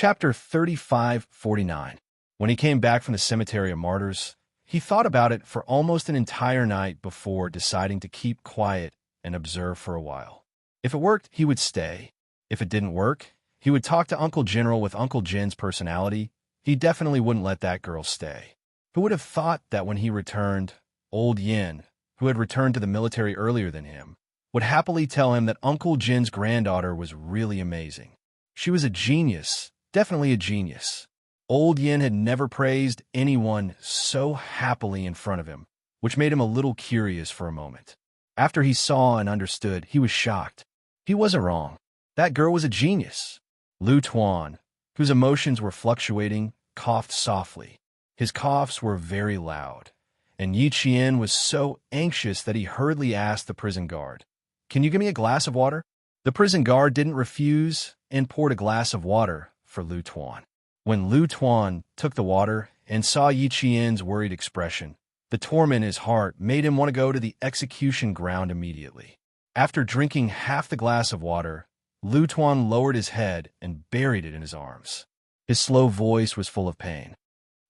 Chapter 35:49. When he came back from the cemetery of martyrs, he thought about it for almost an entire night before deciding to keep quiet and observe for a while. If it worked, he would stay. If it didn't work, he would talk to Uncle General. With Uncle Jin's personality, he definitely wouldn't let that girl stay. Who would have thought that when he returned, old Yin, who had returned to the military earlier than him, would happily tell him that Uncle Jin's granddaughter was really amazing. She was a genius, definitely a genius. Old Yin had never praised anyone so happily in front of him, which made him a little curious for a moment. After he saw and understood, he was shocked. He wasn't wrong. That girl was a genius. Lu Tuan, whose emotions were fluctuating, coughed softly. His coughs were very loud, and Yi Qian was so anxious that he hurriedly asked the prison guard, "Can you give me a glass of water?" The prison guard didn't refuse and poured a glass of water for Lu Tuan. When Lu Tuan took the water and saw Yi Qian's worried expression, the torment in his heart made him want to go to the execution ground immediately. After drinking half the glass of water, Lu Tuan lowered his head and buried it in his arms. His slow voice was full of pain.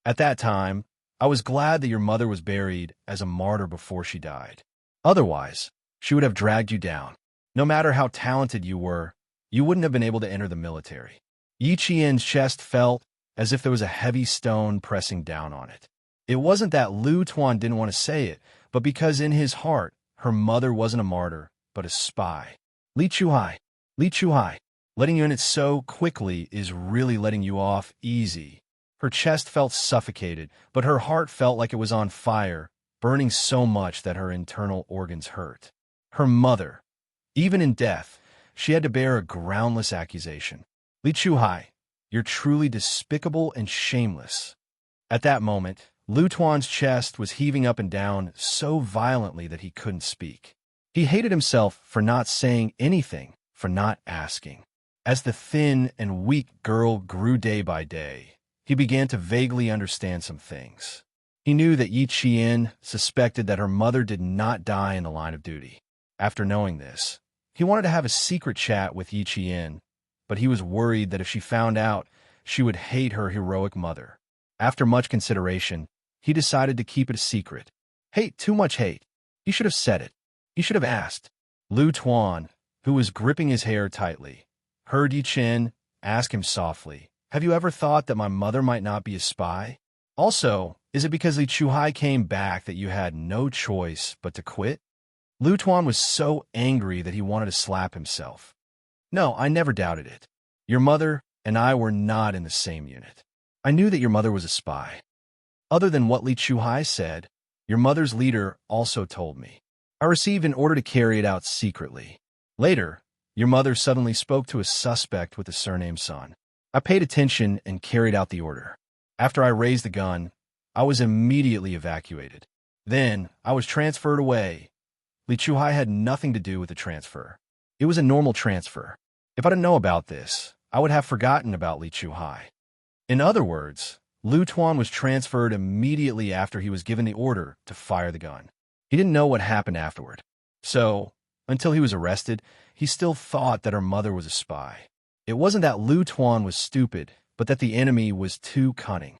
"At that time, I was glad that your mother was buried as a martyr before she died. Otherwise, she would have dragged you down. No matter how talented you were, you wouldn't have been able to enter the military." Yi Qian's chest felt as if there was a heavy stone pressing down on it. It wasn't that Lu Tuan didn't want to say it, but because in his heart, her mother wasn't a martyr, but a spy. Li Chuhai, letting you in it so quickly is really letting you off easy. Her chest felt suffocated, but her heart felt like it was on fire, burning so much that her internal organs hurt. Her mother. Even in death, she had to bear a groundless accusation. "Li Chuhai, you're truly despicable and shameless." At that moment, Lu Tuan's chest was heaving up and down so violently that he couldn't speak. He hated himself for not saying anything, for not asking. As the thin and weak girl grew day by day, he began to vaguely understand some things. He knew that Yi Qian suspected that her mother did not die in the line of duty. After knowing this, he wanted to have a secret chat with Yi Qian, but he was worried that if she found out, she would hate her heroic mother. After much consideration, he decided to keep it a secret. Hate, too much hate. He should have said it. He should have asked. Lu Tuan, who was gripping his hair tightly, heard Yi Qian ask him softly, "Have you ever thought that my mother might not be a spy? Also, is it because Li Chuhai came back that you had no choice but to quit?" Lu Tuan was so angry that he wanted to slap himself. "No, I never doubted it. Your mother and I were not in the same unit. I knew that your mother was a spy. Other than what Li Chuhai said, your mother's leader also told me. I received an order to carry it out secretly. Later, your mother suddenly spoke to a suspect with the surname Sun. I paid attention and carried out the order. After I raised the gun, I was immediately evacuated. Then, I was transferred away. Li Chuhai had nothing to do with the transfer. It was a normal transfer. If I didn't know about this, I would have forgotten about Li Chuhai." In other words, Lu Tuan was transferred immediately after he was given the order to fire the gun. He didn't know what happened afterward. So, until he was arrested, he still thought that her mother was a spy. It wasn't that Lu Tuan was stupid, but that the enemy was too cunning.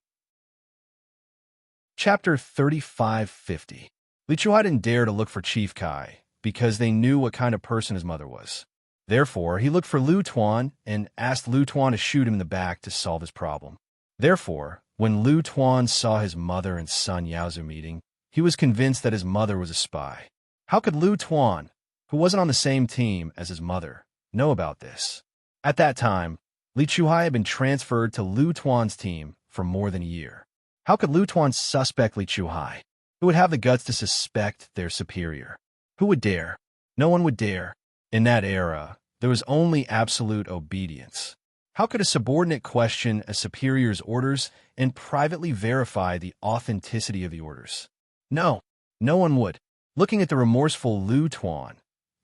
Chapter 35:50. Li Chuhai didn't dare to look for Chief Kai, because they knew what kind of person his mother was. Therefore, he looked for Lu Tuan and asked Lu Tuan to shoot him in the back to solve his problem. Therefore, when Lu Tuan saw his mother and son Yaozu meeting, he was convinced that his mother was a spy. How could Lu Tuan, who wasn't on the same team as his mother, know about this? At that time, Li Chuhai had been transferred to Lu Tuan's team for more than a year. How could Lu Tuan suspect Li Chuhai? Who would have the guts to suspect their superior? Who would dare? No one would dare. In that era, there was only absolute obedience. How could a subordinate question a superior's orders and privately verify the authenticity of the orders? No, no one would. Looking at the remorseful Lu Tuan,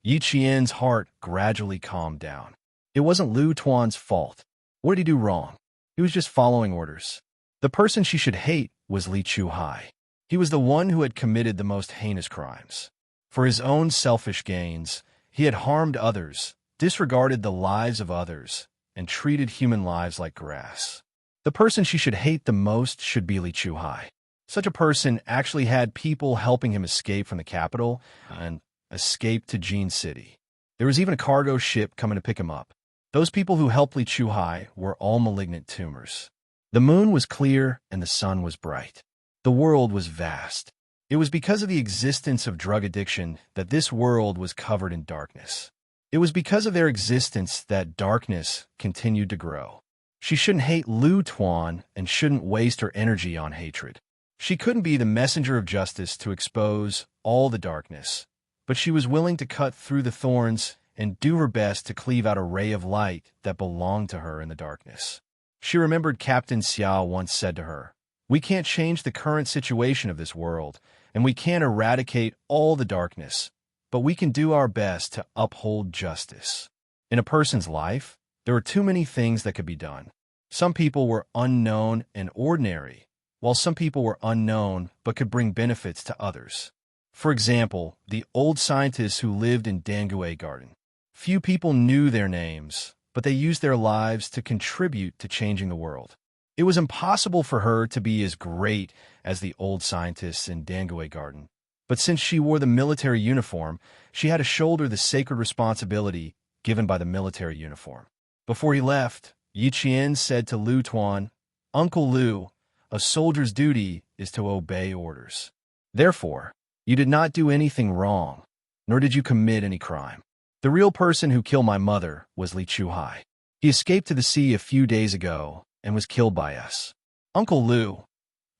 Yi Qian's heart gradually calmed down. It wasn't Lu Tuan's fault. What did he do wrong? He was just following orders. The person she should hate was Li Chuhai. He was the one who had committed the most heinous crimes. For his own selfish gains, he had harmed others, disregarded the lives of others, and treated human lives like grass. The person she should hate the most should be Li Chuhai. Such a person actually had people helping him escape from the capital and escape to Jin City. There was even a cargo ship coming to pick him up. Those people who helped Li Chuhai were all malignant tumors. The moon was clear and the sun was bright. The world was vast. It was because of the existence of drug addiction that this world was covered in darkness. It was because of their existence that darkness continued to grow. She shouldn't hate Lu Tuan and shouldn't waste her energy on hatred. She couldn't be the messenger of justice to expose all the darkness, but she was willing to cut through the thorns and do her best to cleave out a ray of light that belonged to her in the darkness. She remembered Captain Xiao once said to her, "We can't change the current situation of this world, and we can't eradicate all the darkness, but we can do our best to uphold justice." In a person's life, there were too many things that could be done. Some people were unknown and ordinary, while some people were unknown but could bring benefits to others. For example, the old scientists who lived in Dangue Garden. Few people knew their names, but they used their lives to contribute to changing the world. It was impossible for her to be as great as the old scientists in Dangue Garden, but since she wore the military uniform, she had to shoulder the sacred responsibility given by the military uniform. Before he left, Yi Qian said to Lu Tuan, "Uncle Lu, a soldier's duty is to obey orders. Therefore, you did not do anything wrong, nor did you commit any crime. The real person who killed my mother was Li Chuhai. He escaped to the sea a few days ago and was killed by us. Uncle Lu,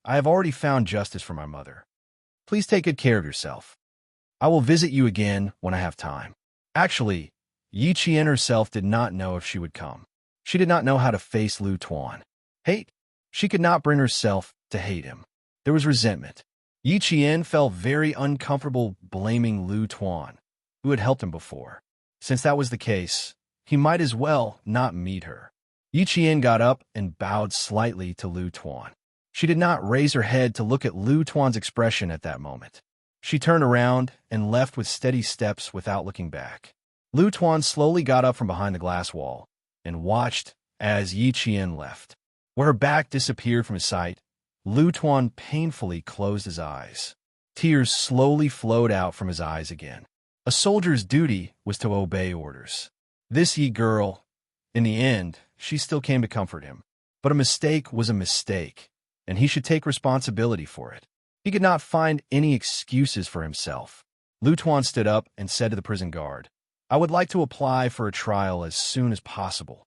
I have already found justice for my mother. Please take good care of yourself. I will visit you again when I have time." Actually, Yi Qian herself did not know if she would come. She did not know how to face Lu Tuan. Hate? She could not bring herself to hate him. There was resentment. Yi Qian felt very uncomfortable blaming Lu Tuan, who had helped him before. Since that was the case, he might as well not meet her. Yi Qian got up and bowed slightly to Lu Tuan. She did not raise her head to look at Lu Tuan's expression at that moment. She turned around and left with steady steps without looking back. Lu Tuan slowly got up from behind the glass wall and watched as Yi Qian left. Where her back disappeared from his sight, Lu Tuan painfully closed his eyes. Tears slowly flowed out from his eyes again. A soldier's duty was to obey orders. This Yi girl, in the end, she still came to comfort him. But a mistake was a mistake, and he should take responsibility for it. He could not find any excuses for himself. Lu Tuan stood up and said to the prison guard, "I would like to apply for a trial as soon as possible."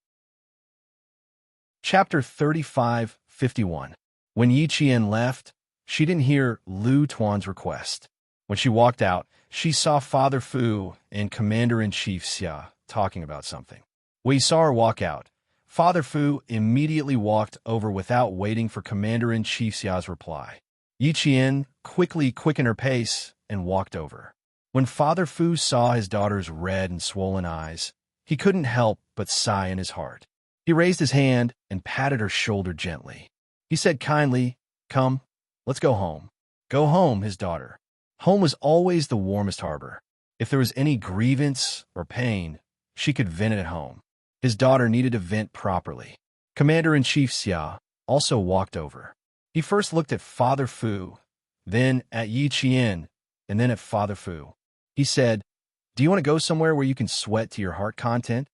Chapter 35:51. When Yi Qian left, she didn't hear Lu Tuan's request. When she walked out, she saw Father Fu and Commander-in-Chief Xia talking about something. When he saw her walk out, Father Fu immediately walked over without waiting for Commander-in-Chief Xia's reply. Yi Qian quickly quickened her pace and walked over. When Father Fu saw his daughter's red and swollen eyes, he couldn't help but sigh in his heart. He raised his hand and patted her shoulder gently. He said kindly, "Come, let's go home." Go home, his daughter. Home was always the warmest harbor. If there was any grievance or pain, she could vent it at home. His daughter needed to vent properly. Commander-in-Chief Xia also walked over. He first looked at Father Fu, then at Yi Qian, and then at Father Fu. He said, "Do you want to go somewhere where you can sweat to your heart content?"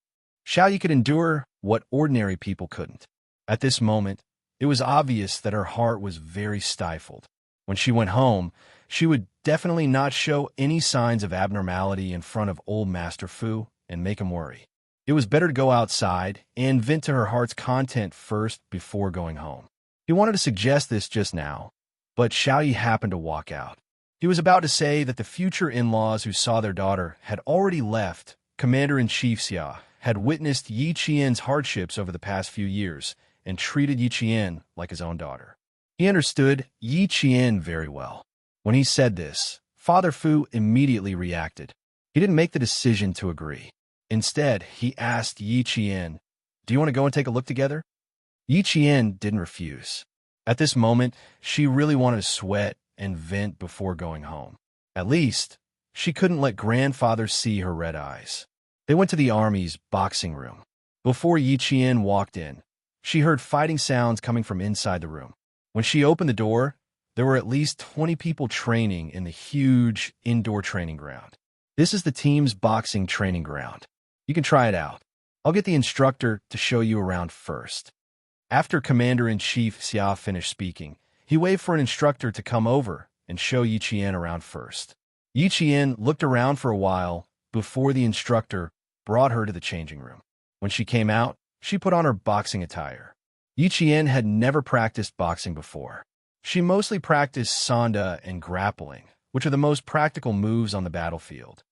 Xiaoyi could endure what ordinary people couldn't. At this moment, it was obvious that her heart was very stifled. When she went home, she would definitely not show any signs of abnormality in front of old Master Fu and make him worry. It was better to go outside and vent to her heart's content first before going home. He wanted to suggest this just now, but Xiaoyi happened to walk out. He was about to say that the future in-laws who saw their daughter had already left. Commander-in-Chief Xia had witnessed Yi Qian's hardships over the past few years and treated Yi Qian like his own daughter. He understood Yi Qian very well. When he said this, Father Fu immediately reacted. He didn't make the decision to agree. Instead, he asked Yi Qian, "Do you want to go and take a look together?" Yi Qian didn't refuse. At this moment, she really wanted to sweat and vent before going home. At least, she couldn't let grandfather see her red eyes. They went to the army's boxing room. Before Yi Qian walked in, she heard fighting sounds coming from inside the room. When she opened the door, there were at least 20 people training in the huge indoor training ground. This is the team's boxing training ground. You can try it out. I'll get the instructor to show you around first. After Commander-in-Chief Xia finished speaking, he waved for an instructor to come over and show Yi Qian around first. Yi Qian looked around for a while before the instructor brought her to the changing room. When she came out, she put on her boxing attire. Yi Qian had never practiced boxing before. She mostly practiced sanda and grappling, which are the most practical moves on the battlefield.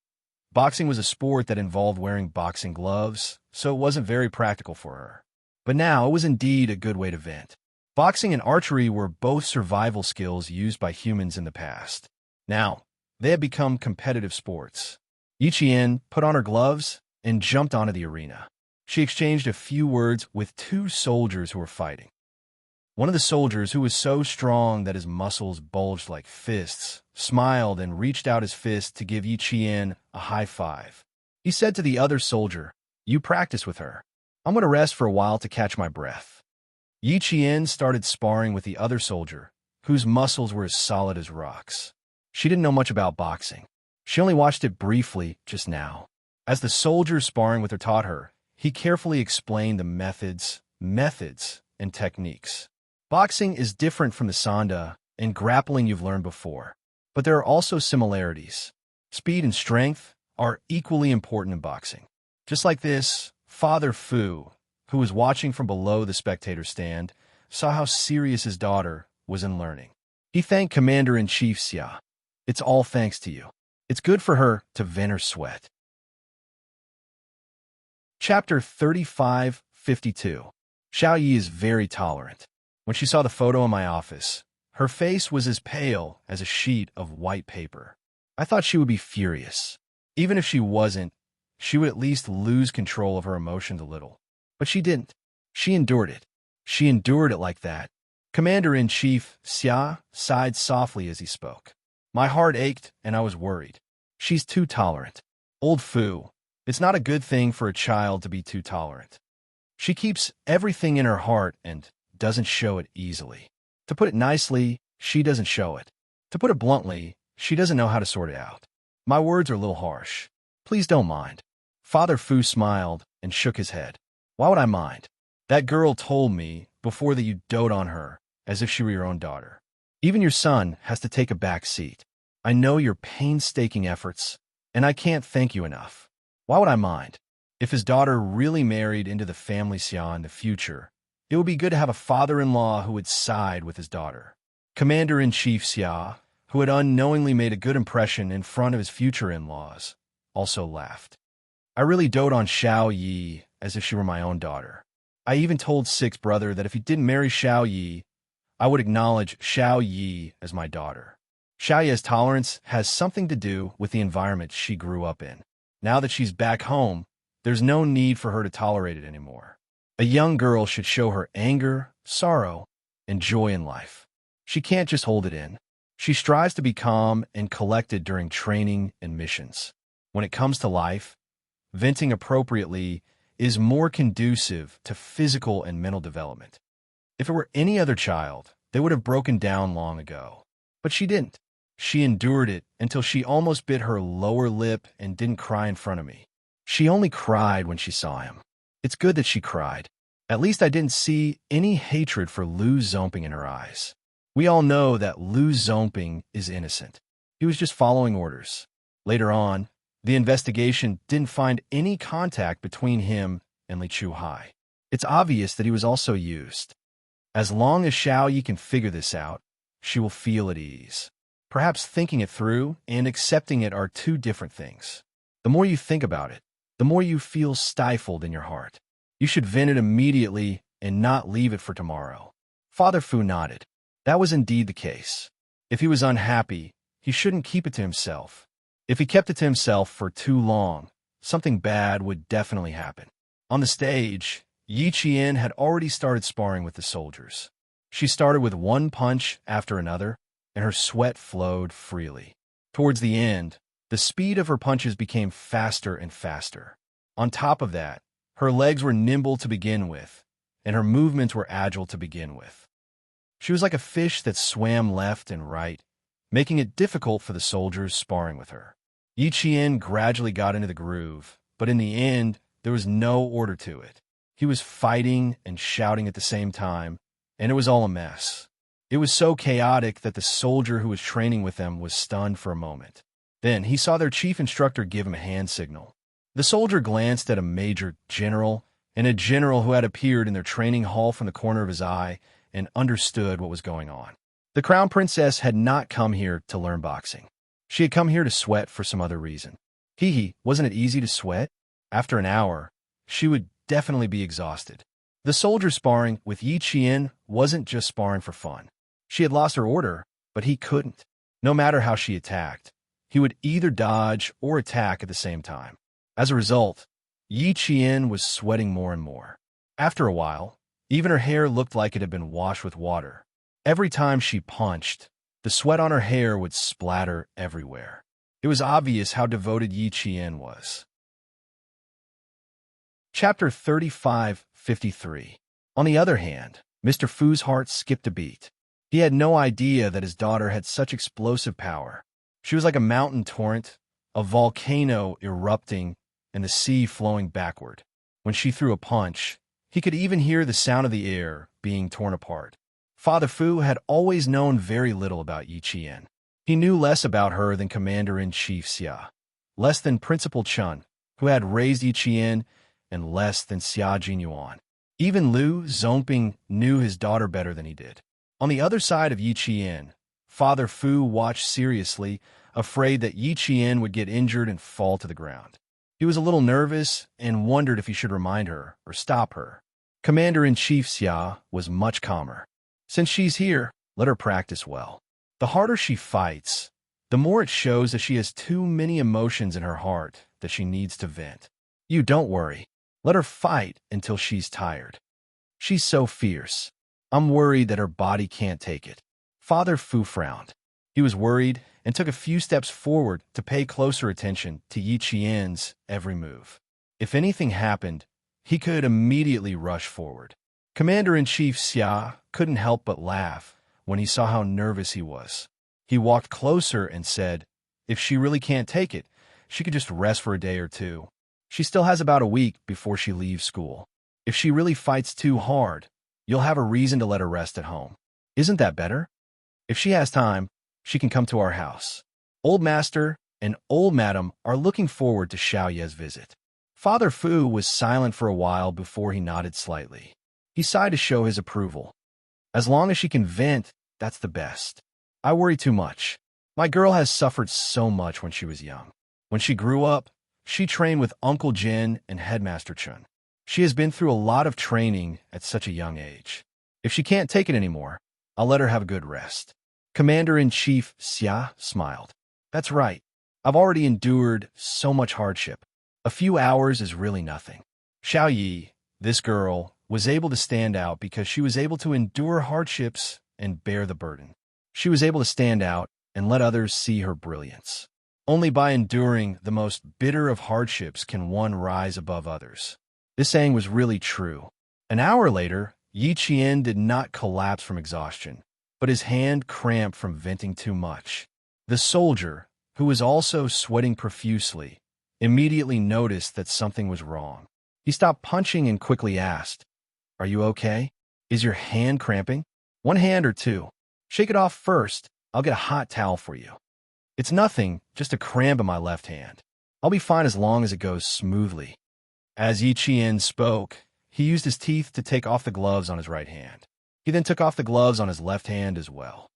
Boxing was a sport that involved wearing boxing gloves, so it wasn't very practical for her. But now it was indeed a good way to vent. Boxing and archery were both survival skills used by humans in the past. Now, they had become competitive sports. Yi Qian put on her gloves and jumped onto the arena. She exchanged a few words with two soldiers who were fighting. One of the soldiers, who was so strong that his muscles bulged like fists, smiled and reached out his fist to give Yi Qian a high five. He said to the other soldier, "You practice with her. I'm going to rest for a while to catch my breath." Yi Qian started sparring with the other soldier, whose muscles were as solid as rocks. She didn't know much about boxing. She only watched it briefly just now. As the soldier sparring with her taught her, he carefully explained the methods, and techniques. Boxing is different from the sanda and grappling you've learned before, but there are also similarities. Speed and strength are equally important in boxing. Just like this, Father Fu, who was watching from below the spectator stand, saw how serious his daughter was in learning. He thanked Commander-in-Chief Xia. "It's all thanks to you. It's good for her to vent her sweat." Chapter 35:52. Xiao Yi is very tolerant. When she saw the photo in my office, her face was as pale as a sheet of white paper. I thought she would be furious. Even if she wasn't, she would at least lose control of her emotions a little. But she didn't. She endured it. She endured it like that. Commander-in-Chief Xia sighed softly as he spoke. My heart ached and I was worried. She's too tolerant. Old Fu. It's not a good thing for a child to be too tolerant. She keeps everything in her heart and doesn't show it easily. To put it nicely, she doesn't show it. To put it bluntly, she doesn't know how to sort it out. My words are a little harsh. Please don't mind. Father Fu smiled and shook his head. Why would I mind? That girl told me before that you dote on her as if she were your own daughter. Even your son has to take a back seat. I know your painstaking efforts, and I can't thank you enough. Why would I mind? If his daughter really married into the family Xia in the future, it would be good to have a father-in-law who would side with his daughter. Commander-in-Chief Xia, who had unknowingly made a good impression in front of his future in-laws, also laughed. I really dote on Xiao Yi as if she were my own daughter. I even told Six's brother that if he didn't marry Xiao Yi, I would acknowledge Xiao Yi as my daughter. Xiao Yi's tolerance has something to do with the environment she grew up in. Now that she's back home, there's no need for her to tolerate it anymore. A young girl should show her anger, sorrow, and joy in life. She can't just hold it in. She strives to be calm and collected during training and missions. When it comes to life, venting appropriately is more conducive to physical and mental development. If it were any other child, they would have broken down long ago. But she didn't. She endured it until she almost bit her lower lip and didn't cry in front of me. She only cried when she saw him. It's good that she cried. At least I didn't see any hatred for Lu Zongping in her eyes. We all know that Lu Zongping is innocent. He was just following orders. Later on, the investigation didn't find any contact between him and Li Chuhai. It's obvious that he was also used. As long as Xiao Yi can figure this out, she will feel at ease. Perhaps thinking it through and accepting it are two different things. The more you think about it, the more you feel stifled in your heart. You should vent it immediately and not leave it for tomorrow. Father Fu nodded. That was indeed the case. If he was unhappy, he shouldn't keep it to himself. If he kept it to himself for too long, something bad would definitely happen. On the stage, Yi Qian had already started sparring with the soldiers. She started with one punch after another, and her sweat flowed freely. Towards the end, the speed of her punches became faster and faster. On top of that, Her legs were nimble to begin with, and her movements were agile to begin with. She was like a fish that swam left and right, making it difficult for the soldiers sparring with her. Yi Qian gradually got into the groove, but in the end, there was no order to it. He was fighting and shouting at the same time, and it was all a mess. It was so chaotic that the soldier who was training with them was stunned for a moment. Then he saw their chief instructor give him a hand signal. The soldier glanced at a major general and a general who had appeared in their training hall from the corner of his eye and understood what was going on. The crown princess had not come here to learn boxing. She had come here to sweat for some other reason. Wasn't it easy to sweat? After an hour, she would definitely be exhausted. The soldier sparring with Yi Qian wasn't just sparring for fun. She had lost her order, but he couldn't. No matter how she attacked, he would either dodge or attack at the same time. As a result, Yi Qian was sweating more and more. After a while, even her hair looked like it had been washed with water. Every time she punched, the sweat on her hair would splatter everywhere. It was obvious how devoted Yi Qian was. Chapter 35:53. On the other hand, Mr. Fu's heart skipped a beat. He had no idea that his daughter had such explosive power. She was like a mountain torrent, a volcano erupting, and the sea flowing backward. When she threw a punch, he could even hear the sound of the air being torn apart. Father Fu had always known very little about Yi Qian. He knew less about her than Commander-in-Chief Xia, less than Principal Chun, who had raised Yi Qian, and less than Xia Jinyuan. Even Liu Zongping knew his daughter better than he did. On the other side of Yi Qian, Father Fu watched seriously, afraid that Yi Qian would get injured and fall to the ground. He was a little nervous and wondered if he should remind her or stop her. Commander-in-Chief Xia was much calmer. Since she's here, let her practice well. The harder she fights, the more it shows that she has too many emotions in her heart that she needs to vent. You don't worry. Let her fight until she's tired. She's so fierce. I'm worried that her body can't take it. Father Fu frowned. He was worried and took a few steps forward to pay closer attention to Yi Qian's every move. If anything happened, he could immediately rush forward. Commander-in-Chief Xia couldn't help but laugh when he saw how nervous he was. He walked closer and said, if she really can't take it, she could just rest for a day or two. She still has about a week before she leaves school. If she really fights too hard, you'll have a reason to let her rest at home. Isn't that better? If she has time, she can come to our house. Old Master and Old Madam are looking forward to Xiao Ye's visit. Father Fu was silent for a while before he nodded slightly. He sighed to show his approval. As long as she can vent, that's the best. I worry too much. My girl has suffered so much when she was young. When she grew up, she trained with Uncle Jin and Headmaster Chun. She has been through a lot of training at such a young age. If she can't take it anymore, I'll let her have a good rest. Commander-in-Chief Xia smiled. That's right. I've already endured so much hardship. A few hours is really nothing. Xiao Yi, this girl, was able to stand out because she was able to endure hardships and bear the burden. She was able to stand out and let others see her brilliance. Only by enduring the most bitter of hardships can one rise above others. This saying was really true. An hour later, Yi Qian did not collapse from exhaustion, but his hand cramped from venting too much. The soldier, who was also sweating profusely, immediately noticed that something was wrong. He stopped punching and quickly asked, "Are you okay? Is your hand cramping? One hand or two? Shake it off first. I'll get a hot towel for you." "It's nothing, just a cramp in my left hand. I'll be fine as long as it goes smoothly." As Yi Qian spoke, he used his teeth to take off the gloves on his right hand. He then took off the gloves on his left hand as well.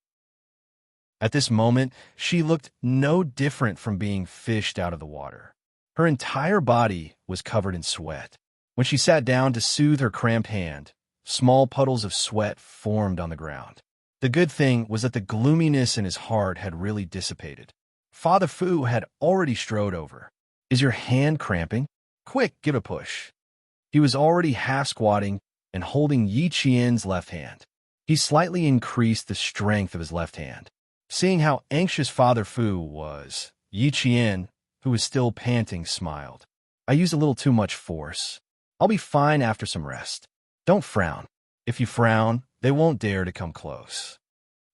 At this moment, she looked no different from being fished out of the water. Her entire body was covered in sweat. When she sat down to soothe her cramped hand, small puddles of sweat formed on the ground. The good thing was that the gloominess in his heart had really dissipated. Father Fu had already strode over. "Is your hand cramping? Quick, give a push." He was already half squatting and holding Yi Qian's left hand. He slightly increased the strength of his left hand. Seeing how anxious Father Fu was, Yi Qian, who was still panting, smiled. "I used a little too much force. I'll be fine after some rest. Don't frown. If you frown, they won't dare to come close.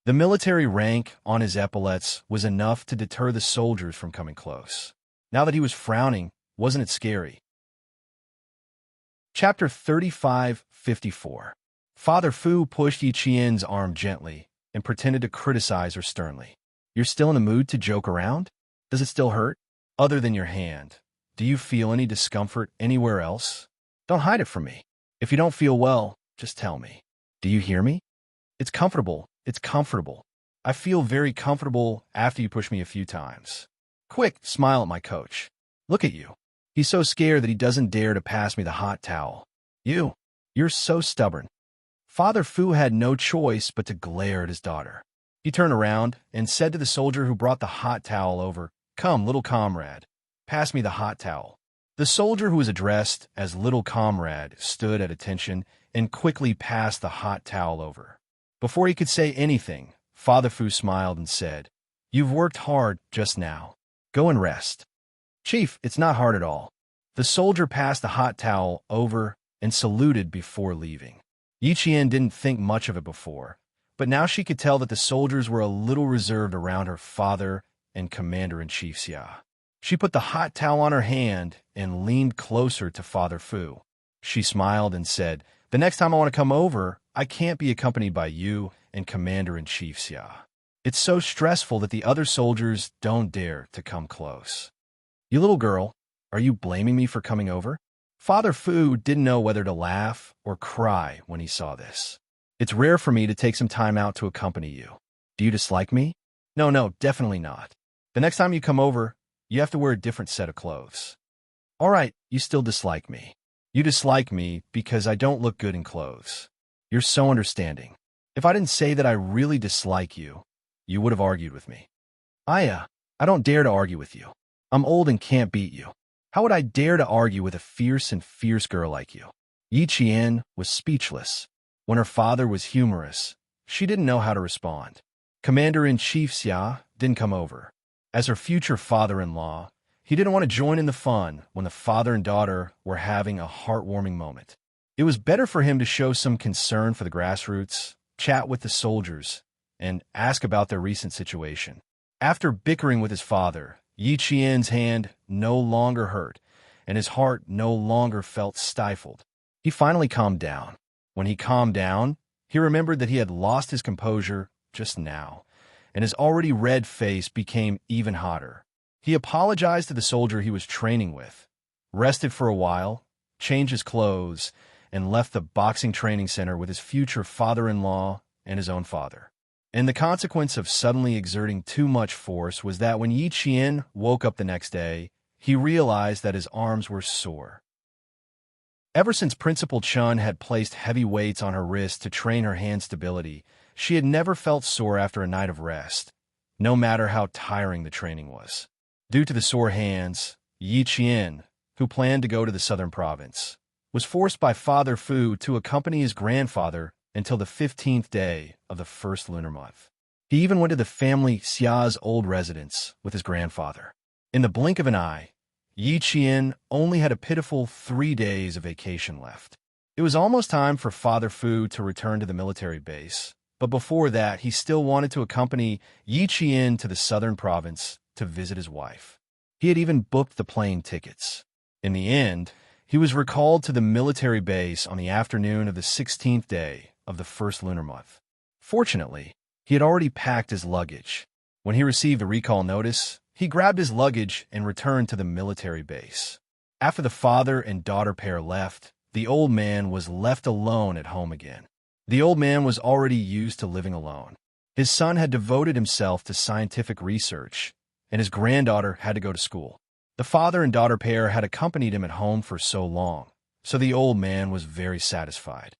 The military rank on his epaulets was enough to deter the soldiers from coming close. Now that he was frowning, wasn't it scary? Chapter 35:54. Father Fu pushed Yi Qian's arm gently and pretended to criticize her sternly. You're still in the mood to joke around? Does it still hurt? Other than your hand, do you feel any discomfort anywhere else? Don't hide it from me. If you don't feel well, just tell me. Do you hear me? It's comfortable. It's comfortable. I feel very comfortable after you push me a few times. Quick, smile at my coach. Look at you. He's so scared that he doesn't dare to pass me the hot towel. You're so stubborn. Father Fu had no choice but to glare at his daughter. He turned around and said to the soldier who brought the hot towel over, Come, little comrade, pass me the hot towel. The soldier who was addressed as little comrade stood at attention and quickly passed the hot towel over. Before he could say anything, Father Fu smiled and said, You've worked hard just now. Go and rest. Chief, it's not hard at all. The soldier passed the hot towel over and saluted before leaving. Yi Qian didn't think much of it before, but now she could tell that the soldiers were a little reserved around her father and Commander-in-Chief Xia. She put the hot towel on her hand and leaned closer to Father Fu. She smiled and said, The next time I want to come over, I can't be accompanied by you and Commander-in-Chief Xia. It's so stressful that the other soldiers don't dare to come close. You little girl, are you blaming me for coming over? Father Fu didn't know whether to laugh or cry when he saw this. It's rare for me to take some time out to accompany you. Do you dislike me? No, definitely not. The next time you come over, you have to wear a different set of clothes. All right, you still dislike me. You dislike me because I don't look good in clothes. You're so understanding. If I didn't say that I really dislike you, you would have argued with me. I don't dare to argue with you. I'm old and can't beat you. How would I dare to argue with a fierce girl like you? Yi Qian was speechless. When her father was humorous, she didn't know how to respond. Commander-in-Chief Xia didn't come over. As her future father-in-law, he didn't want to join in the fun when the father and daughter were having a heartwarming moment. It was better for him to show some concern for the grassroots, chat with the soldiers, and ask about their recent situation. After bickering with his father, Yi Qian's hand no longer hurt, and his heart no longer felt stifled. He finally calmed down. When he calmed down, he remembered that he had lost his composure just now, and his already red face became even hotter. He apologized to the soldier he was training with, rested for a while, changed his clothes, and left the boxing training center with his future father-in-law and his own father. And the consequence of suddenly exerting too much force was that when Yi Qian woke up the next day, he realized that his arms were sore. Ever since Principal Chun had placed heavy weights on her wrist to train her hand stability, she had never felt sore after a night of rest, no matter how tiring the training was. Due to the sore hands, Yi Qian, who planned to go to the southern province, was forced by Father Fu to accompany his grandfather until the 15th day of the first lunar month. He even went to the family Xia's old residence with his grandfather. In the blink of an eye, Yi Qian only had a pitiful 3 days of vacation left. It was almost time for Father Fu to return to the military base, but before that, he still wanted to accompany Yi Qian to the southern province to visit his wife. He had even booked the plane tickets. In the end, he was recalled to the military base on the afternoon of the 16th day of the first lunar month. Fortunately, he had already packed his luggage. When he received the recall notice, he grabbed his luggage and returned to the military base. After the father and daughter pair left, the old man was left alone at home again. The old man was already used to living alone. His son had devoted himself to scientific research, and his granddaughter had to go to school. The father and daughter pair had accompanied him at home for so long, so the old man was very satisfied.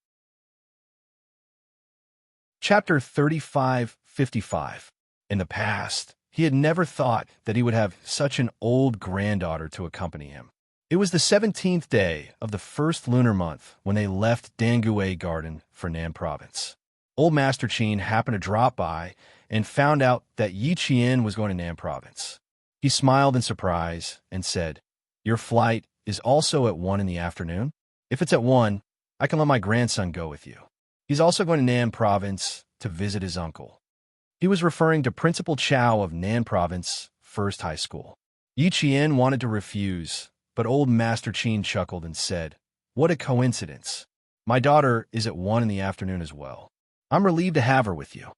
Chapter 35:55. In the past, he had never thought that he would have such an old granddaughter to accompany him. It was the 17th day of the first lunar month when they left Dangue Garden for Nan Province. Old Master Qin happened to drop by and found out that Yi Qian was going to Nan Province. He smiled in surprise and said, "Your flight is also at 1 in the afternoon?" If it's at 1, I can let my grandson go with you. He's also going to Nan Province to visit his uncle. He was referring to Principal Chow of Nan Province First High School. Yi Qian wanted to refuse, but old Master Qin chuckled and said, "What a coincidence. My daughter is at 1 in the afternoon as well. I'm relieved to have her with you."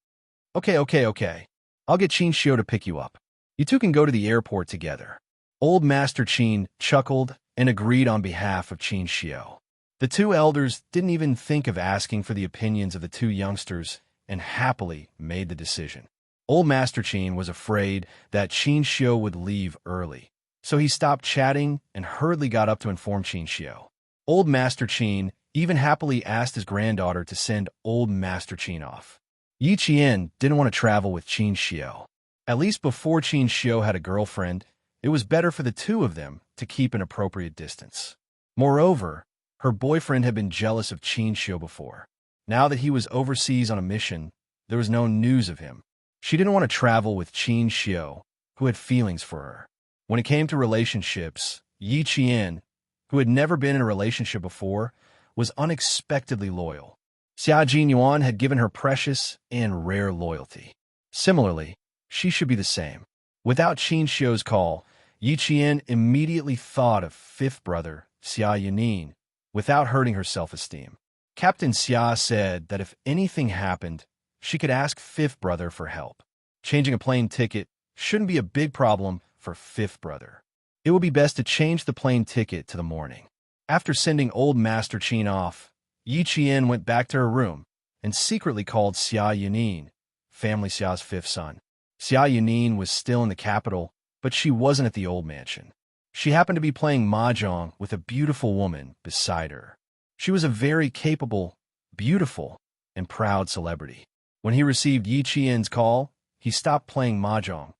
Okay. I'll get Qin Xiu to pick you up. You two can go to the airport together." Old Master Qin chuckled and agreed on behalf of Qin Xiu. The two elders didn't even think of asking for the opinions of the two youngsters and happily made the decision. Old Master Qin was afraid that Qin Xiu would leave early, so he stopped chatting and hurriedly got up to inform Qin Xiu. Old Master Qin even happily asked his granddaughter to send Old Master Qin off. Yi Qian didn't want to travel with Qin Xiu. At least before Qin Xiu had a girlfriend, it was better for the two of them to keep an appropriate distance. Moreover, her boyfriend had been jealous of Qin Xiu before. Now that he was overseas on a mission, there was no news of him. She didn't want to travel with Qin Xiu, who had feelings for her. When it came to relationships, Yi Qian, who had never been in a relationship before, was unexpectedly loyal. Xia Jinyuan had given her precious and rare loyalty. Similarly, she should be the same. Without Qin Xiu's call, Yi Qian immediately thought of fifth brother, Xia Yunin, without hurting her self-esteem. Captain Xia said that if anything happened, she could ask fifth brother for help. Changing a plane ticket shouldn't be a big problem for fifth brother. It would be best to change the plane ticket to the morning. After sending old Master Qin off, Yi Qian went back to her room and secretly called Xia Yunin, family Xia's fifth son. Xia Yunin was still in the capital, but she wasn't at the old mansion. She happened to be playing mahjong with a beautiful woman beside her. She was a very capable, beautiful, and proud celebrity. When he received Yi Qian's call, he stopped playing mahjong.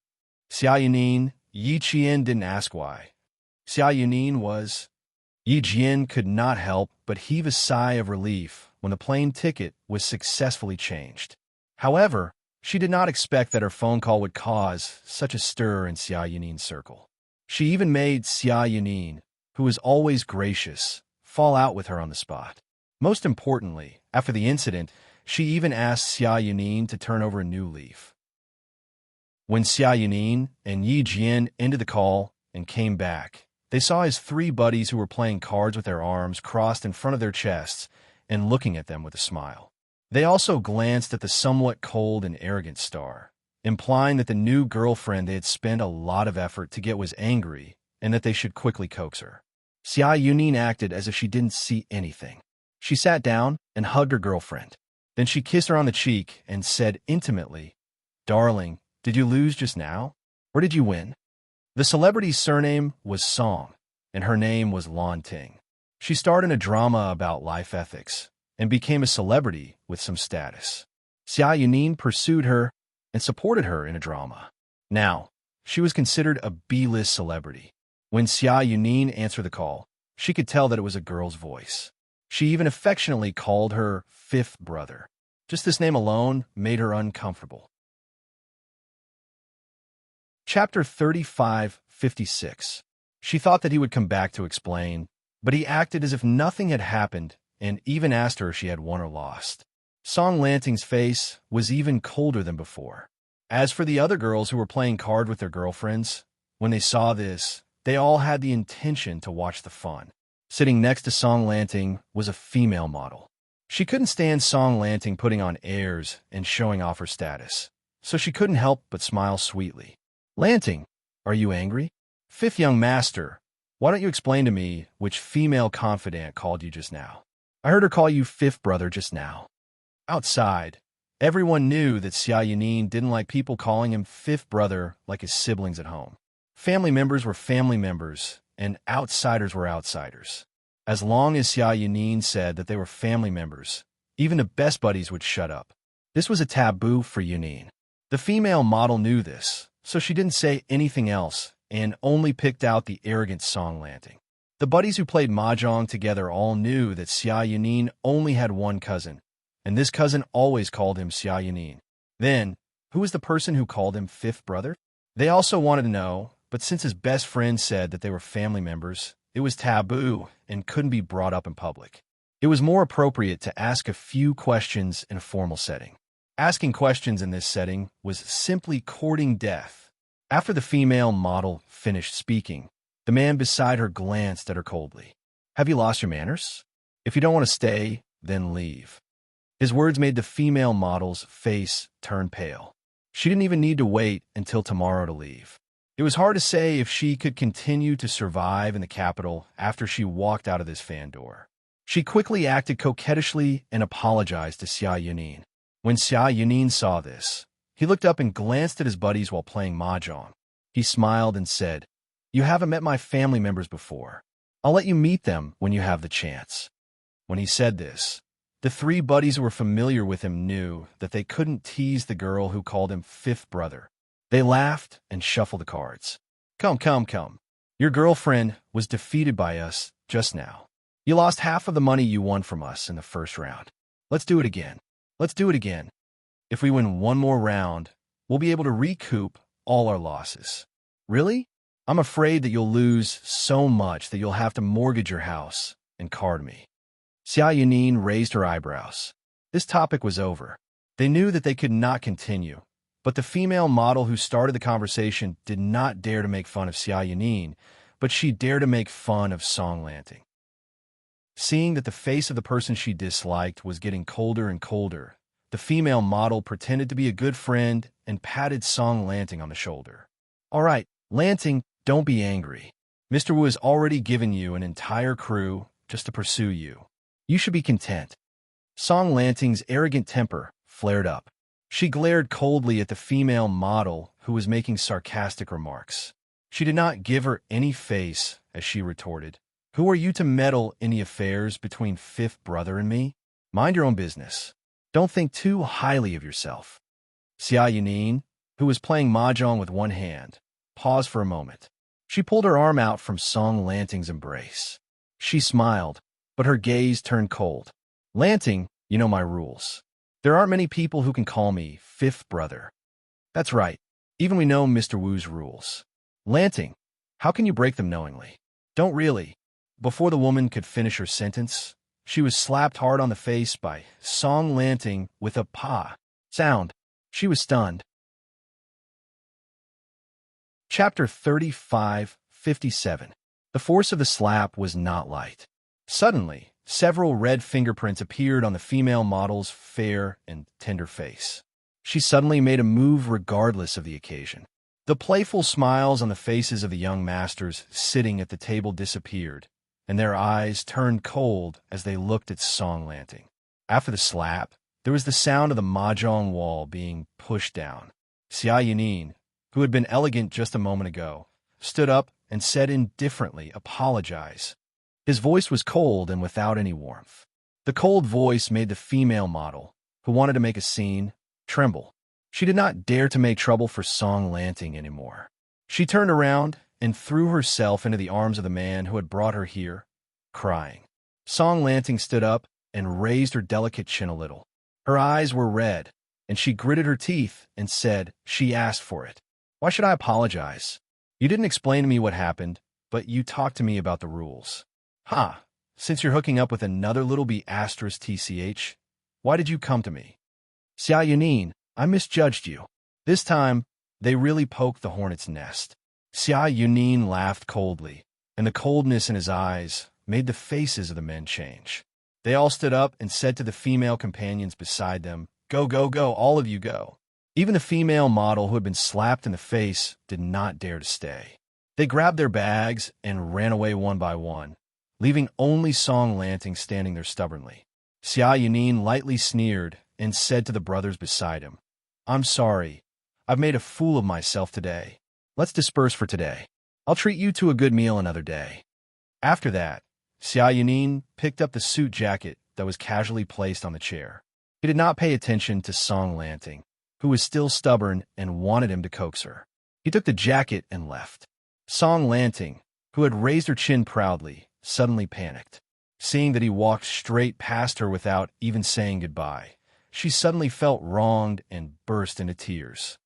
Xia Yunin, Yi Qian didn't ask why. Xia Yunin was... Yi Jian could not help but heave a sigh of relief when the plane ticket was successfully changed. However, she did not expect that her phone call would cause such a stir in Xia Yunin's circle. She even made Xia Yunin, who was always gracious, fall out with her on the spot. Most importantly, after the incident, she even asked Xia Yunin to turn over a new leaf. When Xia Yunin and Yi Jian ended the call and came back, they saw his three buddies who were playing cards with their arms crossed in front of their chests and looking at them with a smile. They also glanced at the somewhat cold and arrogant star, implying that the new girlfriend they had spent a lot of effort to get was angry and that they should quickly coax her. Xia Yunin acted as if she didn't see anything. She sat down and hugged her girlfriend. Then she kissed her on the cheek and said intimately, "Darling, did you lose just now? Or did you win?" The celebrity's surname was Song, and her name was Lan Ting. She starred in a drama about life ethics and became a celebrity with some status. Xia Yunin pursued her and supported her in a drama. Now, she was considered a B-list celebrity. When Xia Yunin answered the call, she could tell that it was a girl's voice. She even affectionately called her fifth brother. Just this name alone made her uncomfortable. Chapter 35:56. She thought that he would come back to explain, but he acted as if nothing had happened and even asked her if she had won or lost. Song Lanting's face was even colder than before. As for the other girls who were playing card with their girlfriends, when they saw this, they all had the intention to watch the fun. Sitting next to Song Lanting was a female model. She couldn't stand Song Lanting putting on airs and showing off her status, so she couldn't help but smile sweetly. "Lanting, are you angry?" "Fifth young master, why don't you explain to me which female confidant called you just now? I heard her call you fifth brother just now." Outside, everyone knew that Xia Yunin didn't like people calling him fifth brother like his siblings at home. Family members were family members, and outsiders were outsiders. As long as Xia Yunin said that they were family members, even the best buddies would shut up. This was a taboo for Yunin. The female model knew this, so she didn't say anything else and only picked out the arrogant Song Lanting. The buddies who played mahjong together all knew that Xia Yunin only had one cousin, and this cousin always called him Xia Yunin. Then, who was the person who called him fifth brother? They also wanted to know, but since his best friend said that they were family members, It was taboo and couldn't be brought up in public. It was more appropriate to ask a few questions in a formal setting. Asking questions in this setting was simply courting death. After the female model finished speaking, the man beside her glanced at her coldly. "Have you lost your manners? If you don't want to stay, then leave." His words made the female model's face turn pale. She didn't even need to wait until tomorrow to leave. It was hard to say if she could continue to survive in the capital after she walked out of this fan door. She quickly acted coquettishly and apologized to Xia Yunin. When Xia Yunin saw this, he looked up and glanced at his buddies while playing mahjong. He smiled and said, "You haven't met my family members before. I'll let you meet them when you have the chance." When he said this, the three buddies who were familiar with him knew that they couldn't tease the girl who called him fifth brother. They laughed and shuffled the cards. Come. Your girlfriend was defeated by us just now. You lost half of the money you won from us in the first round. Let's do it again. If we win one more round, we'll be able to recoup all our losses." "Really? I'm afraid that you'll lose so much that you'll have to mortgage your house and card me." Xia Yunin raised her eyebrows. This topic was over. They knew that they could not continue, but the female model who started the conversation did not dare to make fun of Xia Yunin, but she dared to make fun of Song Lanting. Seeing that the face of the person she disliked was getting colder and colder, the female model pretended to be a good friend and patted Song Lanting on the shoulder. "All right, Lanting, don't be angry. Mr. Wu has already given you an entire crew just to pursue you. You should be content." Song Lanting's arrogant temper flared up. She glared coldly at the female model who was making sarcastic remarks. She did not give her any face as she retorted, "Who are you to meddle in the affairs between fifth brother and me? Mind your own business. Don't think too highly of yourself." Xia Yunin, who was playing mahjong with one hand, paused for a moment. She pulled her arm out from Song Lanting's embrace. She smiled, but her gaze turned cold. "Lanting, you know my rules. There aren't many people who can call me fifth brother." "That's right. Even we know Mr. Wu's rules. Lanting, how can you break them knowingly?" "Don't really." Before the woman could finish her sentence, she was slapped hard on the face by Song Lanting with a pa sound. She was stunned. Chapter 35:57. The force of the slap was not light. Suddenly, several red fingerprints appeared on the female model's fair and tender face. She suddenly made a move regardless of the occasion. The playful smiles on the faces of the young masters sitting at the table disappeared, and their eyes turned cold as they looked at Song Lanting. After the slap, there was the sound of the mahjong wall being pushed down. Xia Yunin, who had been elegant just a moment ago, stood up and said indifferently, "Apologize." His voice was cold and without any warmth. The cold voice made the female model, who wanted to make a scene, tremble. She did not dare to make trouble for Song Lanting anymore. She turned around and threw herself into the arms of the man who had brought her here, crying. Song Lanting stood up and raised her delicate chin a little. Her eyes were red, and she gritted her teeth and said she asked for it. "Why should I apologize? You didn't explain to me what happened, but you talked to me about the rules." "Ha! Since you're hooking up with another little B***TCH, why did you come to me?" "Xia Yunin, I misjudged you." This time, they really poked the hornet's nest. Xia Yunin laughed coldly, and the coldness in his eyes made the faces of the men change. They all stood up and said to the female companions beside them, "Go, all of you go." Even the female model who had been slapped in the face did not dare to stay. They grabbed their bags and ran away one by one, leaving only Song Lanting standing there stubbornly. Xia Yunin lightly sneered and said to the brothers beside him, "I'm sorry. I've made a fool of myself today. Let's disperse for today. I'll treat you to a good meal another day." After that, Xia Yunin picked up the suit jacket that was casually placed on the chair. He did not pay attention to Song Lanting, who was still stubborn and wanted him to coax her. He took the jacket and left. Song Lanting, who had raised her chin proudly, suddenly panicked. Seeing that he walked straight past her without even saying goodbye, she suddenly felt wronged and burst into tears.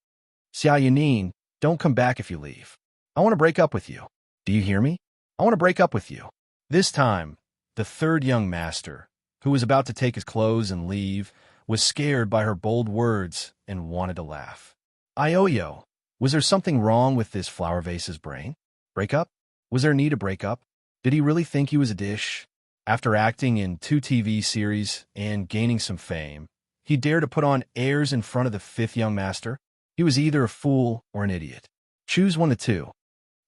"Xia Yunin, don't come back if you leave. I want to break up with you. Do you hear me? I want to break up with you." This time, the third young master, who was about to take his clothes and leave, was scared by her bold words and wanted to laugh. Ioyo, was there something wrong with this flower vase's brain? Break up? Was there a need to break up? Did he really think he was a dish? After acting in 2 TV series and gaining some fame, he dared to put on airs in front of the fifth young master? He was either a fool or an idiot. Choose one of the two.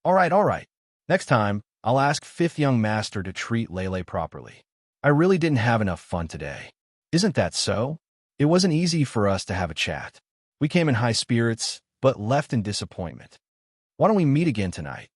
All right. Next time, I'll ask fifth young master to treat Lele properly. I really didn't have enough fun today. Isn't that so? It wasn't easy for us to have a chat. We came in high spirits, but left in disappointment. Why don't we meet again tonight?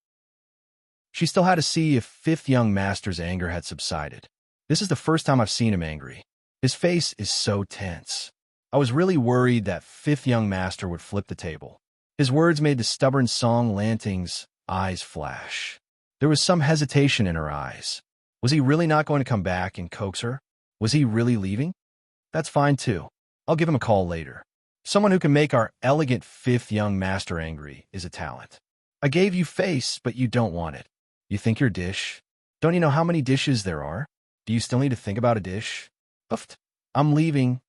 She still had to see if fifth young master's anger had subsided. This is the first time I've seen him angry. His face is so tense. I was really worried that fifth young master would flip the table. His words made the stubborn Song Lanting's eyes flash. There was some hesitation in her eyes. Was he really not going to come back and coax her? Was he really leaving? That's fine too. I'll give him a call later. Someone who can make our elegant fifth young master angry is a talent. I gave you face, but you don't want it. You think you're dish? Don't you know how many dishes there are? Do you still need to think about a dish? Oofed. I'm leaving.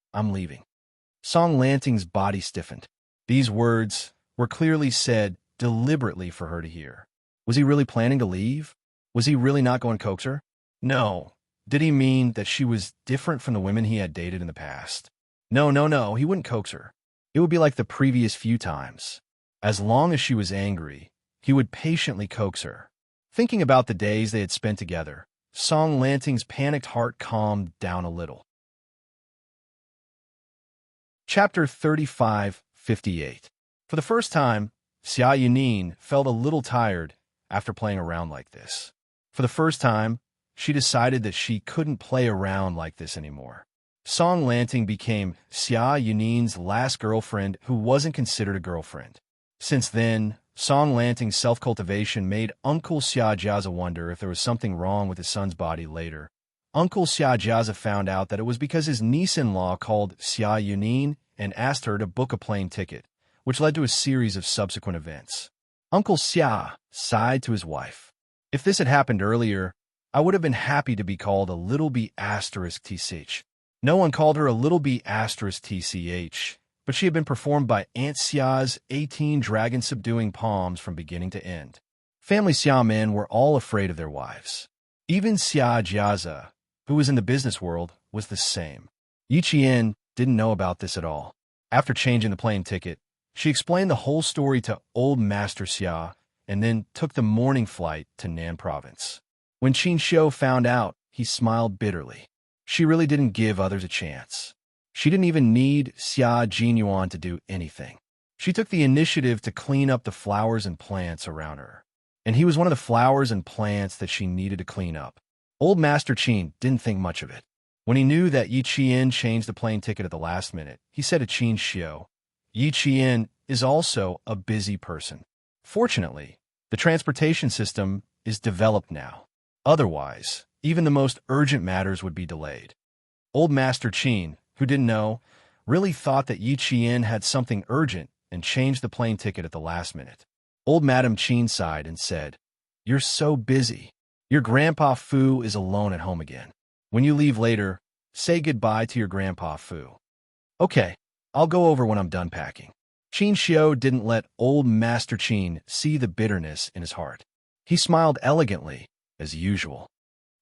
Song Lanting's body stiffened. These words were clearly said deliberately for her to hear. Was he really planning to leave? Was he really not going to coax her? No. Did he mean that she was different from the women he had dated in the past? No, he wouldn't coax her. It would be like the previous few times. As long as she was angry, he would patiently coax her. Thinking about the days they had spent together, Song Lanting's panicked heart calmed down a little. Chapter 35:58. For the first time, Xia Yunin felt a little tired after playing around like this. For the first time, she decided that she couldn't play around like this anymore. Song Lanting became Xia Yunin's last girlfriend who wasn't considered a girlfriend. Since then, Song Lanting's self-cultivation made Uncle Xia Jiaza wonder if there was something wrong with his son's body later. Uncle Xia Jiaza found out that it was because his niece-in-law called Xia Yunin and asked her to book a plane ticket, which led to a series of subsequent events. Uncle Xia sighed to his wife. If this had happened earlier, I would have been happy to be called a little b asterisk tch. No one called her a little b asterisk tch, but she had been performed by Aunt Xia's 18 dragon-subduing palms from beginning to end. Family Xia men were all afraid of their wives. Even Xia Jiaza, who was in the business world, was the same. Yi Qian didn't know about this at all. After changing the plane ticket, she explained the whole story to old Master Xia and then took the morning flight to Nan province. When Qin Xiu found out, he smiled bitterly. She really didn't give others a chance. She didn't even need Xia Jinyuan to do anything. She took the initiative to clean up the flowers and plants around her. And he was one of the flowers and plants that she needed to clean up. Old Master Qin didn't think much of it. When he knew that Yi Qian changed the plane ticket at the last minute, he said to Qin Xiu, "Yi Qian is also a busy person. Fortunately, the transportation system is developed now. Otherwise, even the most urgent matters would be delayed." Old Master Qin, who didn't know, really thought that Yi Qian had something urgent and changed the plane ticket at the last minute. Old Madam Qin sighed and said, "You're so busy. Your Grandpa Fu is alone at home again. When you leave later, say goodbye to your Grandpa Fu." "Okay, I'll go over when I'm done packing." Qin Xiu didn't let old Master Qin see the bitterness in his heart. He smiled elegantly, as usual.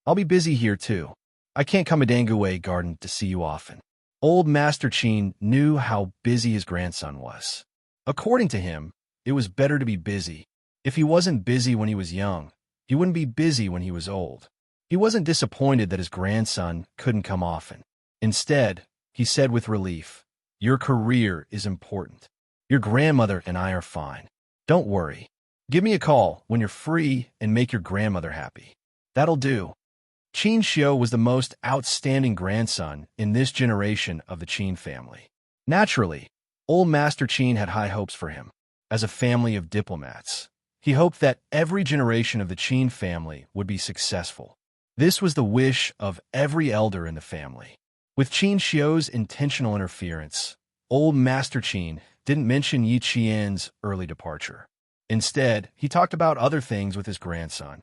"I'll be busy here too. I can't come to Danguwei Garden to see you often." Old Master Qin knew how busy his grandson was. According to him, it was better to be busy. If he wasn't busy when he was young, he wouldn't be busy when he was old. He wasn't disappointed that his grandson couldn't come often. Instead, he said with relief, "Your career is important. Your grandmother and I are fine. Don't worry. Give me a call when you're free and make your grandmother happy." "That'll do." Qin Xiu was the most outstanding grandson in this generation of the Qin family. Naturally, old Master Qin had high hopes for him. As a family of diplomats, he hoped that every generation of the Qin family would be successful. This was the wish of every elder in the family. With Qin Xiu's intentional interference, old Master Qin didn't mention Yi Qian's early departure. Instead, he talked about other things with his grandson.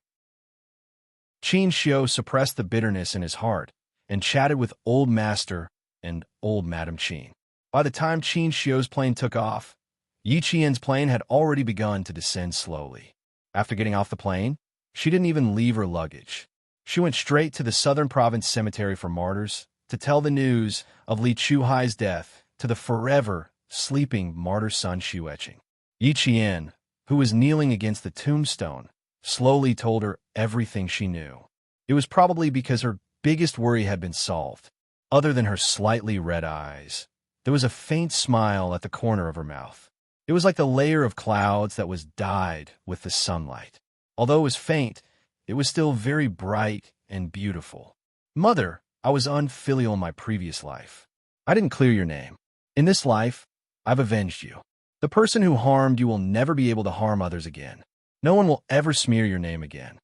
Qin Xiu suppressed the bitterness in his heart and chatted with Old Master and Old Madam Qin. By the time Qin Xiu's plane took off, Yi Qian's plane had already begun to descend slowly. After getting off the plane, she didn't even leave her luggage. She went straight to the Southern Province Cemetery for Martyrs to tell the news of Li Chuhai's death to the forever sleeping martyr son Xueqing. Yi Qian, who was kneeling against the tombstone, slowly told her everything she knew. It was probably because her biggest worry had been solved. Other than her slightly red eyes, there was a faint smile at the corner of her mouth. It was like the layer of clouds that was dyed with the sunlight. Although it was faint, it was still very bright and beautiful. Mother, I was unfilial in my previous life. I didn't clear your name. In this life, I've avenged you. The person who harmed you will never be able to harm others again. No one will ever smear your name again.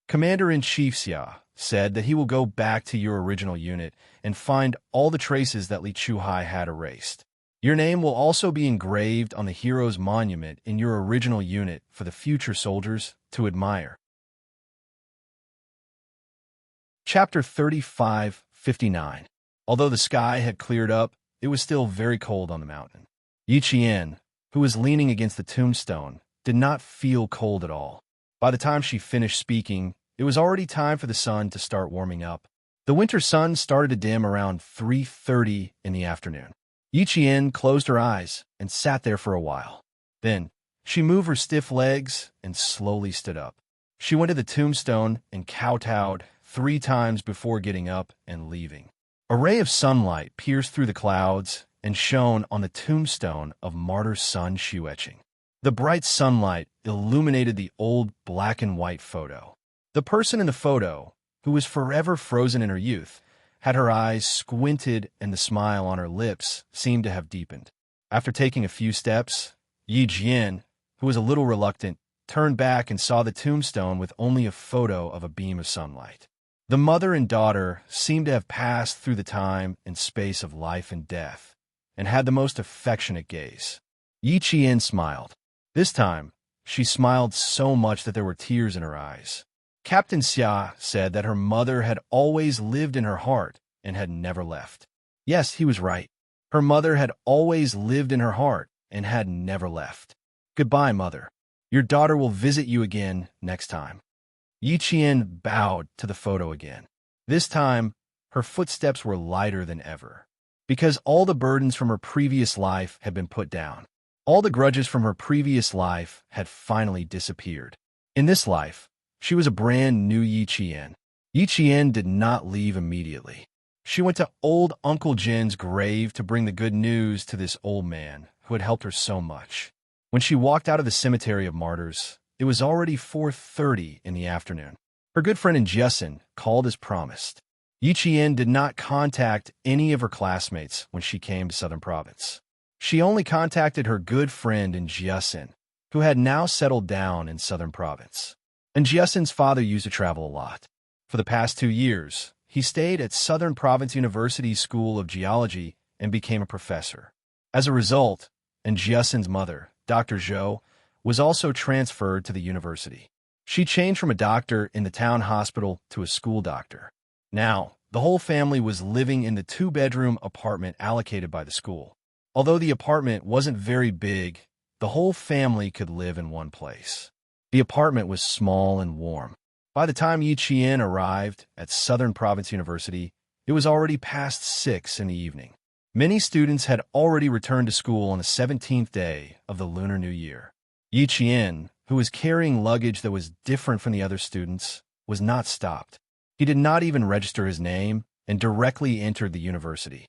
Commander-in-Chief Xia said that he will go back to your original unit and find all the traces that Li Chuhai had erased. Your name will also be engraved on the hero's monument in your original unit for the future soldiers to admire. Chapter 35:59. Although the sky had cleared up, it was still very cold on the mountain. Yi Qian, who was leaning against the tombstone, did not feel cold at all. By the time she finished speaking, it was already time for the sun to start warming up. The winter sun started to dim around 3:30 in the afternoon. Yi Qian closed her eyes and sat there for a while. Then, she moved her stiff legs and slowly stood up. She went to the tombstone and kowtowed 3 times before getting up and leaving. A ray of sunlight pierced through the clouds and shone on the tombstone of martyr son Xueqing. The bright sunlight illuminated the old black and white photo. The person in the photo, who was forever frozen in her youth, had her eyes squinted and the smile on her lips seemed to have deepened. After taking a few steps, Yi Qian, who was a little reluctant, turned back and saw the tombstone with only a photo of a beam of sunlight. The mother and daughter seemed to have passed through the time and space of life and death, and had the most affectionate gaze. Yi Qian smiled. This time, she smiled so much that there were tears in her eyes. Captain Xia said that her mother had always lived in her heart and had never left. Yes, he was right. Her mother had always lived in her heart and had never left. Goodbye, mother. Your daughter will visit you again next time. Yi Qian bowed to the photo again. This time, her footsteps were lighter than ever, because all the burdens from her previous life had been put down. All the grudges from her previous life had finally disappeared. In this life, she was a brand new Yi Qian. Yi Qian did not leave immediately. She went to old Uncle Jin's grave to bring the good news to this old man who had helped her so much. When she walked out of the cemetery of martyrs, it was already 4:30 in the afternoon. Her good friend in Jiasen called as promised. Yi Qian did not contact any of her classmates when she came to Southern Province. She only contacted her good friend in Jiasen, who had now settled down in Southern Province. And Jiasen's father used to travel a lot. For the past 2 years, he stayed at Southern Province University's School of Geology and became a professor. As a result, and Jiasen's mother, Dr. Zhou, was also transferred to the university. She changed from a doctor in the town hospital to a school doctor. Now, the whole family was living in the 2-bedroom apartment allocated by the school. Although the apartment wasn't very big, the whole family could live in one place. The apartment was small and warm. By the time Yi Qian arrived at Southern Province University, it was already past 6 in the evening. Many students had already returned to school on the 17th day of the Lunar New Year. Yi Qian, who was carrying luggage that was different from the other students, was not stopped. He did not even register his name and directly entered the university.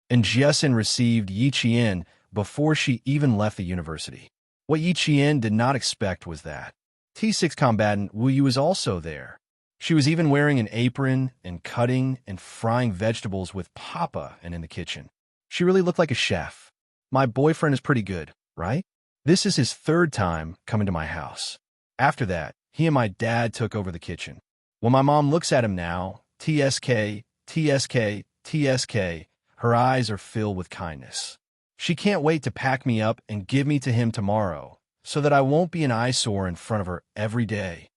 And Jiasen received Yi Qian before she even left the university. What Yi Qian did not expect was that T6 combatant Wu Yu was also there. She was even wearing an apron and cutting and frying vegetables with Papa and in the kitchen. She really looked like a chef. My boyfriend is pretty good, right? This is his 3rd time coming to my house. After that, he and my dad took over the kitchen. When my mom looks at him now, TSK, TSK, TSK, her eyes are filled with kindness. She can't wait to pack me up and give me to him tomorrow, so that I won't be an eyesore in front of her every day.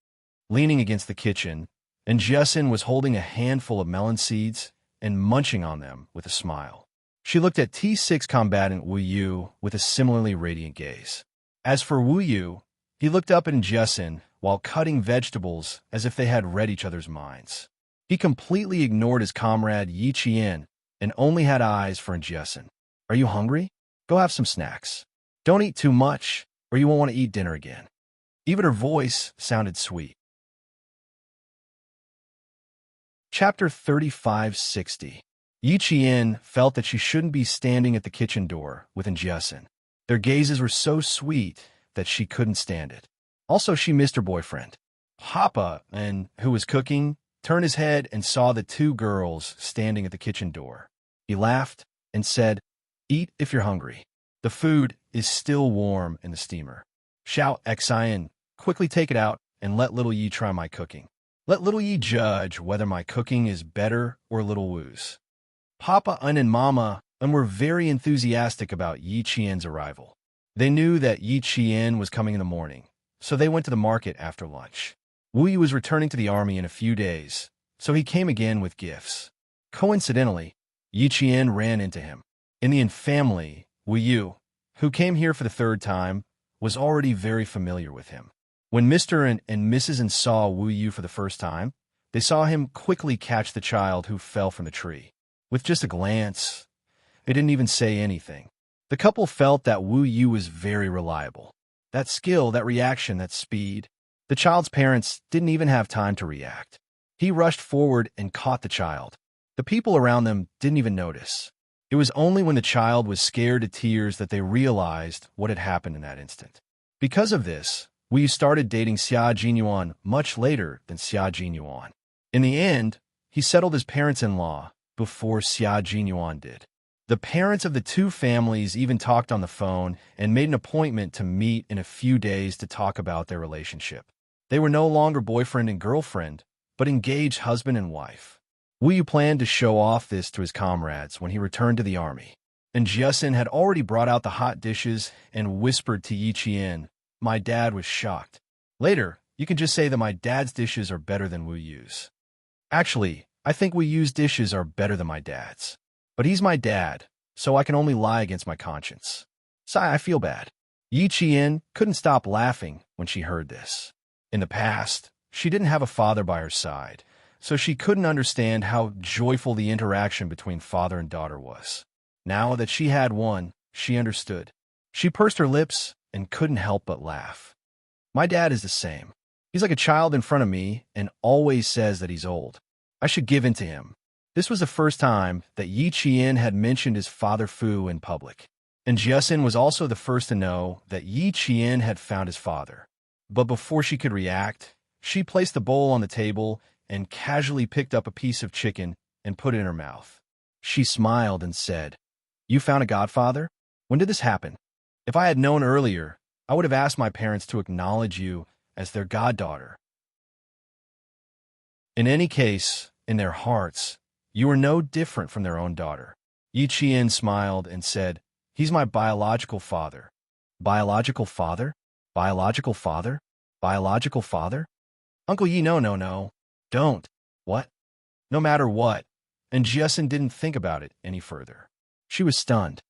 leaning against the kitchen, and Jessin was holding a handful of melon seeds and munching on them with a smile. She looked at T6 combatant Wu Yu with a similarly radiant gaze. As for Wu Yu, he looked up at Jessin while cutting vegetables as if they had read each other's minds. He completely ignored his comrade Yi Qian and only had eyes for Jessin. Are you hungry? Go have some snacks. Don't eat too much, or you won't want to eat dinner again. Even her voice sounded sweet. Chapter 3560. Yi Qian felt that she shouldn't be standing at the kitchen door with Jessin. Their gazes were so sweet that she couldn't stand it. Also, she missed her boyfriend. Papa, who was cooking, turned his head and saw the two girls standing at the kitchen door. He laughed and said, "Eat if you're hungry. The food is still warm in the steamer. Xiao Xian, quickly take it out and let little Yi try my cooking. Let little Yi judge whether my cooking is better or little Wu's." Papa and Mama were very enthusiastic about Yi Qian's arrival. They knew that Yi Qian was coming in the morning, so they went to the market after lunch. Wu Yu was returning to the army in a few days, so he came again with gifts. Coincidentally, Yi Qian ran into him. In the family, Wu Yu, who came here for the third time, was already very familiar with him. When Mr. and Mrs. saw Wu Yu for the first time, they saw him quickly catch the child who fell from the tree. With just a glance, they didn't even say anything. The couple felt that Wu Yu was very reliable. That skill, that reaction, that speed. The child's parents didn't even have time to react. He rushed forward and caught the child. The people around them didn't even notice. It was only when the child was scared to tears that they realized what had happened in that instant. Because of this, Wu Yu started dating Xia Jinyuan much later than Xia Jinyuan. In the end, he settled his parents-in-law before Xia Jinyuan did. The parents of the two families even talked on the phone and made an appointment to meet in a few days to talk about their relationship. They were no longer boyfriend and girlfriend, but engaged husband and wife. Wu Yu planned to show off this to his comrades when he returned to the army. And Jessin had already brought out the hot dishes and whispered to Yi Qian, "My dad was shocked. Later, you can just say that my dad's dishes are better than Wu Yu's. Actually, I think Wu Yu's dishes are better than my dad's. But he's my dad, so I can only lie against my conscience. Sigh, I feel bad." Yi Qian couldn't stop laughing when she heard this. In the past, she didn't have a father by her side, so she couldn't understand how joyful the interaction between father and daughter was. Now that she had one, she understood. She pursed her lips and couldn't help but laugh. "My dad is the same. He's like a child in front of me and always says that he's old. I should give in to him." This was the first time that Yi Qian had mentioned his father Fu in public. And Jessin was also the first to know that Yi Qian had found his father. But before she could react, she placed the bowl on the table and casually picked up a piece of chicken and put it in her mouth. She smiled and said, "You found a godfather? When did this happen? If I had known earlier, I would have asked my parents to acknowledge you as their goddaughter." In any case, in their hearts, you are no different from their own daughter. Yi Qian smiled and said, "He's my biological father." "Biological father? Biological father? Biological father? Uncle Yi, no. Don't." "What?" "No matter what." And Jessin didn't think about it any further. She was stunned.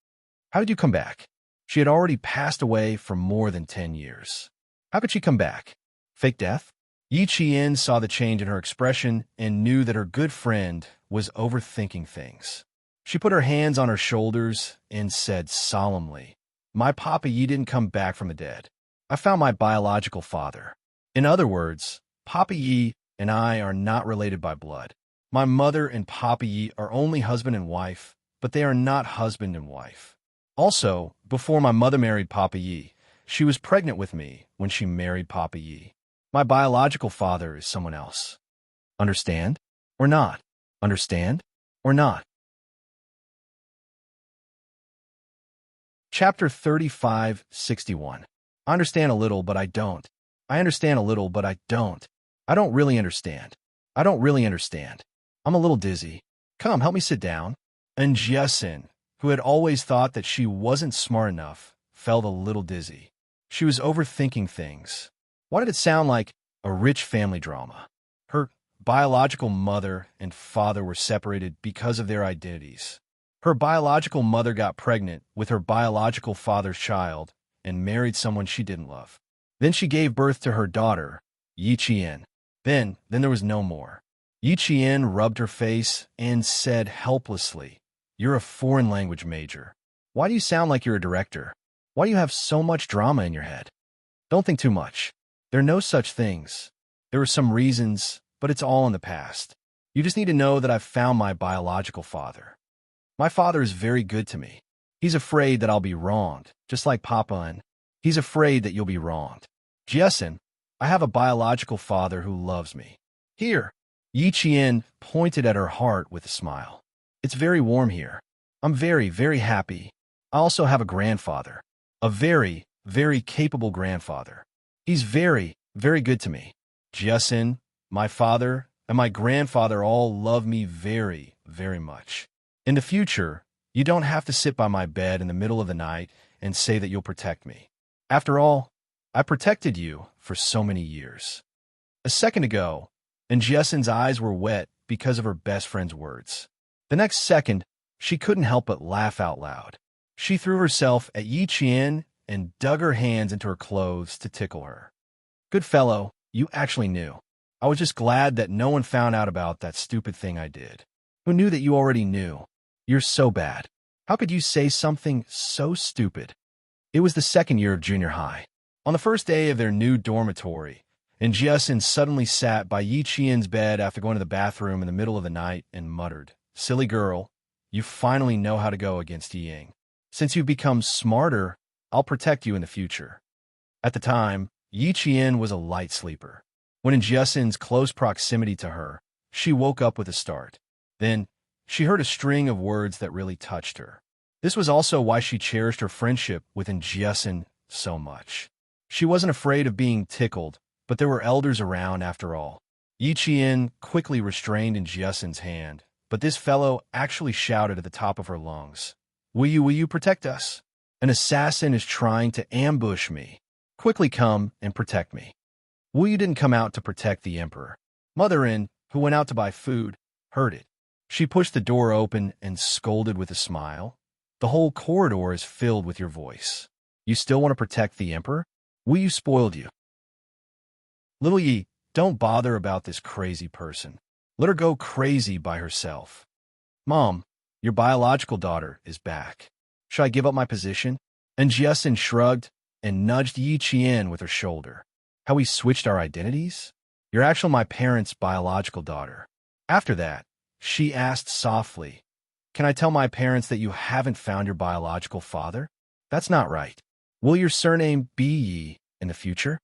"How did you come back?" She had already passed away for more than 10 years. How could she come back? Fake death? Yi Qian saw the change in her expression and knew that her good friend was overthinking things. She put her hands on her shoulders and said solemnly, "My Papa Yi didn't come back from the dead. I found my biological father." In other words, Papa Yi and I are not related by blood. My mother and Papa Yi are only husband and wife, but they are not husband and wife. Also, before my mother married Papa Yi, she was pregnant with me when she married Papa Yi. My biological father is someone else. Understand or not? Understand or not? Chapter 3561. I understand a little, but I don't. I understand a little, but I don't. I don't really understand. I don't really understand. I'm a little dizzy. Come, help me sit down. And Jessin, who had always thought that she wasn't smart enough, felt a little dizzy. She was overthinking things. Why did it sound like a rich family drama. Her biological mother and father were separated because of their identities. Her biological mother got pregnant with her biological father's child and married someone she didn't love. Then she gave birth to her daughter, Yi Qian. Then there was no more. Yi Qian rubbed her face and said helplessly, "You're a foreign language major. Why do you sound like you're a director? Why do you have so much drama in your head? Don't think too much. There are no such things. There were some reasons, but it's all in the past. You just need to know that I've found my biological father. My father is very good to me. He's afraid that I'll be wronged, just like Papa, and he's afraid that you'll be wronged. Jiesin, I have a biological father who loves me. Here." Yi Qian pointed at her heart with a smile. "It's very warm here. I'm very, very happy. I also have a grandfather. A very, very capable grandfather. He's very, very good to me. Jiesin, my father, and my grandfather all love me very, very much. In the future, you don't have to sit by my bed in the middle of the night and say that you'll protect me. After all, I protected you for so many years." A second ago, and Jiesin's eyes were wet because of her best friend's words. The next second, she couldn't help but laugh out loud. She threw herself at Yi Qian and dug her hands into her clothes to tickle her. "Good fellow, you actually knew. I was just glad that no one found out about that stupid thing I did. Who knew that you already knew? You're so bad. How could you say something so stupid?" It was the second year of junior high. On the first day of their new dormitory, and Jiesin suddenly sat by Yi Qian's bed after going to the bathroom in the middle of the night and muttered, "Silly girl, you finally know how to go against Ying. Since you've become smarter, I'll protect you in the future." At the time, Yi Qian was a light sleeper. When in Jiesin's close proximity to her, she woke up with a start. Then, she heard a string of words that really touched her. This was also why she cherished her friendship with Jiesin so much. She wasn't afraid of being tickled, but there were elders around after all. Yi Qian quickly restrained Jiesin's hand, but this fellow actually shouted at the top of her lungs, will you protect us? An assassin is trying to ambush me. Quickly come and protect me." Wu Yu didn't come out to protect the emperor. Mother-in, who went out to buy food, heard it. She pushed the door open and scolded with a smile. "The whole corridor is filled with your voice. You still want to protect the emperor? Wu Yu spoiled you. Little Yi, don't bother about this crazy person. Let her go crazy by herself. Mom, your biological daughter is back. Should I give up my position?" And Jiesin shrugged and nudged Yi Qian with her shoulder. "How we switched our identities? You're actually my parents' biological daughter." After that, she asked softly, "Can I tell my parents that you haven't found your biological father? That's not right. Will your surname be Yi in the future?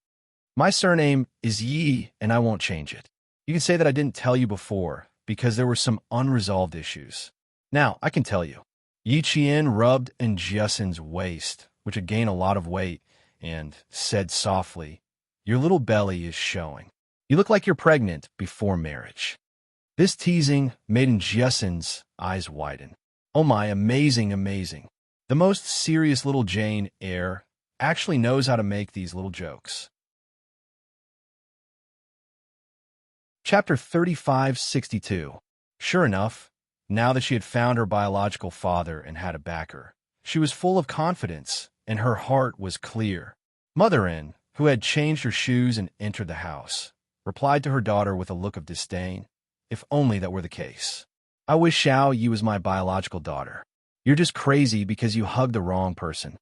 My surname is Yi, and I won't change it. You can say that I didn't tell you before, because there were some unresolved issues. Now, I can tell you." Yi Qian rubbed Jiesin's waist, which had gained a lot of weight, and said softly, "Your little belly is showing. You look like you're pregnant before marriage." This teasing made Jiesin's eyes widen. Oh my, amazing, amazing. The most serious little Jane Eyre actually knows how to make these little jokes. Chapter 3562. Sure enough, now that she had found her biological father and had a backer, she was full of confidence, and her heart was clear. Mother-in, who had changed her shoes and entered the house, replied to her daughter with a look of disdain, "If only that were the case. I wish Xiao Yi was my biological daughter. You're just crazy because you hugged the wrong person."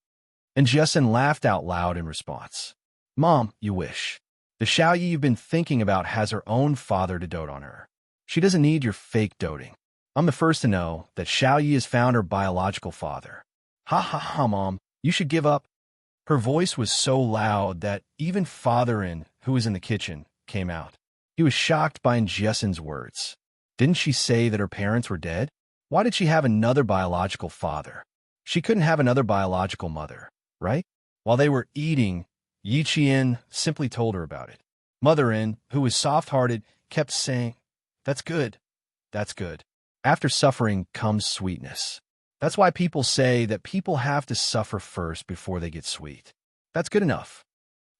And Jiesin laughed out loud in response. "Mom, you wish. The Xiao Yi you've been thinking about has her own father to dote on her. She doesn't need your fake doting. I'm the first to know that Xiao Yi has found her biological father." "Ha ha ha, Mom, you should give up." Her voice was so loud that even Father-in, who was in the kitchen, came out. He was shocked by Jiesin's words. Didn't she say that her parents were dead? Why did she have another biological father? She couldn't have another biological mother, right? While they were eating, Yi Qian simply told her about it. Mother-in, who was soft-hearted, kept saying, "That's good. That's good. After suffering comes sweetness. That's why people say that people have to suffer first before they get sweet. That's good enough."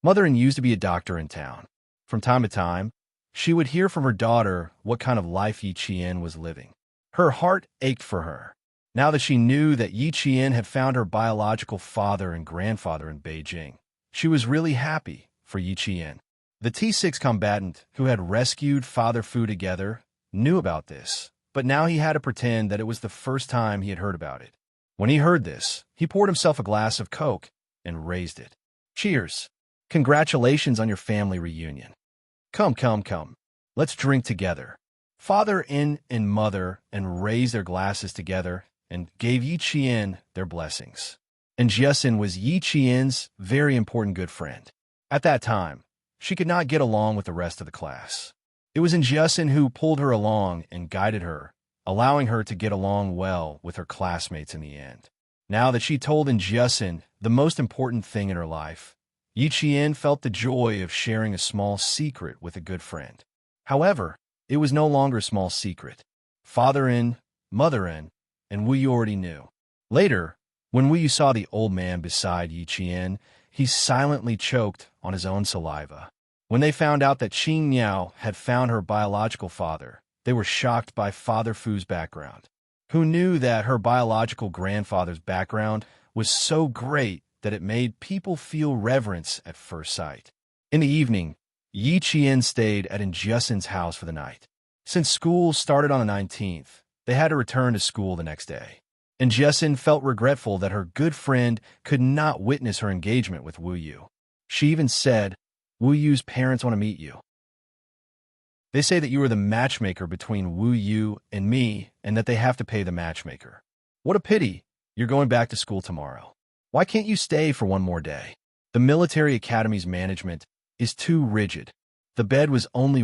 Mother-in used to be a doctor in town. From time to time, she would hear from her daughter what kind of life Yi Qian was living. Her heart ached for her. Now that she knew that Yi Qian had found her biological father and grandfather in Beijing, she was really happy for Yi Qian. The T6 combatant who had rescued Father Fu together knew about this, but now he had to pretend that it was the first time he had heard about it. When he heard this, he poured himself a glass of Coke and raised it. Cheers. Congratulations on your family reunion. Come, come, come. Let's drink together. Father In and Mother and raised their glasses together and gave Yi Qian their blessings. And Jiesin was Yi Qian's very important good friend. At that time, she could not get along with the rest of the class. It was Jiesin who pulled her along and guided her, allowing her to get along well with her classmates in the end. Now that she told Jiesin the most important thing in her life, Yi Qian felt the joy of sharing a small secret with a good friend. However, it was no longer a small secret. Father In, Mother In, and Wu Yu already knew. Later, when Wu Yu saw the old man beside Yi Qian, he silently choked on his own saliva. When they found out that Qing Miao had found her biological father, they were shocked by Father Fu's background. Who knew that her biological grandfather's background was so great that it made people feel reverence at first sight. In the evening, Yi Qian stayed at Jiesin's house for the night. Since school started on the 19th, they had to return to school the next day. And Jiesin felt regretful that her good friend could not witness her engagement with Wu Yu. She even said, "Wu Yu's parents want to meet you. They say that you are the matchmaker between Wu Yu and me and that they have to pay the matchmaker. What a pity, you're going back to school tomorrow. Why can't you stay for one more day? The military academy's management is too rigid. The bed was only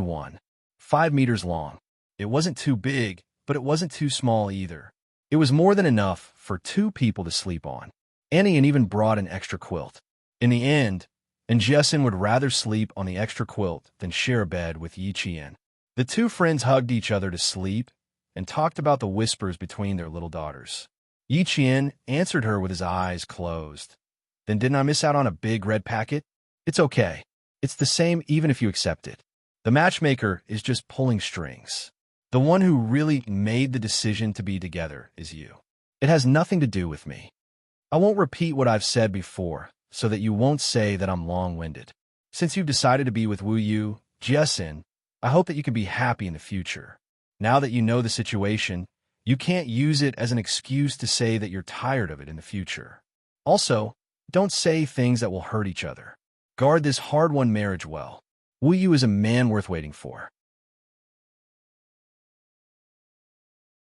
5 meters long. It wasn't too big, but it wasn't too small either. It was more than enough for 2 people to sleep on. Annie even brought an extra quilt. In the end, Jiesin would rather sleep on the extra quilt than share a bed with Yi Qian. The 2 friends hugged each other to sleep and talked about the whispers between their little daughters. Yi Qian answered her with his eyes closed. Then didn't I miss out on a big red packet? It's okay. It's the same even if you accept it. The matchmaker is just pulling strings. The one who really made the decision to be together is you. It has nothing to do with me. I won't repeat what I've said before, so that you won't say that I'm long-winded. Since you've decided to be with Wu Yu, Jiesin, I hope that you can be happy in the future. Now that you know the situation, you can't use it as an excuse to say that you're tired of it in the future. Also, don't say things that will hurt each other. Guard this hard-won marriage well. Wu Yu is a man worth waiting for.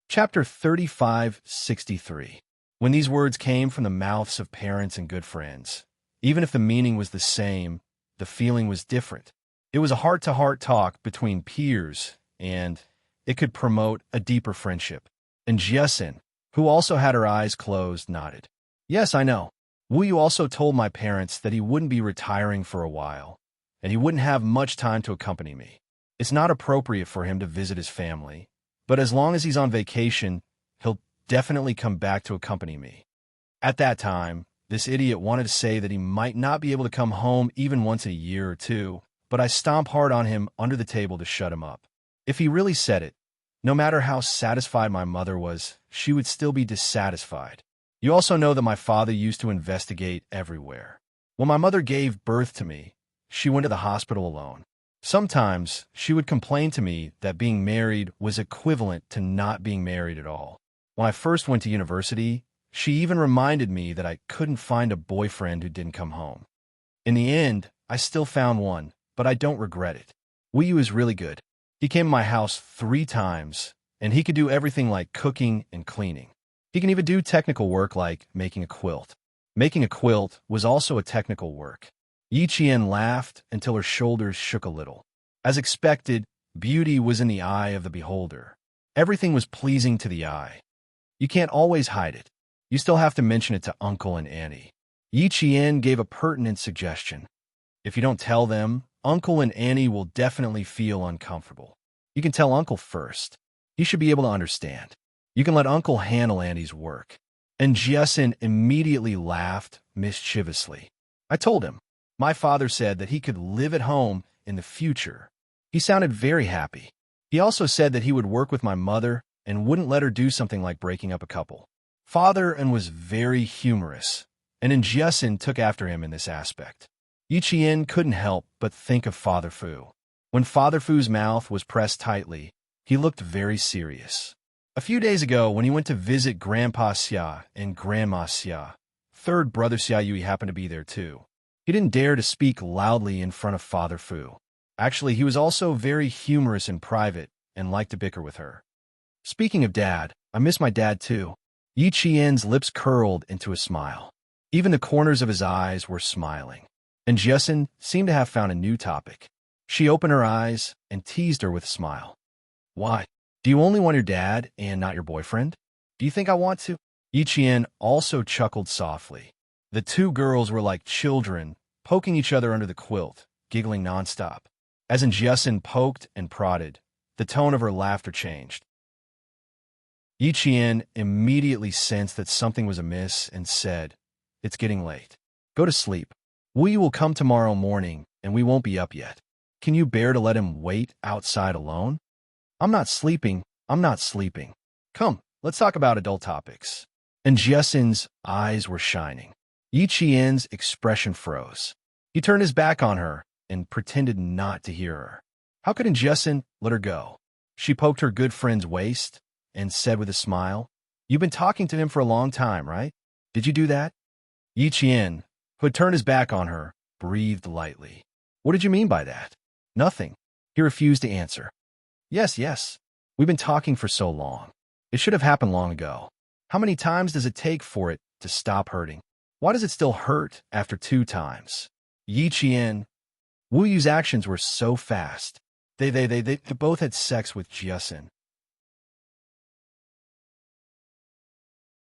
Chapter 3563. When these words came from the mouths of parents and good friends, even if the meaning was the same, the feeling was different. It was a heart-to-heart talk between peers, and it could promote a deeper friendship. And Jiesin, who also had her eyes closed, nodded. Yes, I know. Wu Yu also told my parents that he wouldn't be retiring for a while, and he wouldn't have much time to accompany me. It's not appropriate for him to visit his family, but as long as he's on vacation, he'll definitely come back to accompany me. At that time, this idiot wanted to say that he might not be able to come home even once in a year or 2, but I stomped hard on him under the table to shut him up. If he really said it, no matter how satisfied my mother was, she would still be dissatisfied. You also know that my father used to investigate everywhere. When my mother gave birth to me, she went to the hospital alone. Sometimes she would complain to me that being married was equivalent to not being married at all. When I first went to university, she even reminded me that I couldn't find a boyfriend who didn't come home. In the end, I still found one, but I don't regret it. Wu Yu is really good. He came to my house 3 times, and he could do everything like cooking and cleaning. He can even do technical work like making a quilt. Making a quilt was also a technical work. Yi Qian laughed until her shoulders shook a little. As expected, beauty was in the eye of the beholder. Everything was pleasing to the eye. You can't always hide it. You still have to mention it to Uncle and Annie. Yi Qian gave a pertinent suggestion. If you don't tell them, Uncle and Annie will definitely feel uncomfortable. You can tell Uncle first. He should be able to understand. You can let Uncle handle Annie's work. And Jiesin immediately laughed mischievously. I told him. My father said that he could live at home in the future. He sounded very happy. He also said that he would work with my mother and wouldn't let her do something like breaking up a couple. Father and was very humorous, and Njiesin took after him in this aspect. Yichien couldn't help but think of Father Fu. When Father Fu's mouth was pressed tightly, he looked very serious. A few days ago, when he went to visit Grandpa Xia and Grandma Xia, third brother Xia Yui happened to be there too. He didn't dare to speak loudly in front of Father Fu. Actually, he was also very humorous in private and liked to bicker with her. Speaking of Dad, I miss my dad too. Yi Qian's lips curled into a smile. Even the corners of his eyes were smiling. And Jessen seemed to have found a new topic. She opened her eyes and teased her with a smile. Why? Do you only want your dad and not your boyfriend? Do you think I want to? Yi Qian also chuckled softly. The two girls were like children, poking each other under the quilt, giggling nonstop. As Jessen poked and prodded, the tone of her laughter changed. Yi Qian immediately sensed that something was amiss and said, "It's getting late. Go to sleep. We will come tomorrow morning, and we won't be up yet. Can you bear to let him wait outside alone?" I'm not sleeping. Come, let's talk about adult topics. And Jessen's eyes were shining. Yi Qian's expression froze. He turned his back on her and pretended not to hear her. How could Jessen let her go? She poked her good friend's waist and said with a smile, "You've been talking to him for a long time, right? Did you do that?" Yi Qian, who had turned his back on her, breathed lightly. What did you mean by that? Nothing. He refused to answer. Yes. We've been talking for so long. It should have happened long ago. How many times does it take for it to stop hurting? Why does it still hurt after 2 times? Yi Qian, Wu Yu's actions were so fast. They both had sex with Jessen.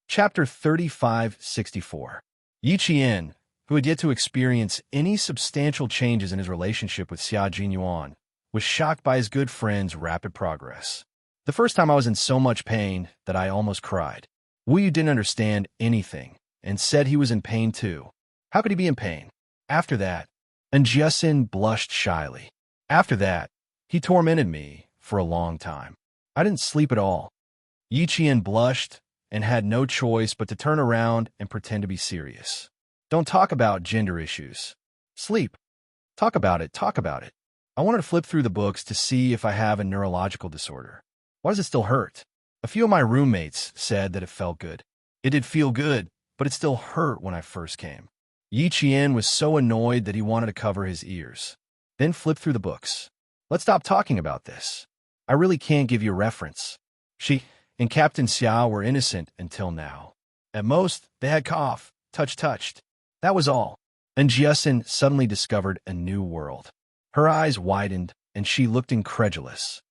Chapter 3564. Yi Qian, who had yet to experience any substantial changes in his relationship with Xia Jinyuan, was shocked by his good friend's rapid progress. The first time I was in so much pain that I almost cried. Wu Yu didn't understand anything and said he was in pain too. How could he be in pain? After that, Jessen blushed shyly. After that, he tormented me for a long time. I didn't sleep at all. Yi Qian blushed and had no choice but to turn around and pretend to be serious. Don't talk about gender issues. Sleep. Talk about it. I wanted to flip through the books to see if I have a neurological disorder. Why does it still hurt? A few of my roommates said that it felt good. It did feel good, but it still hurt when I first came. Yi Qian was so annoyed that he wanted to cover his ears. Then flipped through the books. Let's stop talking about this. I really can't give you a reference. She and Captain Xia were innocent until now. At most, they had cough, touched. That was all. And Jessen suddenly discovered a new world. Her eyes widened, and she looked incredulous.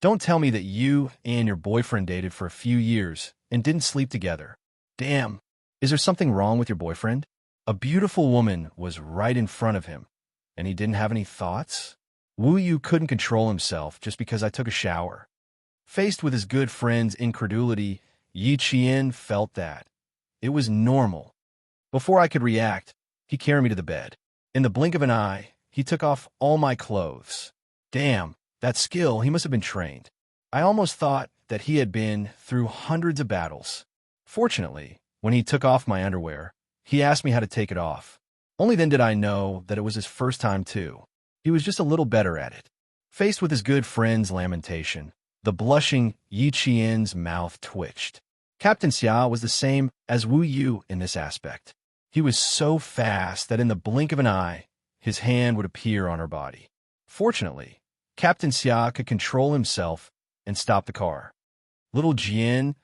Don't tell me that you and your boyfriend dated for a few years and didn't sleep together. Damn, is there something wrong with your boyfriend? A beautiful woman was right in front of him, and he didn't have any thoughts? Wu Yu couldn't control himself just because I took a shower. Faced with his good friend's incredulity, Yi Qian felt that it was normal. Before I could react, he carried me to the bed. In the blink of an eye, he took off all my clothes. Damn, that skill, he must have been trained. I almost thought that he had been through hundreds of battles. Fortunately, when he took off my underwear, he asked me how to take it off. Only then did I know that it was his first time too. He was just a little better at it. Faced with his good friend's lamentation, the blushing Yi Qian's mouth twitched. Captain Xia was the same as Wu Yu in this aspect. He was so fast that in the blink of an eye, his hand would appear on her body. Fortunately, Captain Xia could control himself and stop the car. Little Jian,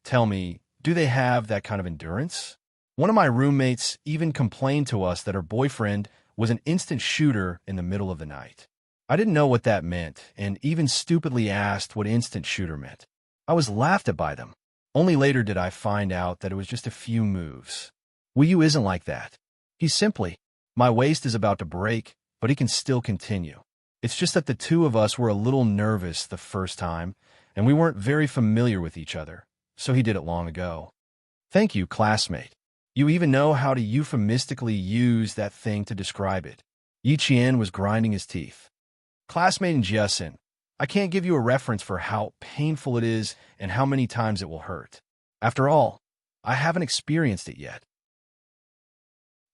tell me, do they have that kind of endurance? One of my roommates even complained to us that her boyfriend was an instant shooter in the middle of the night. I didn't know what that meant and even stupidly asked what instant shooter meant. I was laughed at by them. Only later did I find out that it was just a few moves. Wu Yu isn't like that. He's simply, my waist is about to break, but he can still continue. It's just that the two of us were a little nervous the first time, and we weren't very familiar with each other, so he did it long ago. Thank you, classmate. You even know how to euphemistically use that thing to describe it. Yi Qian was grinding his teeth. Classmate Jiesin, I can't give you a reference for how painful it is and how many times it will hurt. After all, I haven't experienced it yet.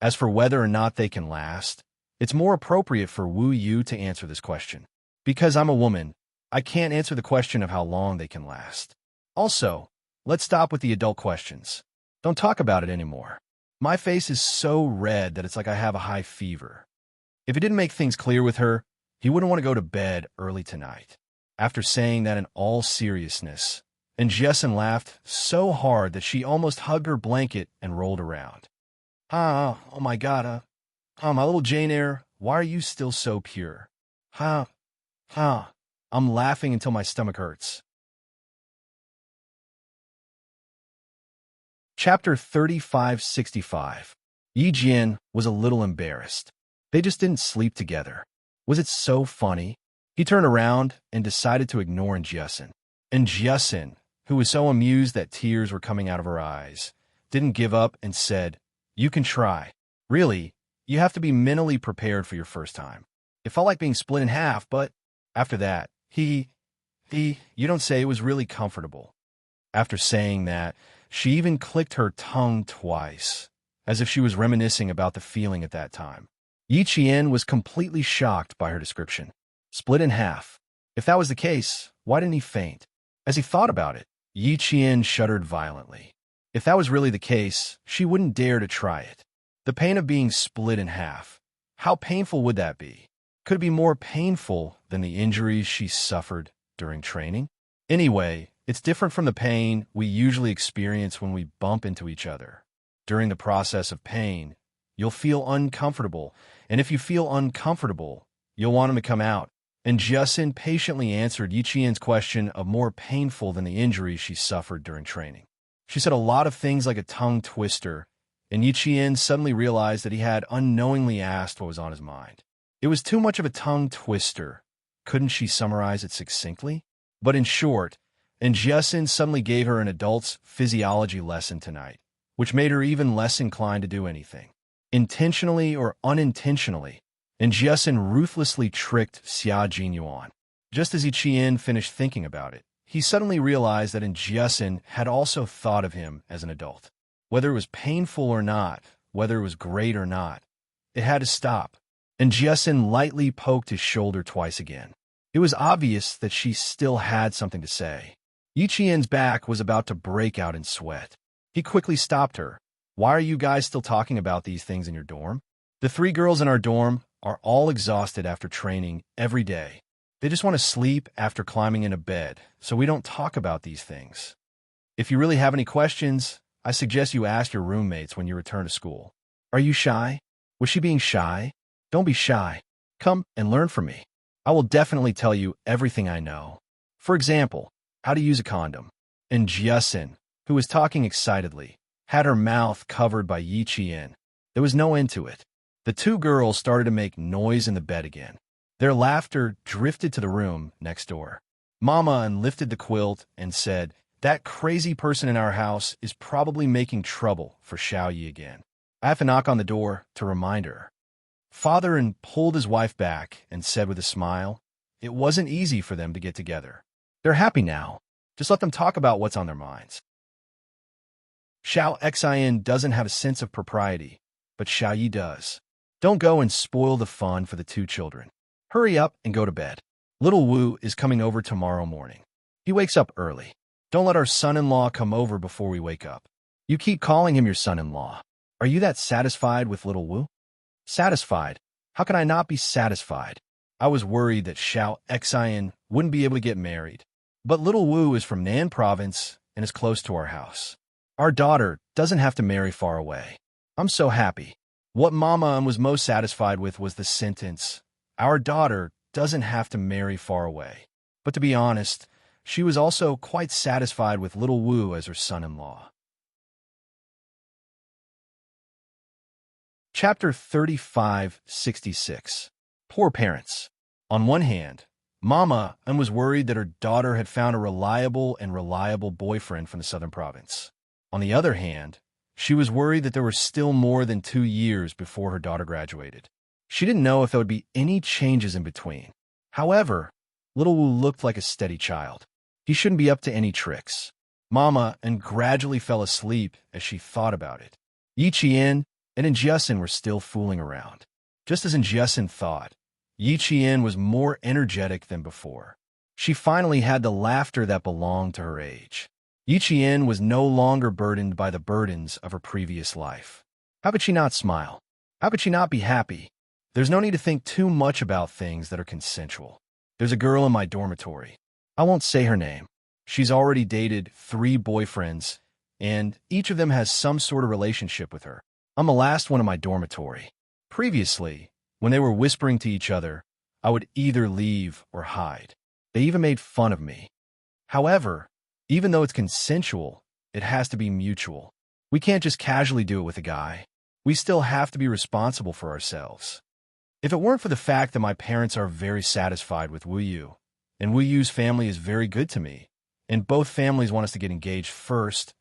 As for whether or not they can last, it's more appropriate for Wu Yu to answer this question. Because I'm a woman, I can't answer the question of how long they can last. Also, let's stop with the adult questions. Don't talk about it anymore. My face is so red that it's like I have a high fever. If he didn't make things clear with her, he wouldn't want to go to bed early tonight. After saying that in all seriousness, and Jessen laughed so hard that she almost hugged her blanket and rolled around. Oh my God, my little Jane Eyre, why are you still so pure? I'm laughing until my stomach hurts. Chapter 3565. Yi Jian was a little embarrassed. They just didn't sleep together. Was it so funny? He turned around and decided to ignore Jiesin. And Jiesin, who was so amused that tears were coming out of her eyes, didn't give up and said, "You can try. Really, you have to be mentally prepared for your first time. It felt like being split in half, but after that, you don't say, it was really comfortable." After saying that, she even clicked her tongue twice, as if she was reminiscing about the feeling at that time. Yi Qian was completely shocked by her description. Split in half. If that was the case, why didn't he faint? As he thought about it, Yi Qian shuddered violently. If that was really the case, she wouldn't dare to try it. The pain of being split in half. How painful would that be? Could it be more painful than the injuries she suffered during training? Anyway, it's different from the pain we usually experience when we bump into each other. During the process of pain, you'll feel uncomfortable, and if you feel uncomfortable, you'll want him to come out. And Jiesin patiently answered Yi Qian's question of more painful than the injuries she suffered during training. She said a lot of things like a tongue twister, and Yi Qian suddenly realized that he had unknowingly asked what was on his mind. It was too much of a tongue twister. Couldn't she summarize it succinctly? But in short, and Jiesin suddenly gave her an adult's physiology lesson tonight, which made her even less inclined to do anything. Intentionally or unintentionally, and Jiesin ruthlessly tricked Xia Jinyuan. Just as Yi Qian finished thinking about it, he suddenly realized that Jiesin had also thought of him as an adult. Whether it was painful or not, whether it was great or not, it had to stop. And Jiesin lightly poked his shoulder twice again. It was obvious that she still had something to say. Yi Qian's back was about to break out in sweat. He quickly stopped her. "Why are you guys still talking about these things in your dorm? The 3 girls in our dorm are all exhausted after training every day. They just want to sleep after climbing into bed, so we don't talk about these things. If you really have any questions, I suggest you ask your roommates when you return to school." "Are you shy? Was she being shy? Don't be shy. Come and learn from me. I will definitely tell you everything I know. For example, how to use a condom." And Jiesin, who was talking excitedly, had her mouth covered by Yi Qian. There was no end to it. The 2 girls started to make noise in the bed again. Their laughter drifted to the room next door. Mama lifted the quilt and said, "That crazy person in our house is probably making trouble for Xiao Yi again. I have to knock on the door to remind her." Father pulled his wife back and said with a smile, "It wasn't easy for them to get together. They're happy now. Just let them talk about what's on their minds." Xiao Xian doesn't have a sense of propriety, but Xiao Yi does. Don't go and spoil the fun for the 2 children. Hurry up and go to bed. Little Wu is coming over tomorrow morning. He wakes up early. Don't let our son-in-law come over before we wake up. You keep calling him your son-in-law. Are you that satisfied with little Wu? Satisfied? How can I not be satisfied? I was worried that Xiao Xian wouldn't be able to get married. But little Wu is from Nan province and is close to our house. Our daughter doesn't have to marry far away. I'm so happy. What Mama was most satisfied with was the sentence, "Our daughter doesn't have to marry far away." But to be honest, she was also quite satisfied with little Wu as her son-in-law. Chapter 3566. Poor parents. On one hand, Mama was worried that her daughter had found a reliable boyfriend from the southern province. On the other hand, she was worried that there were still more than 2 years before her daughter graduated. She didn't know if there would be any changes in between. However, little Wu looked like a steady child. He shouldn't be up to any tricks. Mama and gradually fell asleep as she thought about it. Yi Qian and Jiasin were still fooling around. Just as Jiasin thought, Yi Qian was more energetic than before. She finally had the laughter that belonged to her age. Yi Qian was no longer burdened by the burdens of her previous life. How could she not smile? How could she not be happy? There's no need to think too much about things that are consensual. There's a girl in my dormitory. I won't say her name. She's already dated 3 boyfriends, and each of them has some sort of relationship with her. I'm the last one in my dormitory. Previously, when they were whispering to each other, I would either leave or hide. They even made fun of me. However, even though it's consensual, it has to be mutual. We can't just casually do it with a guy. We still have to be responsible for ourselves. If it weren't for the fact that my parents are very satisfied with Wu Yu, and Wu Yu's family is very good to me, and both families want us to get engaged first,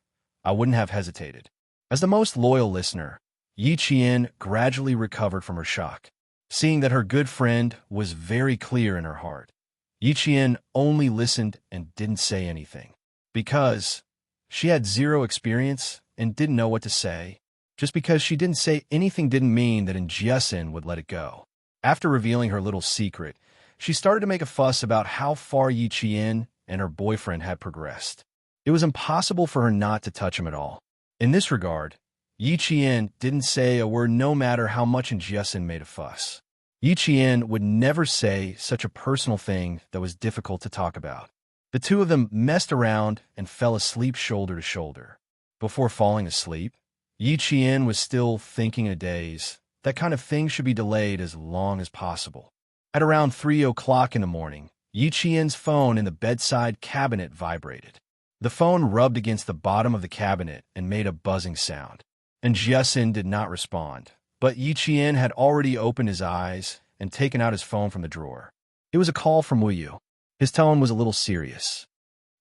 I wouldn't have hesitated. As the most loyal listener, Yi Qian gradually recovered from her shock, seeing that her good friend was very clear in her heart. Yi Qian only listened and didn't say anything, because she had 0 experience and didn't know what to say. Just because she didn't say anything didn't mean that Jiasin would let it go. After revealing her little secret, she started to make a fuss about how far Yi Qian and her boyfriend had progressed. It was impossible for her not to touch him at all. In this regard, Yi Qian didn't say a word no matter how much Jiasin made a fuss. Yi Qian would never say such a personal thing that was difficult to talk about. The two of them messed around and fell asleep shoulder to shoulder. Before falling asleep, Yi Qian was still thinking in a daze. That kind of thing should be delayed as long as possible. At around 3 o'clock in the morning, Yi Qian's phone in the bedside cabinet vibrated. The phone rubbed against the bottom of the cabinet and made a buzzing sound. And Jiasin did not respond, but Yi Qian had already opened his eyes and taken out his phone from the drawer. It was a call from Wu Yu. His tone was a little serious.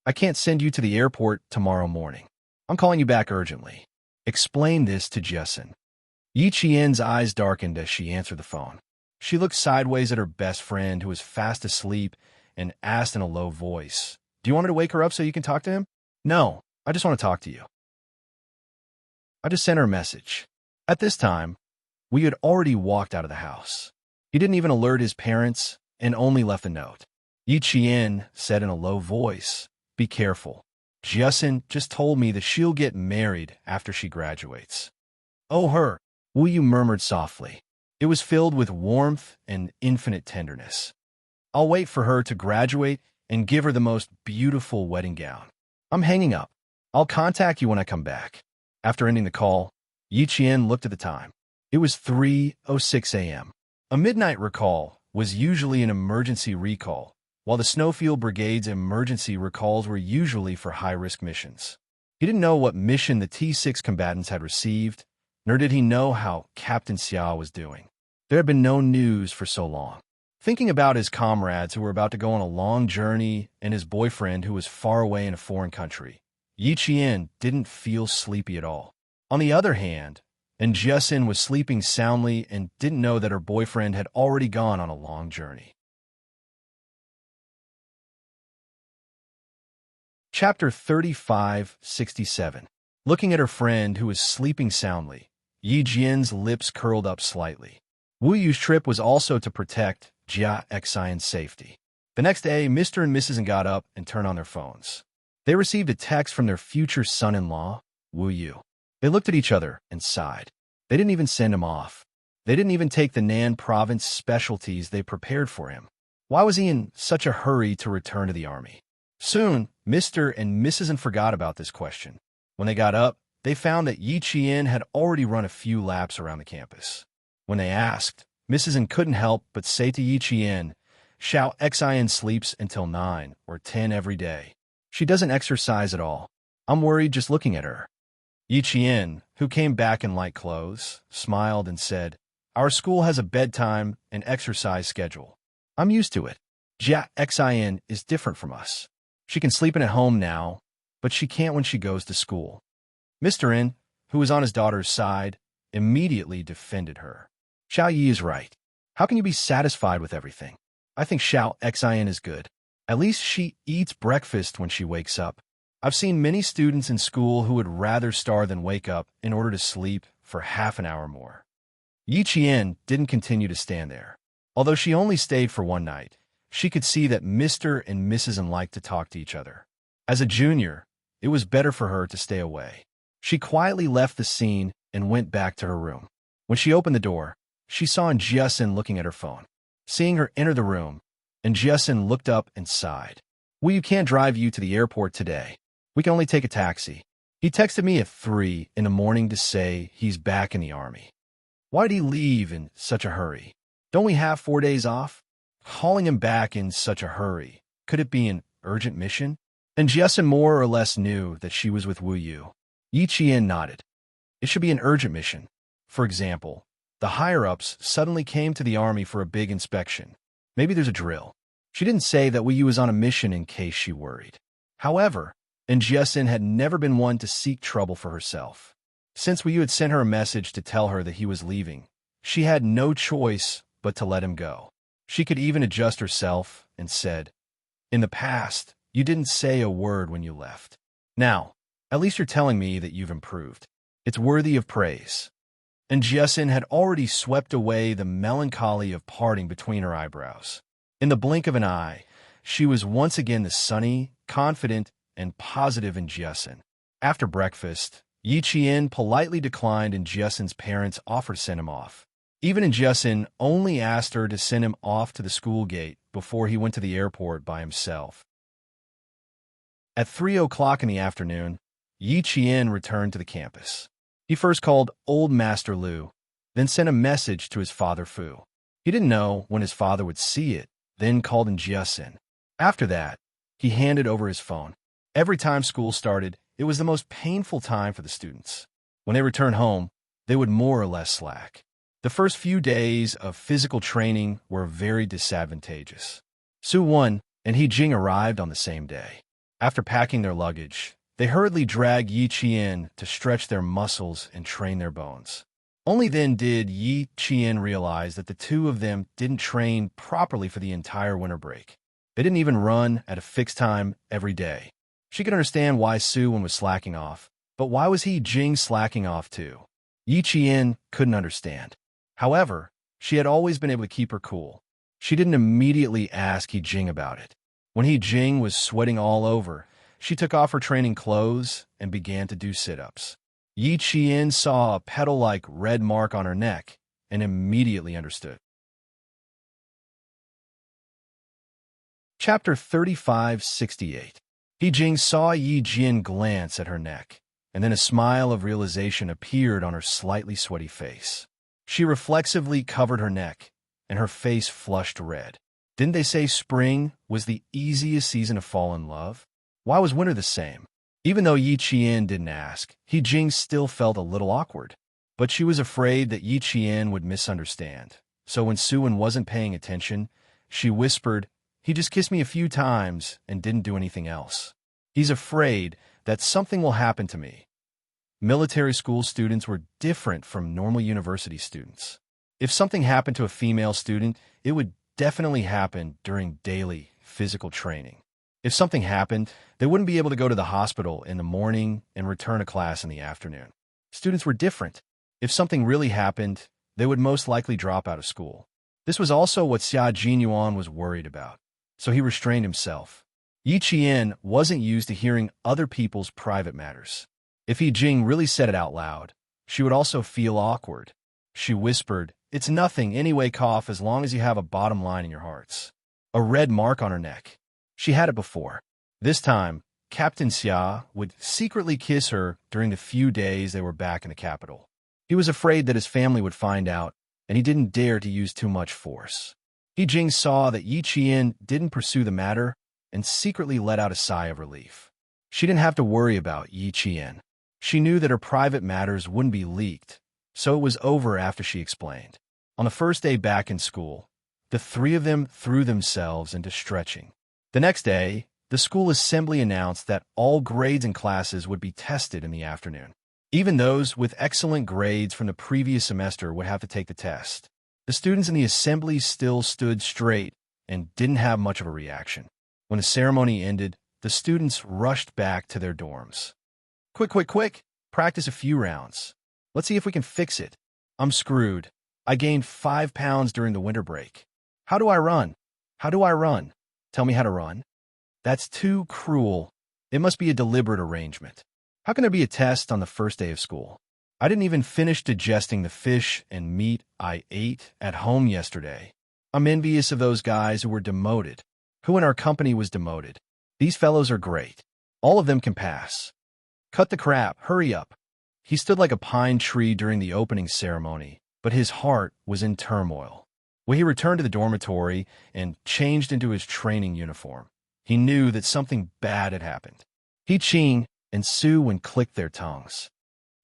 I can't send you to the airport tomorrow morning. I'm calling you back urgently. Explain this to Jiasin. Yi Qian's eyes darkened as she answered the phone. She looked sideways at her best friend, who was fast asleep, and asked in a low voice, "Do you want me to wake her up so you can talk to him?" "No, I just want to talk to you." I just sent her a message. At this time, we had already walked out of the house. He didn't even alert his parents and only left a note. Yi Qian said in a low voice, "Be careful. Jiasin just told me that she'll get married after she graduates." "Oh, her," Wu Yu murmured softly. It was filled with warmth and infinite tenderness. "I'll wait for her to graduate and give her the most beautiful wedding gown. I'm hanging up. I'll contact you when I come back." After ending the call, Yi Qian looked at the time. It was 3:06 a.m. A midnight recall was usually an emergency recall, while the Snowfield Brigade's emergency recalls were usually for high-risk missions. He didn't know what mission the T6 combatants had received, nor did he know how Captain Xia was doing. There had been no news for so long. Thinking about his comrades who were about to go on a long journey and his boyfriend who was far away in a foreign country, Yi Qian didn't feel sleepy at all. On the other hand, Jiasin was sleeping soundly and didn't know that her boyfriend had already gone on a long journey. Chapter 35:67. Looking at her friend who was sleeping soundly, Yi Jian's lips curled up slightly. Wu Yu's trip was also to protect Jia Xian's safety. The next day, Mr. and Mrs. got up and turned on their phones. They received a text from their future son-in-law, Wu Yu. They looked at each other and sighed. They didn't even send him off. They didn't even take the Nan province specialties they prepared for him. Why was he in such a hurry to return to the army? Soon, Mr. and Mrs. forgot about this question. When they got up, they found that Yi Qian had already run a few laps around the campus. When they asked, Mrs. couldn't help but say to Yi Qian, "Xiao Xian sleeps until 9 or 10 every day. She doesn't exercise at all. I'm worried just looking at her." Yi Qian, who came back in light clothes, smiled and said, "Our school has a bedtime and exercise schedule. I'm used to it. Jia Xian is different from us. She can sleep in at home now, but she can't when she goes to school." Mr. N, who was on his daughter's side, immediately defended her. "Xiao Yi is right. How can you be satisfied with everything? I think Xiao Xin is good. At least she eats breakfast when she wakes up. I've seen many students in school who would rather starve than wake up in order to sleep for half an hour more. Yi Qian didn't continue to stand there. Although she only stayed for one night, she could see that Mr. and Mrs. N liked to talk to each other. As a junior, it was better for her to stay away. She quietly left the scene and went back to her room. When she opened the door, she saw Jiasin looking at her phone. Seeing her enter the room, Jiasin looked up and sighed. We can't drive you to the airport today. We can only take a taxi. He texted me at 3 in the morning to say he's back in the army. Why did he leave in such a hurry? Don't we have 4 days off? Calling him back in such a hurry, could it be an urgent mission? And Jiasin more or less knew that she was with Wu Yu. Yi Qian nodded. It should be an urgent mission. For example, the higher-ups suddenly came to the army for a big inspection. Maybe there's a drill. She didn't say that Wu Yu was on a mission in case she worried. However, Jiasin had never been one to seek trouble for herself. Since Wu Yu had sent her a message to tell her that he was leaving, she had no choice but to let him go. She could even adjust herself and said, "In the past, you didn't say a word when you left. Now, at least you're telling me that you've improved. It's worthy of praise." And Jiasin had already swept away the melancholy of parting between her eyebrows. In the blink of an eye, she was once again the sunny, confident, and positive in Jiasin. After breakfast, Yi Qian politely declined and Jiasin's parents offered to send him off. Even Jiasin only asked her to send him off to the school gate before he went to the airport by himself. At 3 o'clock in the afternoon, Yi Qian returned to the campus. He first called Old Master Lu, then sent a message to his father Fu. He didn't know when his father would see it, then called in Jiasin. After that, he handed over his phone. Every time school started, it was the most painful time for the students. When they returned home, they would more or less slack. The first few days of physical training were very disadvantageous. Su Wen and He Jing arrived on the same day. After packing their luggage, they hurriedly dragged Yi Qian to stretch their muscles and train their bones. Only then did Yi Qian realize that the two of them didn't train properly for the entire winter break. They didn't even run at a fixed time every day. She could understand why Su Wen was slacking off, but why was He Jing slacking off too? Yi Qian couldn't understand. However, she had always been able to keep her cool. She didn't immediately ask He Jing about it. When He Jing was sweating all over, she took off her training clothes and began to do sit-ups. Yi Qian saw a petal-like red mark on her neck and immediately understood. Chapter 3568. He Jing saw Yi Jian glance at her neck, and then a smile of realization appeared on her slightly sweaty face. She reflexively covered her neck, and her face flushed red. Didn't they say spring was the easiest season to fall in love? Why was winter the same? Even though Yi Qian didn't ask, He Jing still felt a little awkward. But she was afraid that Yi Qian would misunderstand. So when Su Wen wasn't paying attention, she whispered, "He just kissed me a few times and didn't do anything else. He's afraid that something will happen to me." Military school students were different from normal university students. If something happened to a female student, it would definitely happen during daily physical training. If something happened, they wouldn't be able to go to the hospital in the morning and return to class in the afternoon. Students were different. If something really happened, they would most likely drop out of school. This was also what Xia Jinyuan was worried about, so he restrained himself. Yi Qian wasn't used to hearing other people's private matters. If He Jing really said it out loud, she would also feel awkward. She whispered, "It's nothing anyway, cough, as long as you have a bottom line in your hearts." A red mark on her neck. She had it before. This time, Captain Xia would secretly kiss her during the few days they were back in the capital. He was afraid that his family would find out, and he didn't dare to use too much force. He Jing saw that Yi Qian didn't pursue the matter and secretly let out a sigh of relief. She didn't have to worry about Yi Qian. She knew that her private matters wouldn't be leaked, so it was over after she explained. On the first day back in school, the three of them threw themselves into stretching. The next day, the school assembly announced that all grades and classes would be tested in the afternoon. Even those with excellent grades from the previous semester would have to take the test. The students in the assembly still stood straight and didn't have much of a reaction. When the ceremony ended, the students rushed back to their dorms. Quick, quick, quick! Practice a few rounds. Let's see if we can fix it. I'm screwed. I gained 5 pounds during the winter break. How do I run? How do I run? Tell me how to run. That's too cruel. It must be a deliberate arrangement. How can there be a test on the first day of school? I didn't even finish digesting the fish and meat I ate at home yesterday. I'm envious of those guys who were demoted. Who in our company was demoted? These fellows are great. All of them can pass. Cut the crap. Hurry up. He stood like a pine tree during the opening ceremony, but his heart was in turmoil. When he returned to the dormitory and changed into his training uniform, he knew that something bad had happened. He, Ching, and Su clicked their tongues.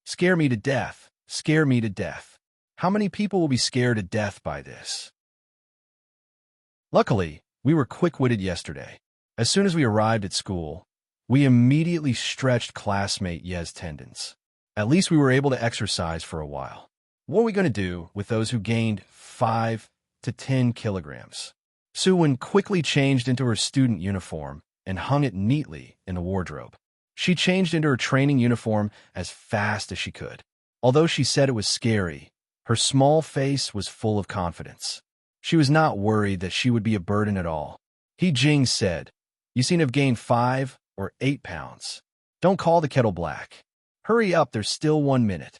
Scare me to death. Scare me to death. How many people will be scared to death by this? Luckily, we were quick-witted yesterday. As soon as we arrived at school, we immediately stretched classmate Ye's tendons. At least we were able to exercise for a while. What are we going to do with those who gained 5 to 10 kilograms? Su quickly changed into her student uniform and hung it neatly in the wardrobe. She changed into her training uniform as fast as she could. Although she said it was scary, her small face was full of confidence. She was not worried that she would be a burden at all. He Jing said, "You seem to have gained 5 or 8 pounds. Don't call the kettle black. Hurry up, there's still 1 minute."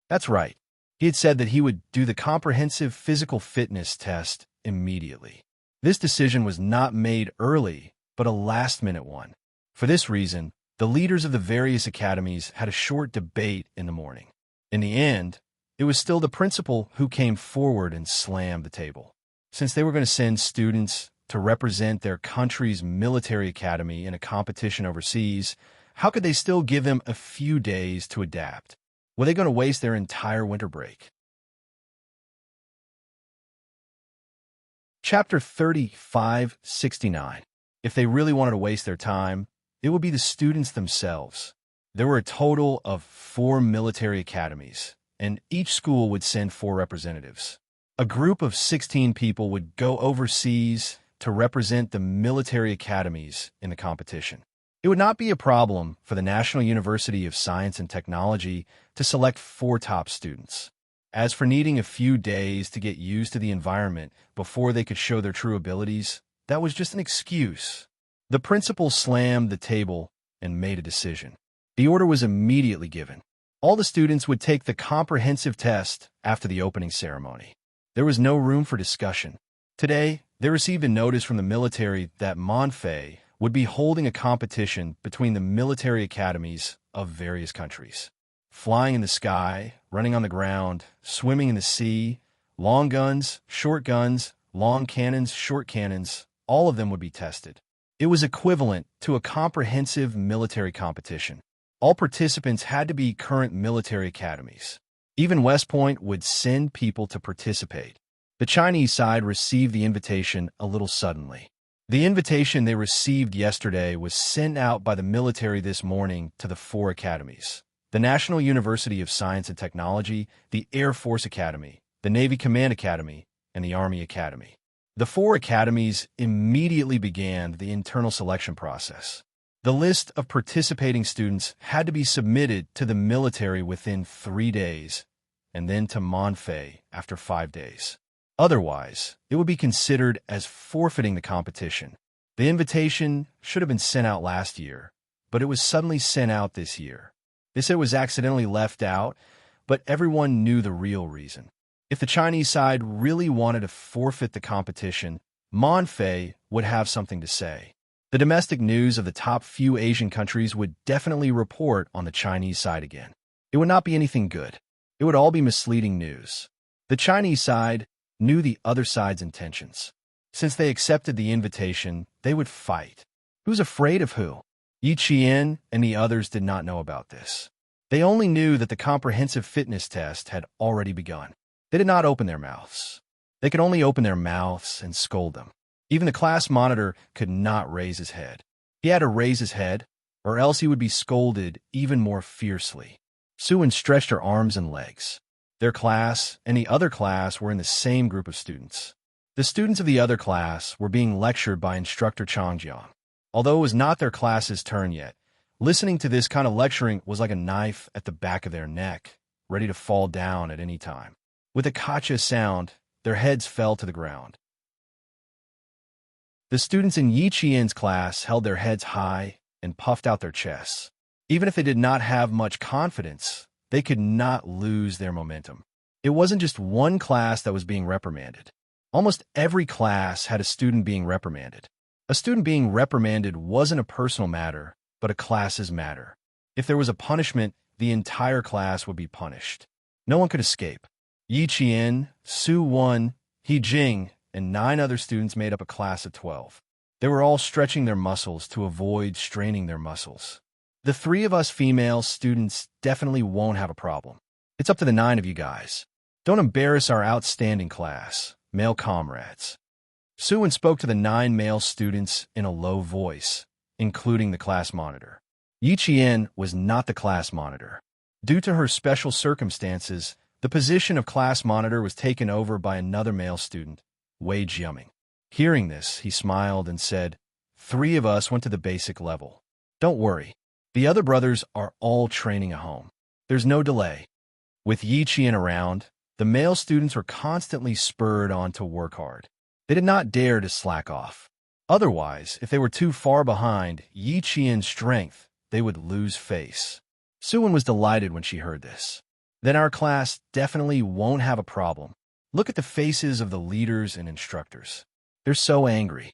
That's right. He had said that he would do the comprehensive physical fitness test immediately. This decision was not made early, but a last-minute one. For this reason, the leaders of the various academies had a short debate in the morning. In the end, it was still the principal who came forward and slammed the table. Since they were going to send students to represent their country's military academy in a competition overseas, how could they still give them a few days to adapt? Were they going to waste their entire winter break? Chapter 3569. If they really wanted to waste their time, it would be the students themselves. There were a total of 4 military academies, and each school would send 4 representatives. A group of 16 people would go overseas to represent the military academies in the competition. It would not be a problem for the National University of Science and Technology to select 4 top students. As for needing a few days to get used to the environment before they could show their true abilities, that was just an excuse. The principal slammed the table and made a decision. The order was immediately given. All the students would take the comprehensive test after the opening ceremony. There was no room for discussion. Today, they received a notice from the military that Monfei would be holding a competition between the military academies of various countries. Flying in the sky, running on the ground, swimming in the sea, long guns, short guns, long cannons, short cannons, all of them would be tested. It was equivalent to a comprehensive military competition. All participants had to be current military academies. Even West Point would send people to participate. The Chinese side received the invitation a little suddenly. The invitation they received yesterday was sent out by the military this morning to the 4 academies: the National University of Science and Technology, the Air Force Academy, the Navy Command Academy, and the Army Academy. The 4 academies immediately began the internal selection process. The list of participating students had to be submitted to the military within 3 days, and then to Monfei after 5 days. Otherwise, it would be considered as forfeiting the competition. The invitation should have been sent out last year, but it was suddenly sent out this year. They said it was accidentally left out, but everyone knew the real reason. If the Chinese side really wanted to forfeit the competition, Monfei would have something to say. The domestic news of the top few Asian countries would definitely report on the Chinese side again. It would not be anything good. It would all be misleading news. The Chinese side knew the other side's intentions. Since they accepted the invitation, they would fight. Who's afraid of who? Yi Qian and the others did not know about this. They only knew that the comprehensive fitness test had already begun. They did not open their mouths. They could only open their mouths and scold them. Even the class monitor could not raise his head. He had to raise his head, or else he would be scolded even more fiercely. Su stretched her arms and legs. Their class and the other class were in the same group of students. The students of the other class were being lectured by instructor Changjiang. Although it was not their class's turn yet, listening to this kind of lecturing was like a knife at the back of their neck, ready to fall down at any time. With a kacha sound, their heads fell to the ground. The students in Yi Qian's class held their heads high and puffed out their chests. Even if they did not have much confidence, they could not lose their momentum. It wasn't just one class that was being reprimanded. Almost every class had a student being reprimanded. A student being reprimanded wasn't a personal matter, but a class's matter. If there was a punishment, the entire class would be punished. No one could escape. Yi Qian, Su Wen, He Jing, and 9 other students made up a class of 12. They were all stretching their muscles to avoid straining their muscles. The 3 of us female students definitely won't have a problem. It's up to the 9 of you guys. Don't embarrass our outstanding class, male comrades. Su Wen spoke to the 9 male students in a low voice, including the class monitor. Yi Qian was not the class monitor. Due to her special circumstances, the position of class monitor was taken over by another male student, Wei Jiaming. Hearing this, he smiled and said, 3 of us went to the basic level. Don't worry. The other brothers are all training at home. There's no delay. With Yi Qian around, the male students were constantly spurred on to work hard. They did not dare to slack off. Otherwise, if they were too far behind Yi Qian's strength, they would lose face. Su Wen was delighted when she heard this. Then our class definitely won't have a problem. Look at the faces of the leaders and instructors. They're so angry.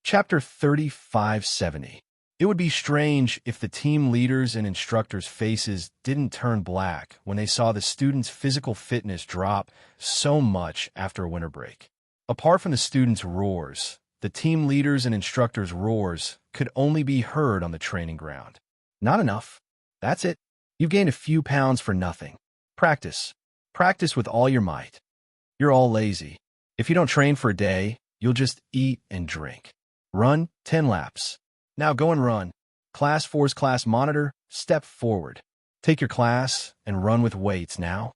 Chapter 3570. It would be strange if the team leaders and instructors' faces didn't turn black when they saw the students' physical fitness drop so much after a winter break. Apart from the students' roars, the team leaders and instructors' roars could only be heard on the training ground. Not enough. That's it. You've gained a few pounds for nothing. Practice. Practice with all your might. You're all lazy. If you don't train for a day, you'll just eat and drink. Run 10 laps. Now go and run. Class 4's class monitor, step forward. Take your class and run with weights now.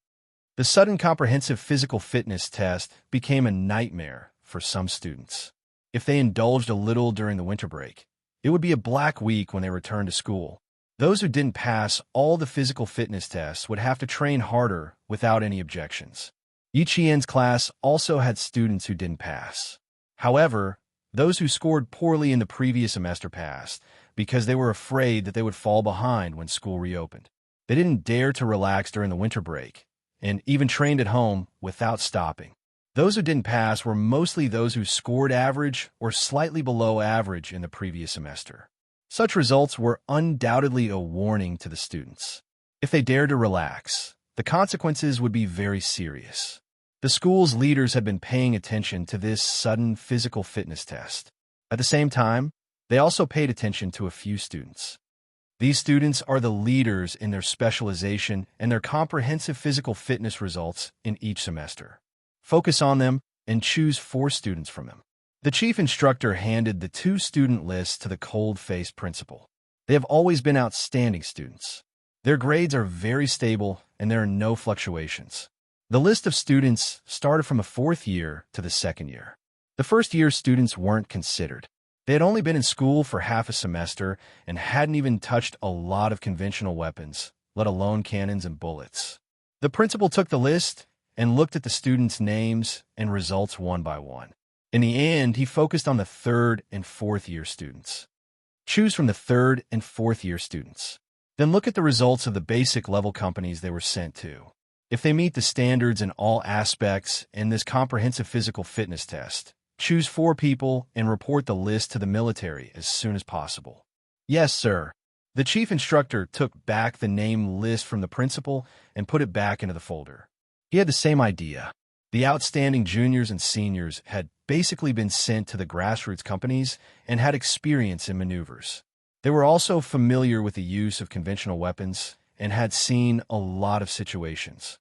The sudden comprehensive physical fitness test became a nightmare for some students. If they indulged a little during the winter break, it would be a black week when they returned to school. Those who didn't pass all the physical fitness tests would have to train harder without any objections. Yi Qian's class also had students who didn't pass. However, those who scored poorly in the previous semester passed because they were afraid that they would fall behind when school reopened. They didn't dare to relax during the winter break and even trained at home without stopping. Those who didn't pass were mostly those who scored average or slightly below average in the previous semester. Such results were undoubtedly a warning to the students. If they dared to relax, the consequences would be very serious. The school's leaders had been paying attention to this sudden physical fitness test. At the same time, they also paid attention to a few students. These students are the leaders in their specialization and their comprehensive physical fitness results in each semester. Focus on them and choose 4 students from them. The chief instructor handed the 2 student lists to the cold-faced principal. They have always been outstanding students. Their grades are very stable and there are no fluctuations. The list of students started from the 4th year to the 2nd year. The 1st year students weren't considered. They had only been in school for half a semester and hadn't even touched a lot of conventional weapons, let alone cannons and bullets. The principal took the list and looked at the students' names and results one by one. In the end, he focused on the 3rd and 4th year students. Choose from the 3rd and 4th year students. Then look at the results of the basic level companies they were sent to. If they meet the standards in all aspects in this comprehensive physical fitness test, choose 4 people and report the list to the military as soon as possible. Yes, sir. The chief instructor took back the name list from the principal and put it back into the folder. He had the same idea. The outstanding juniors and seniors had basically been sent to the grassroots companies and had experience in maneuvers. They were also familiar with the use of conventional weapons and had seen a lot of situations.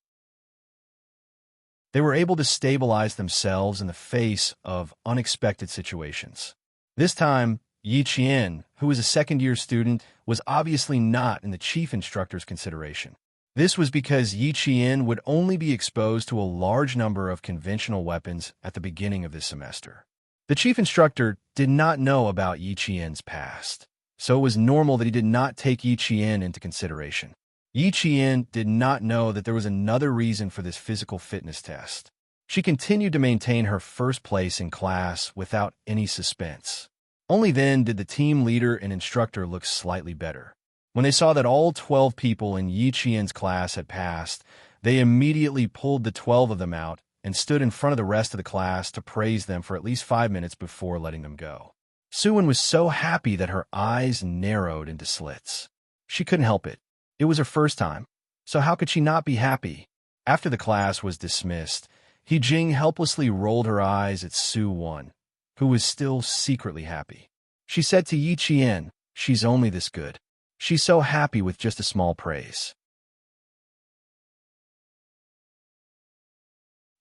They were able to stabilize themselves in the face of unexpected situations. This time, Yi Qian, who was a second-year student, was obviously not in the chief instructor's consideration. This was because Yi Qian would only be exposed to a large number of conventional weapons at the beginning of this semester. The chief instructor did not know about Yi Qian's past, so it was normal that he did not take Yi Qian into consideration. Yi Qian did not know that there was another reason for this physical fitness test. She continued to maintain her first place in class without any suspense. Only then did the team leader and instructor look slightly better. When they saw that all 12 people in Yi Qian's class had passed, they immediately pulled the 12 of them out and stood in front of the rest of the class to praise them for at least 5 minutes before letting them go. Suwon was so happy that her eyes narrowed into slits. She couldn't help it. It was her first time, so how could she not be happy? After the class was dismissed, Hee-jing helplessly rolled her eyes at Suwon, who was still secretly happy. She said to Yi Qian, "She's only this good. She's so happy with just a small praise."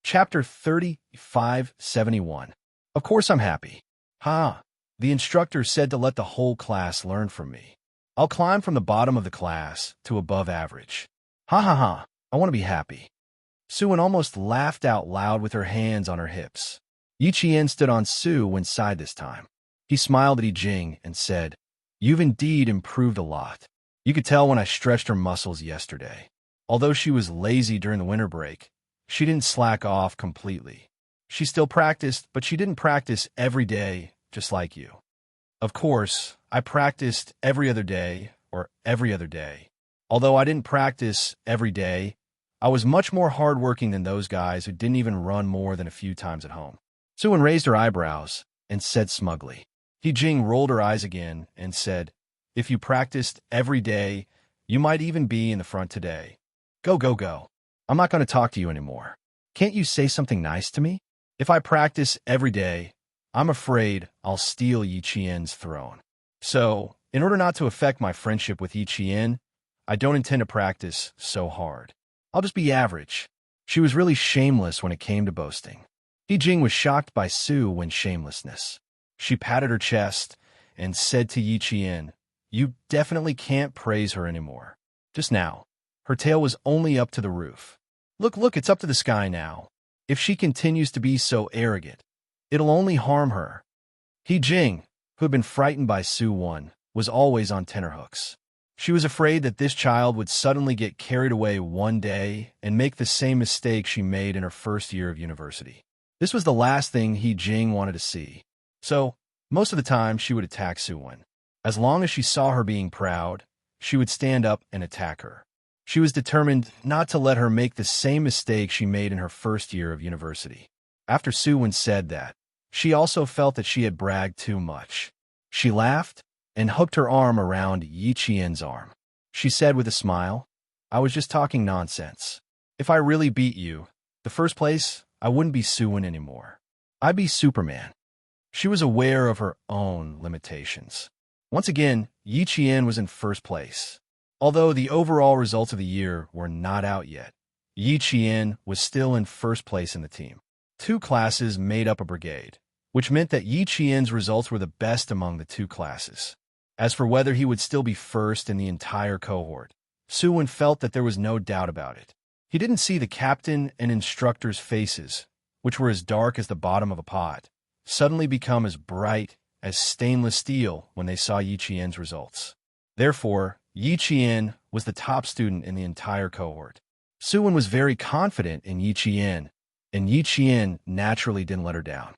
Chapter 3571. Of course I'm happy. The instructor said to let the whole class learn from me. I'll climb from the bottom of the class to above average. I want to be happy. Suwon almost laughed out loud with her hands on her hips. Yi Qian stood on Suwon's side this time. He smiled at Hee-jing and said, "You've indeed improved a lot. You could tell when I stretched her muscles yesterday." Although she was lazy during the winter break, she didn't slack off completely. She still practiced, but she didn't practice every day, just like you. Of course, I practiced every other day or every other day. Although I didn't practice every day, I was much more hardworking than those guys who didn't even run more than a few times at home. Suwon raised her eyebrows and said smugly. Hee-jing rolled her eyes again and said, "If you practiced every day, you might even be in the front today. Go, go, go. I'm not going to talk to you anymore. Can't you say something nice to me? If I practice every day, I'm afraid I'll steal Yi Qian's throne. So, in order not to affect my friendship with Yi Qian, I don't intend to practice so hard. I'll just be average." She was really shameless when it came to boasting. Hee-jing was shocked by Suwon's shamelessness. She patted her chest and said to Yi Qian, "You definitely can't praise her anymore. Just now, her tail was only up to the roof. Look, it's up to the sky now. If she continues to be so arrogant, it'll only harm her." Hee-jing, who had been frightened by Suwon, was always on tenterhooks. She was afraid that this child would suddenly get carried away one day and make the same mistake she made in her first year of university. This was the last thing Hee-jing wanted to see. So, most of the time, she would attack Suwon. As long as she saw her being proud, she would stand up and attack her. She was determined not to let her make the same mistake she made in her first year of university. After Suwon said that, she also felt that she had bragged too much. She laughed and hooked her arm around Yi Qian's arm. She said with a smile, "I was just talking nonsense. If I really beat you, the first place, I wouldn't be Suwon anymore. I'd be Superman." She was aware of her own limitations. Once again, Yi Qian was in first place. Although the overall results of the year were not out yet, Yi Qian was still in first place in the team. 2 classes made up a brigade, which meant that Yi Qian's results were the best among the 2 classes. As for whether he would still be first in the entire cohort, Suwon felt that there was no doubt about it. He didn't see the captain and instructor's faces, which were as dark as the bottom of a pot, suddenly become as bright as stainless steel when they saw Yi Qian's results. Therefore, Yi Qian was the top student in the entire cohort. Suwon was very confident in Yi Qian, and Yi Qian naturally didn't let her down.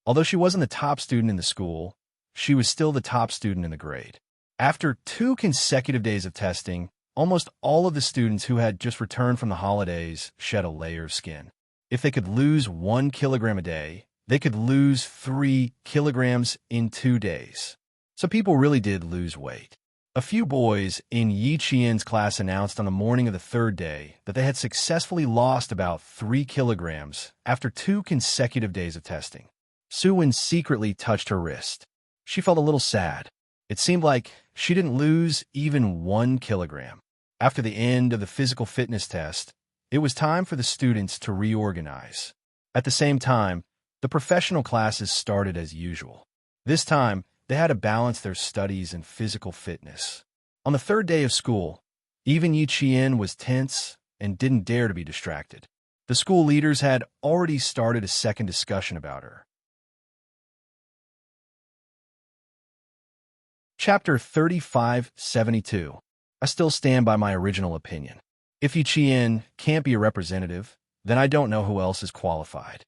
Although she wasn't the top student in the school, she was still the top student in the grade. After 2 consecutive days of testing, almost all of the students who had just returned from the holidays shed a layer of skin. If they could lose 1 kilogram a day, they could lose 3 kilograms in 2 days. So people really did lose weight. A few boys in Yi Qian's class announced on the morning of the 3rd day that they had successfully lost about 3 kilograms after 2 consecutive days of testing. Suwon secretly touched her wrist. She felt a little sad. It seemed like she didn't lose even 1 kilogram. After the end of the physical fitness test, it was time for the students to reorganize. At the same time, the professional classes started as usual. This time, they had to balance their studies and physical fitness. On the third day of school, even Yi Qian was tense and didn't dare to be distracted. The school leaders had already started a second discussion about her. Chapter 3572. I still stand by my original opinion. If Yi Qian can't be a representative, then I don't know who else is qualified.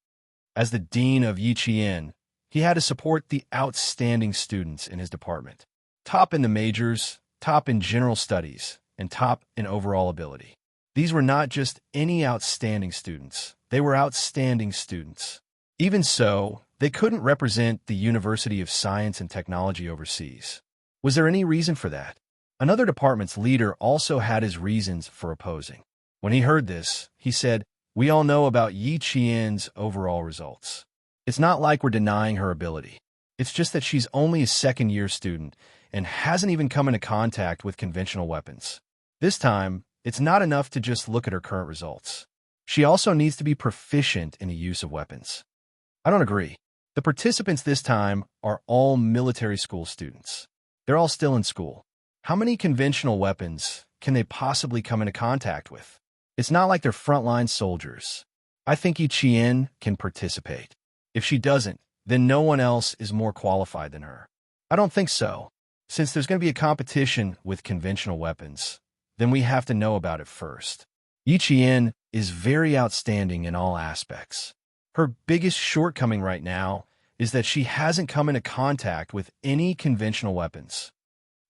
As the dean of Yi Qian, he had to support the outstanding students in his department. Top in the majors, top in general studies, and top in overall ability. These were not just any outstanding students. They were outstanding students. Even so, they couldn't represent the University of Science and Technology overseas. Was there any reason for that? Another department's leader also had his reasons for opposing. When he heard this, he said, "We all know about Yi Qian's overall results. It's not like we're denying her ability. It's just that she's only a second-year student and hasn't even come into contact with conventional weapons. This time, it's not enough to just look at her current results. She also needs to be proficient in the use of weapons." I don't agree. The participants this time are all military school students. They're all still in school. How many conventional weapons can they possibly come into contact with? It's not like they're frontline soldiers. I think Yi Qian can participate. If she doesn't, then no one else is more qualified than her. I don't think so. Since there's going to be a competition with conventional weapons, then we have to know about it first. Yi Qian is very outstanding in all aspects. Her biggest shortcoming right now is that she hasn't come into contact with any conventional weapons.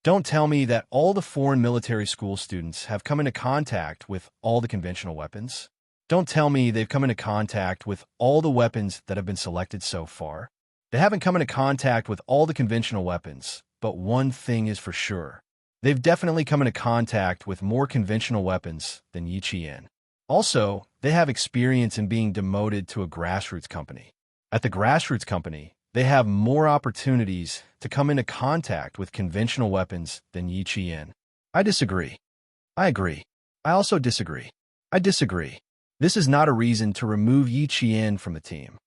Don't tell me that all the foreign military school students have come into contact with all the conventional weapons. Don't tell me they've come into contact with all the weapons that have been selected so far. They haven't come into contact with all the conventional weapons, but one thing is for sure. They've definitely come into contact with more conventional weapons than Yi Qian. Also, they have experience in being demoted to a grassroots company. At the grassroots company, they have more opportunities to come into contact with conventional weapons than Yi Qian. I disagree. I agree. I also disagree. I disagree. This is not a reason to remove Yi Qian from the team.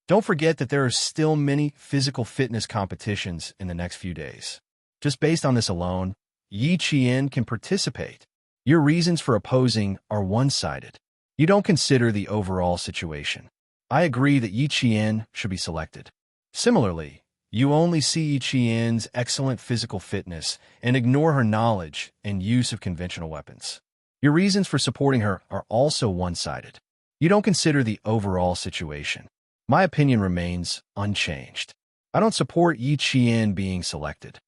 Don't forget that there are still many physical fitness competitions in the next few days. Just based on this alone, Yi Qian can participate. Your reasons for opposing are one-sided. You don't consider the overall situation. I agree that Yi Qian should be selected. Similarly, you only see Yi Qian's excellent physical fitness and ignore her knowledge and use of conventional weapons. Your reasons for supporting her are also one-sided. You don't consider the overall situation. My opinion remains unchanged. I don't support Yi Qian being selected.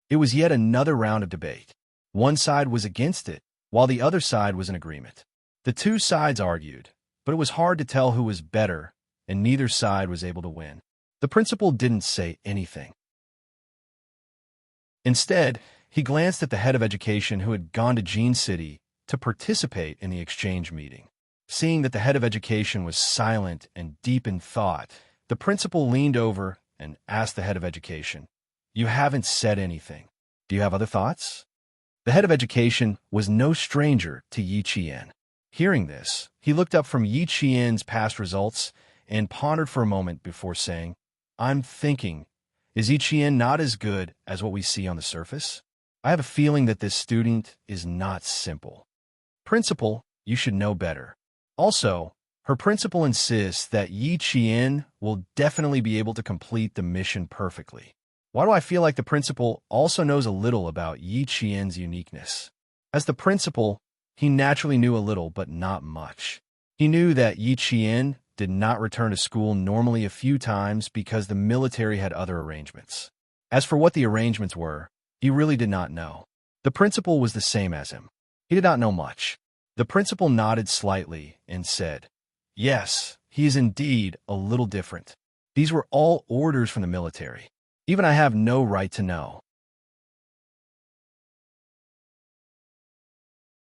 It was yet another round of debate. One side was against it, while the other side was in agreement. The two sides argued, but it was hard to tell who was better, and neither side was able to win. The principal didn't say anything. Instead, he glanced at the head of education who had gone to Jean City to participate in the exchange meeting. Seeing that the head of education was silent and deep in thought, the principal leaned over and asked the head of education, "You haven't said anything. Do you have other thoughts?" The head of education was no stranger to Yi Qian. Hearing this, he looked up from Yi Qian's past results and pondered for a moment before saying, "I'm thinking, is Yi Qian not as good as what we see on the surface? I have a feeling that this student is not simple. Principal, you should know better." Also, her principal insists that Yi Qian will definitely be able to complete the mission perfectly. Why do I feel like the principal also knows a little about Yi Qian's uniqueness? As the principal, he naturally knew a little, but not much. He knew that Yi Qian did not return to school normally a few times because the military had other arrangements. As for what the arrangements were, he really did not know. The principal was the same as him. He did not know much. The principal nodded slightly and said, "Yes, he is indeed a little different. These were all orders from the military. Even I have no right to know."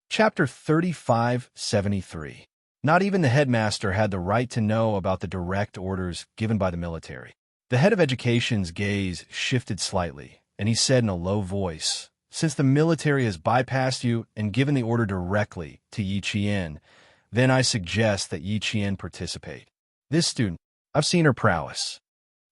Chapter 3573. Not even the headmaster had the right to know about the direct orders given by the military. The head of education's gaze shifted slightly, and he said in a low voice, "Since the military has bypassed you and given the order directly to Yi Qian, then I suggest that Yi Qian participate. This student, I've seen her prowess.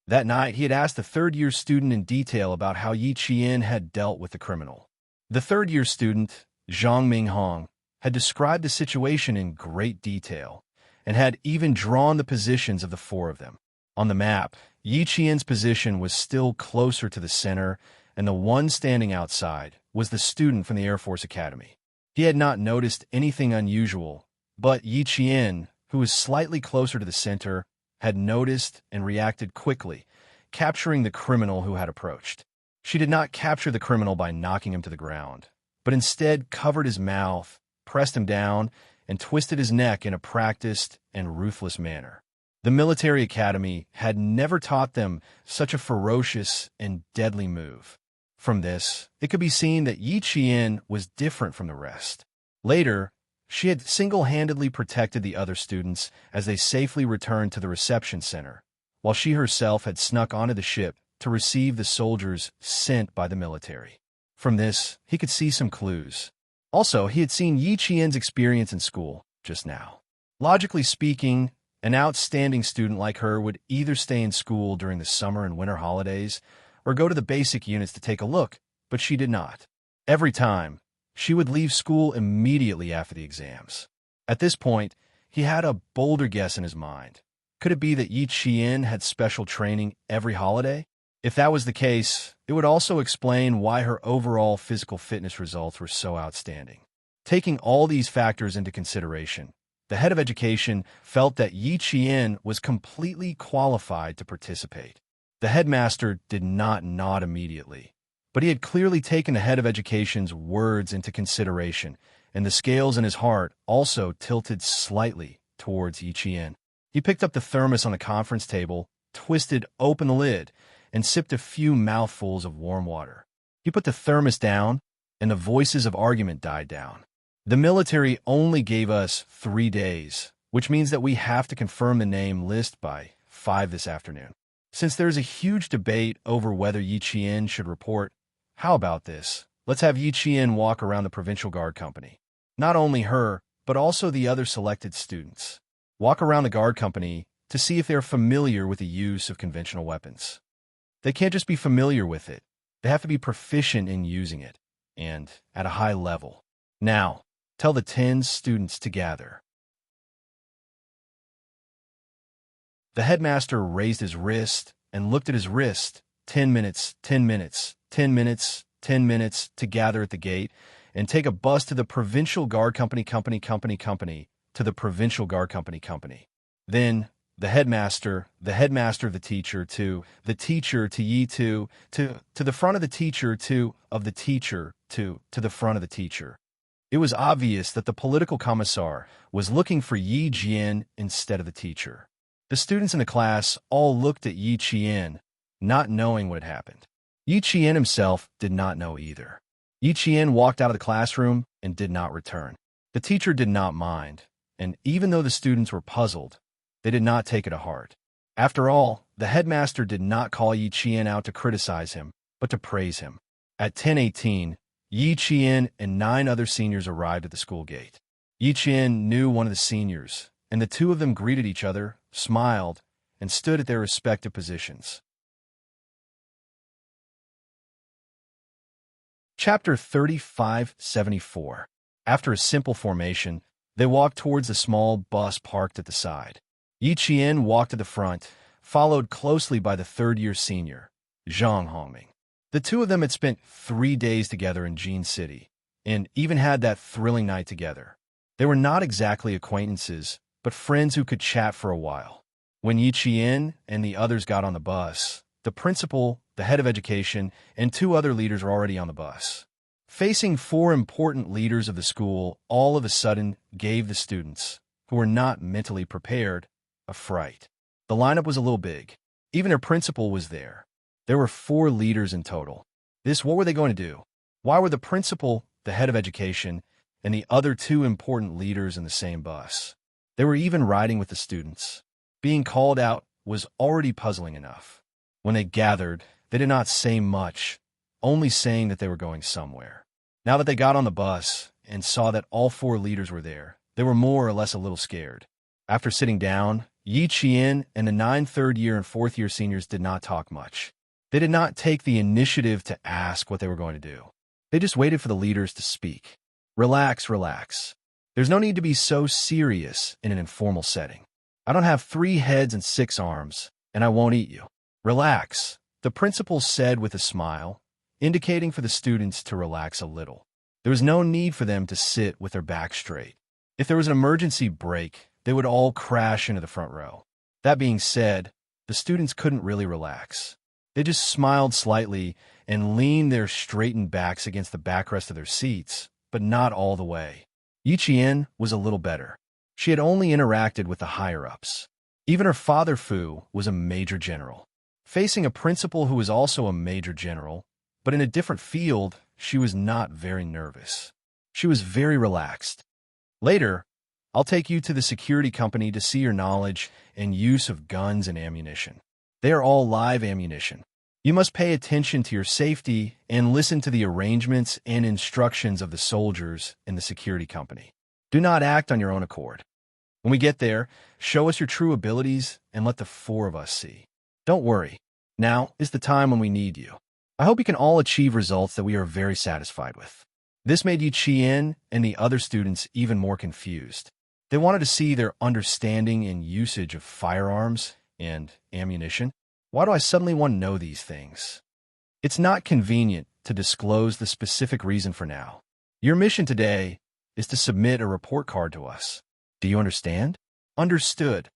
That night, he had asked the third-year student in detail about how Yi Qian had dealt with the criminal. The third-year student, Zhang Minghong, had described the situation in great detail and had even drawn the positions of the four of them. On the map, Yi Qian's position was still closer to the center, and the one standing outside was the student from the Air Force Academy. He had not noticed anything unusual, but Yi Qian, who was slightly closer to the center, had noticed and reacted quickly, capturing the criminal who had approached. She did not capture the criminal by knocking him to the ground, but instead covered his mouth, pressed him down, and twisted his neck in a practiced and ruthless manner. The military academy had never taught them such a ferocious and deadly move. From this, it could be seen that Yi Qian was different from the rest. Later, she had single-handedly protected the other students as they safely returned to the reception center, while she herself had snuck onto the ship to receive the soldiers sent by the military. From this, he could see some clues. Also, he had seen Yi Qian's experience in school just now. Logically speaking, an outstanding student like her would either stay in school during the summer and winter holidays or go to the basic units to take a look, but she did not. Every time, she would leave school immediately after the exams. At this point, he had a bolder guess in his mind. Could it be that Yi Qian had special training every holiday? If that was the case, it would also explain why her overall physical fitness results were so outstanding. Taking all these factors into consideration, the head of education felt that Yi Qian was completely qualified to participate. The headmaster did not nod immediately, but he had clearly taken the head of education's words into consideration, and the scales in his heart also tilted slightly towards Yi Qian. He picked up the thermos on the conference table, twisted open the lid, and sipped a few mouthfuls of warm water. He put the thermos down, and the voices of argument died down. The military only gave us 3 days, which means that we have to confirm the name list by 5 this afternoon. Since there's a huge debate over whether Yi Qian should report, how about this? Let's have Yi Qian walk around the provincial guard company. Not only her, but also the other selected students. Walk around the guard company to see if they're familiar with the use of conventional weapons. They can't just be familiar with it. They have to be proficient in using it, and at a high level. Now, tell the 10 students to gather. The headmaster raised his wrist and looked at his wrist. 10 minutes, 10 minutes, 10 minutes, 10 minutes to gather at the gate and take a bus to the provincial guard company to the provincial guard company. Then the headmaster of the teacher the teacher to Yi to the front of the teacher of the teacher to the front of the teacher. It was obvious that the political commissar was looking for Yi Qian instead of the teacher. The students in the class all looked at Yi Qian, not knowing what had happened. Yi Qian himself did not know either. Yi Qian walked out of the classroom and did not return. The teacher did not mind, and even though the students were puzzled, they did not take it to heart. After all, the headmaster did not call Yi Qian out to criticize him, but to praise him. At 10:18, Yi Qian and 9 other seniors arrived at the school gate. Yi Qian knew one of the seniors, and the two of them greeted each other, smiled, and stood at their respective positions. Chapter 3574. After a simple formation, they walked towards the small bus parked at the side. Yi Qian walked to the front, followed closely by the third-year senior, Zhang Hongming. The two of them had spent 3 days together in Jin City, and even had that thrilling night together. They were not exactly acquaintances, but friends who could chat for a while. When Yi Qian and the others got on the bus, the principal, the head of education, and 2 other leaders were already on the bus. Facing 4 important leaders of the school all of a sudden gave the students, who were not mentally prepared, a fright. The lineup was a little big. Even their principal was there. There were 4 leaders in total. What were they going to do? Why were the principal, the head of education, and the other 2 important leaders in the same bus? They were even riding with the students. Being called out was already puzzling enough. When they gathered, they did not say much, only saying that they were going somewhere. Now that they got on the bus and saw that all 4 leaders were there, they were more or less a little scared. After sitting down, Yi Qian and the 9 third-year and fourth-year seniors did not talk much. They did not take the initiative to ask what they were going to do. They just waited for the leaders to speak. Relax, relax. There's no need to be so serious in an informal setting. I don't have 3 heads and 6 arms, and I won't eat you. Relax, the principal said with a smile, indicating for the students to relax a little. There was no need for them to sit with their backs straight. If there was an emergency break, they would all crash into the front row. That being said, the students couldn't really relax. They just smiled slightly and leaned their straightened backs against the backrest of their seats, but not all the way. Yi Qian was a little better. She had only interacted with the higher-ups. Even her father Fu was a major general. Facing a principal who was also a major general, but in a different field, she was not very nervous. She was very relaxed. Later, I'll take you to the security company to see your knowledge and use of guns and ammunition. They are all live ammunition. You must pay attention to your safety and listen to the arrangements and instructions of the soldiers in the security company. Do not act on your own accord. When we get there, show us your true abilities and let the 4 of us see. Don't worry. Now is the time when we need you. I hope you can all achieve results that we are very satisfied with. This made Yi Qian and the other students even more confused. They wanted to see their understanding and usage of firearms and ammunition. Why do I suddenly want to know these things? It's not convenient to disclose the specific reason for now. Your mission today is to submit a report card to us. Do you understand? Understood.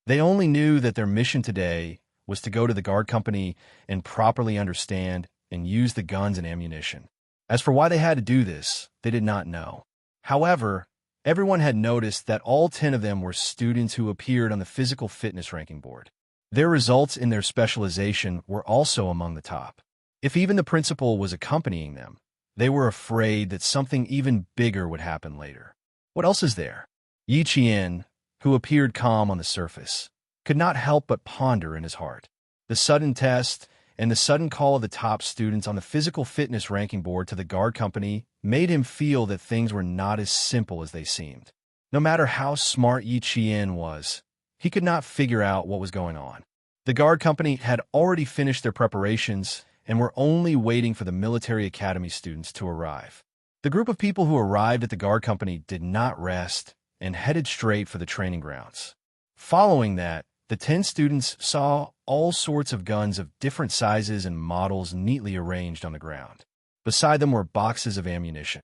They only knew that their mission today was to go to the guard company and properly understand and use the guns and ammunition. As for why they had to do this, they did not know. However, everyone had noticed that all 10 of them were students who appeared on the physical fitness ranking board. Their results in their specialization were also among the top. If even the principal was accompanying them, they were afraid that something even bigger would happen later. What else is there? Yi Qian, who appeared calm on the surface, could not help but ponder in his heart. The sudden test and the sudden call of the top students on the physical fitness ranking board to the guard company made him feel that things were not as simple as they seemed. No matter how smart Yi Qian was, he could not figure out what was going on. The guard company had already finished their preparations and were only waiting for the military academy students to arrive. The group of people who arrived at the guard company did not rest and headed straight for the training grounds. Following that, the 10 students saw all sorts of guns of different sizes and models neatly arranged on the ground. Beside them were boxes of ammunition.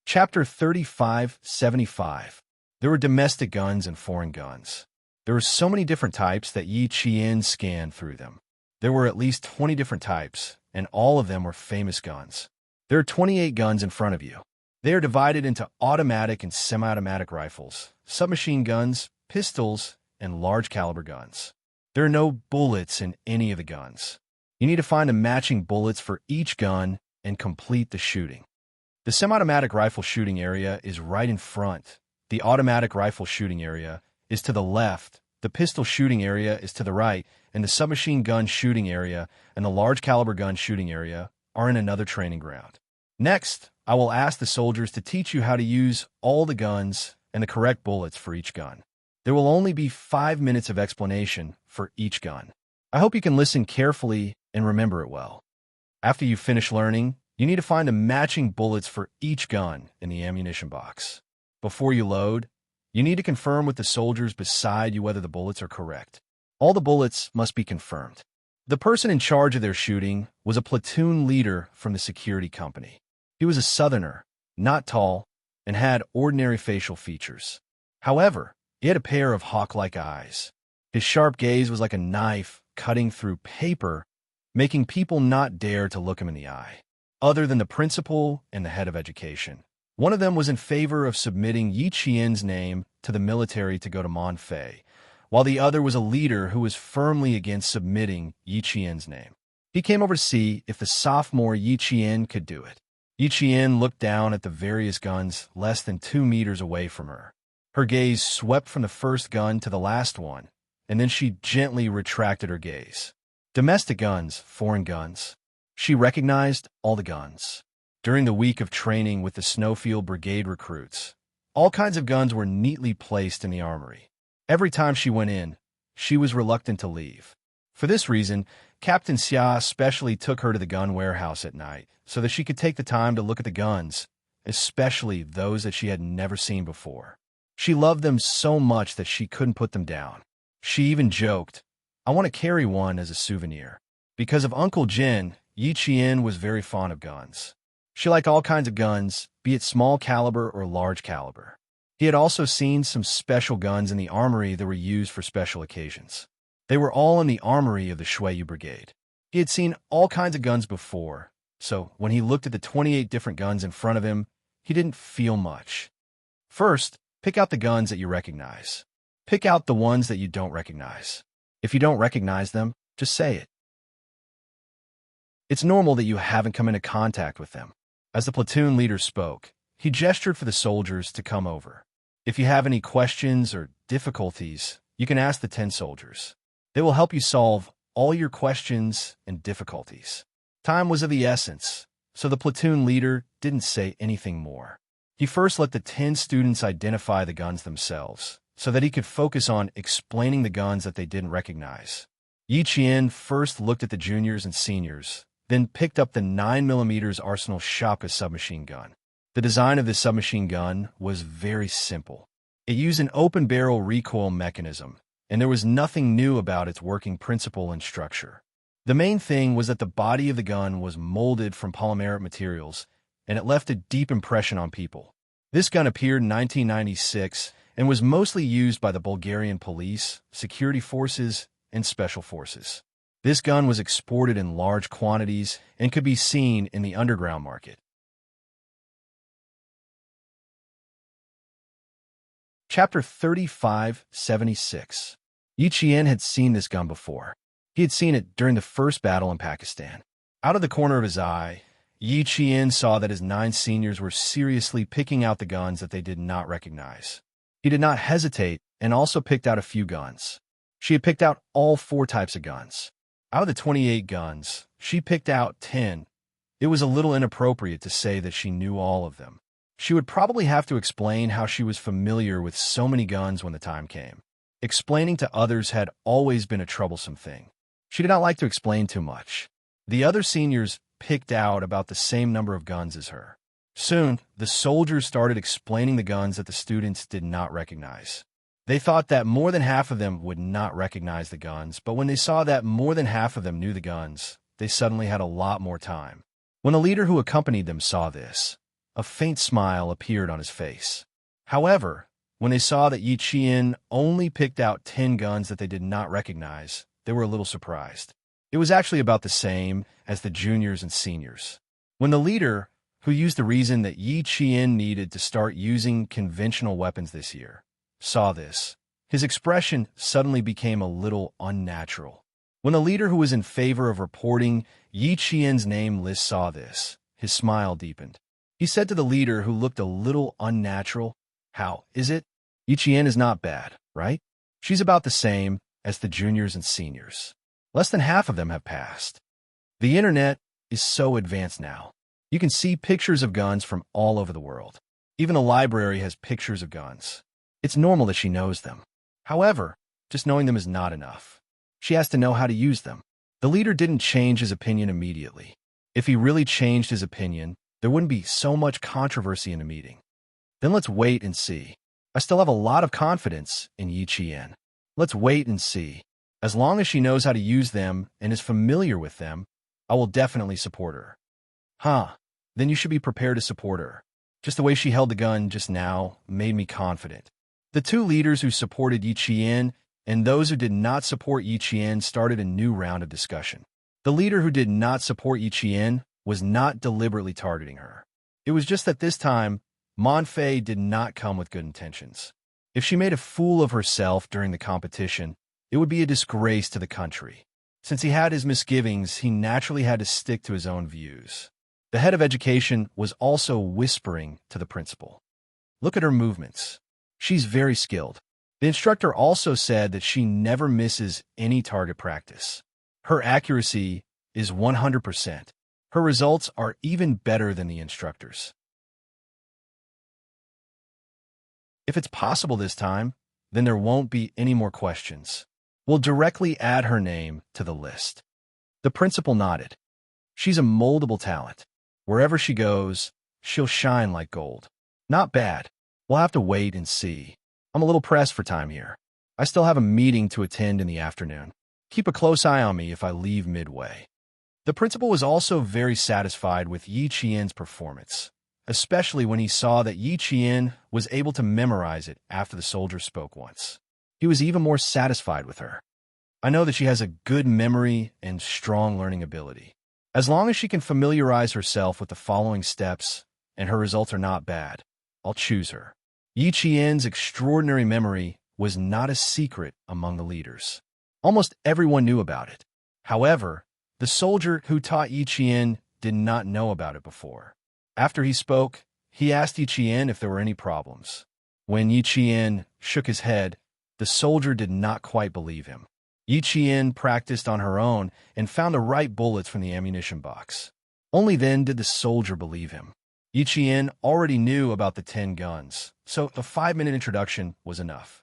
Chapter 3575. There were domestic guns and foreign guns. There were so many different types that Yi Qian scanned through them. There were at least 20 different types, and all of them were famous guns. There are 28 guns in front of you. They are divided into automatic and semi-automatic rifles, submachine guns, pistols, and large caliber guns. There are no bullets in any of the guns. You need to find the matching bullets for each gun and complete the shooting. The semi-automatic rifle shooting area is right in front. The automatic rifle shooting area is to the left. The pistol shooting area is to the right, and the submachine gun shooting area and the large caliber gun shooting area are in another training ground. Next, I will ask the soldiers to teach you how to use all the guns and the correct bullets for each gun. There will only be 5 minutes of explanation for each gun. I hope you can listen carefully and remember it well. After you finish learning, you need to find the matching bullets for each gun in the ammunition box. Before you load, you need to confirm with the soldiers beside you whether the bullets are correct. All the bullets must be confirmed. The person in charge of their shooting was a platoon leader from the security company. He was a southerner, not tall, and had ordinary facial features. However, he had a pair of hawk-like eyes. His sharp gaze was like a knife cutting through paper, making people not dare to look him in the eye. Other than the principal and the head of education, one of them was in favor of submitting Yi Qian's name to the military to go to Monfei, while the other was a leader who was firmly against submitting Yi Qian's name. He came over to see if the sophomore Yi Qian could do it. Yi Qian looked down at the various guns less than 2 meters away from her. Her gaze swept from the first gun to the last one, and then she gently retracted her gaze. Domestic guns, foreign guns. She recognized all the guns. During the week of training with the Snowfield Brigade recruits, all kinds of guns were neatly placed in the armory. Every time she went in, she was reluctant to leave. For this reason, Captain Xia especially took her to the gun warehouse at night so that she could take the time to look at the guns, especially those that she had never seen before. She loved them so much that she couldn't put them down. She even joked, "I want to carry one as a souvenir." Because of Uncle Jin, Yi Qian was very fond of guns. She liked all kinds of guns, be it small caliber or large caliber. He had also seen some special guns in the armory that were used for special occasions. They were all in the armory of the Shuiyu Brigade. He had seen all kinds of guns before, so when he looked at the 28 different guns in front of him, he didn't feel much. First, pick out the guns that you recognize. Pick out the ones that you don't recognize. If you don't recognize them, just say it. It's normal that you haven't come into contact with them. As the platoon leader spoke, he gestured for the soldiers to come over. If you have any questions or difficulties, you can ask the 10 soldiers. They will help you solve all your questions and difficulties. Time was of the essence, so the platoon leader didn't say anything more. He first let the 10 students identify the guns themselves, so that he could focus on explaining the guns that they didn't recognize. Yi Qian first looked at the juniors and seniors, then picked up the 9mm Arsenal Shaka submachine gun. The design of this submachine gun was very simple. It used an open-barrel recoil mechanism, and there was nothing new about its working principle and structure. The main thing was that the body of the gun was molded from polymeric materials, and it left a deep impression on people. This gun appeared in 1996 and was mostly used by the Bulgarian police, security forces, and special forces. This gun was exported in large quantities and could be seen in the underground market. Chapter 3576. Yi Qian had seen this gun before. He had seen it during the first battle in Pakistan. Out of the corner of his eye, Yi Qian saw that his 9 seniors were seriously picking out the guns that they did not recognize. He did not hesitate and also picked out a few guns. She had picked out all 4 types of guns. Out of the 28 guns, she picked out 10. It was a little inappropriate to say that she knew all of them. She would probably have to explain how she was familiar with so many guns when the time came. Explaining to others had always been a troublesome thing. She did not like to explain too much. The other seniors picked out about the same number of guns as her. Soon, the soldiers started explaining the guns that the students did not recognize. They thought that more than half of them would not recognize the guns, but when they saw that more than half of them knew the guns, they suddenly had a lot more time. When the leader who accompanied them saw this, a faint smile appeared on his face. However, when they saw that Yi Qian only picked out 10 guns that they did not recognize, they were a little surprised. It was actually about the same as the juniors and seniors. When the leader, who used the reason that Yi Qian needed to start using conventional weapons this year, saw this, his expression suddenly became a little unnatural. When the leader who was in favor of reporting Yi Qian's name list saw this, his smile deepened. He said to the leader, who looked a little unnatural, "How is it? Yi Qian is not bad, right? She's about the same as the juniors and seniors. Less than half of them have passed." The internet is so advanced now. You can see pictures of guns from all over the world. Even the library has pictures of guns. It's normal that she knows them. However, just knowing them is not enough. She has to know how to use them. The leader didn't change his opinion immediately. If he really changed his opinion, there wouldn't be so much controversy in the meeting. Then let's wait and see. I still have a lot of confidence in Yi Qian. Let's wait and see. As long as she knows how to use them and is familiar with them, I will definitely support her. Then you should be prepared to support her. Just the way she held the gun just now made me confident. The 2 leaders who supported Yi Qian and those who did not support Yi Qian started a new round of discussion. The leader who did not support Yi Qian was not deliberately targeting her. It was just that this time, Monfei did not come with good intentions. If she made a fool of herself during the competition, it would be a disgrace to the country. Since he had his misgivings, he naturally had to stick to his own views. The head of education was also whispering to the principal. "Look at her movements. She's very skilled." The instructor also said that she never misses any target practice. Her accuracy is 100%. Her results are even better than the instructor's. If it's possible this time, then there won't be any more questions. We'll directly add her name to the list. The principal nodded. She's a moldable talent. Wherever she goes, she'll shine like gold. Not bad. We'll have to wait and see. I'm a little pressed for time here. I still have a meeting to attend in the afternoon. Keep a close eye on me if I leave midway. The principal was also very satisfied with Yi Qian's performance, especially when he saw that Yi Qian was able to memorize it after the soldier spoke once. He was even more satisfied with her. I know that she has a good memory and strong learning ability. As long as she can familiarize herself with the following steps and her results are not bad, I'll choose her. Yi Qian's extraordinary memory was not a secret among the leaders. Almost everyone knew about it. However, the soldier who taught Yi Qian did not know about it before. After he spoke, he asked Yi Qian if there were any problems. When Yi Qian shook his head, the soldier did not quite believe him. Yi Qian practiced on her own and found the right bullets from the ammunition box. Only then did the soldier believe him. Yi Qian already knew about the 10 guns, so a 5-minute introduction was enough.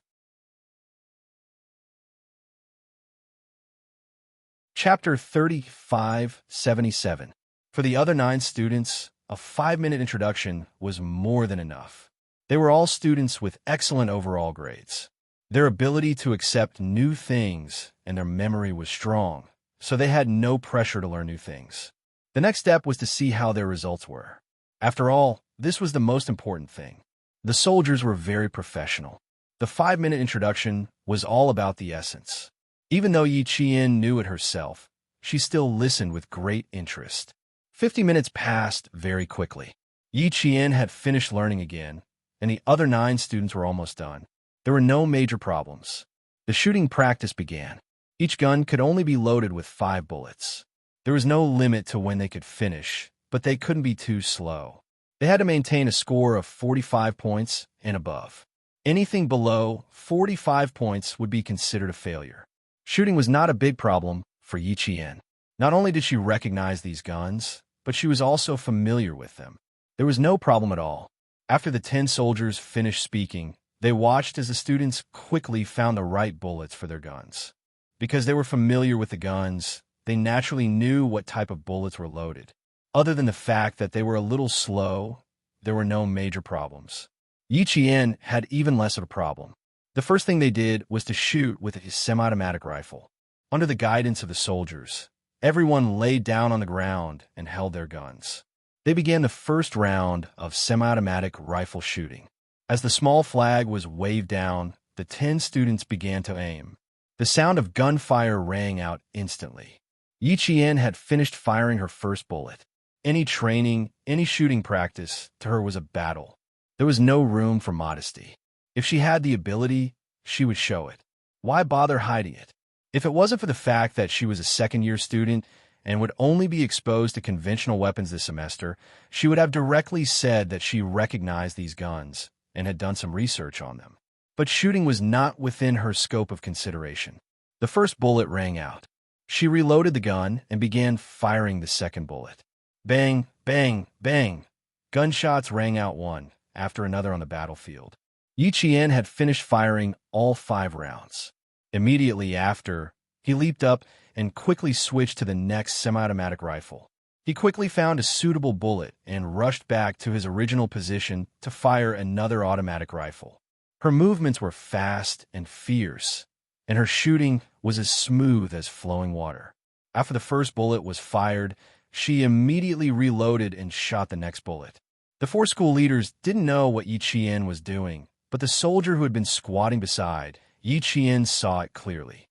Chapter 35-77. For the other 9 students, a 5-minute introduction was more than enough. They were all students with excellent overall grades. Their ability to accept new things and their memory was strong, so they had no pressure to learn new things. The next step was to see how their results were. After all, this was the most important thing. The soldiers were very professional. The 5-minute introduction was all about the essence. Even though Yi Qian knew it herself, she still listened with great interest. 50 minutes passed very quickly. Yi Qian had finished learning again, and the other 9 students were almost done. There were no major problems. The shooting practice began. Each gun could only be loaded with 5 bullets. There was no limit to when they could finish, but they couldn't be too slow. They had to maintain a score of 45 points and above. Anything below 45 points would be considered a failure. Shooting was not a big problem for Yi Qian. Not only did she recognize these guns, but she was also familiar with them. There was no problem at all. After the 10 soldiers finished speaking, they watched as the students quickly found the right bullets for their guns. Because they were familiar with the guns, they naturally knew what type of bullets were loaded. Other than the fact that they were a little slow, there were no major problems. Yi Qian had even less of a problem. The first thing they did was to shoot with his semi-automatic rifle. Under the guidance of the soldiers, everyone laid down on the ground and held their guns. They began the first round of semi-automatic rifle shooting. As the small flag was waved down, the 10 students began to aim. The sound of gunfire rang out instantly. Yi Qian had finished firing her first bullet. Any training, any shooting practice, to her was a battle. There was no room for modesty. If she had the ability, she would show it. Why bother hiding it? If it wasn't for the fact that she was a second-year student and would only be exposed to conventional weapons this semester, she would have directly said that she recognized these guns and had done some research on them. But shooting was not within her scope of consideration. The first bullet rang out. She reloaded the gun and began firing the second bullet. Bang, bang, bang. Gunshots rang out one after another on the battlefield. Yi Qian had finished firing all 5 rounds. Immediately after, he leaped up and quickly switched to the next semi-automatic rifle. He quickly found a suitable bullet and rushed back to his original position to fire another automatic rifle. Her movements were fast and fierce, and her shooting was as smooth as flowing water. After the first bullet was fired, she immediately reloaded and shot the next bullet. The 4 school leaders didn't know what Yi Qian was doing, but the soldier who had been squatting beside Yi Qian saw it clearly.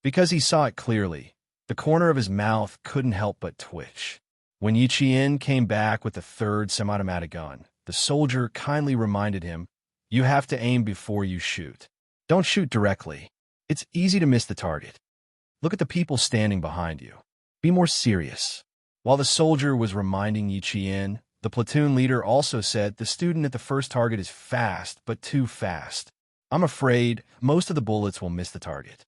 Because he saw it clearly, the corner of his mouth couldn't help but twitch. When Yi Qian came back with the 3rd semi-automatic gun, the soldier kindly reminded him, "You have to aim before you shoot. Don't shoot directly. It's easy to miss the target. Look at the people standing behind you. Be more serious." While the soldier was reminding Yi Qian, the platoon leader also said the student at the first target is fast, but too fast. I'm afraid most of the bullets will miss the target.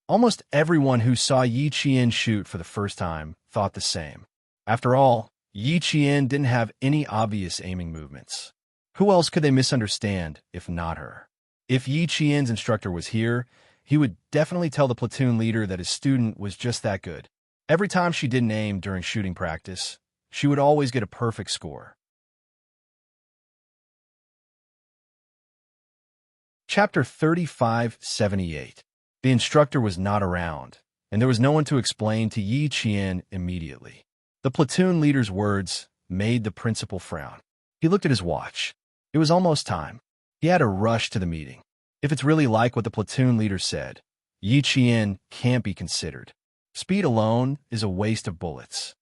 Almost everyone who saw Yi Qian shoot for the first time thought the same. After all, Yi Qian didn't have any obvious aiming movements. Who else could they misunderstand if not her? If Yi Qian's instructor was here, he would definitely tell the platoon leader that his student was just that good. Every time she didn't aim during shooting practice, she would always get a perfect score. Chapter 3578. The instructor was not around, and there was no one to explain to Yi Qian immediately. The platoon leader's words made the principal frown. He looked at his watch. It was almost time. He had to rush to the meeting. If it's really like what the platoon leader said, Yi Qian can't be considered. Speed alone is a waste of bullets.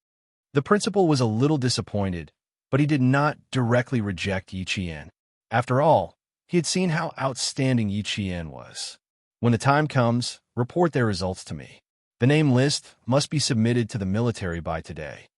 The principal was a little disappointed, but he did not directly reject Yi Qian. After all, he had seen how outstanding Yi Qian was. When the time comes, report their results to me. The name list must be submitted to the military by today.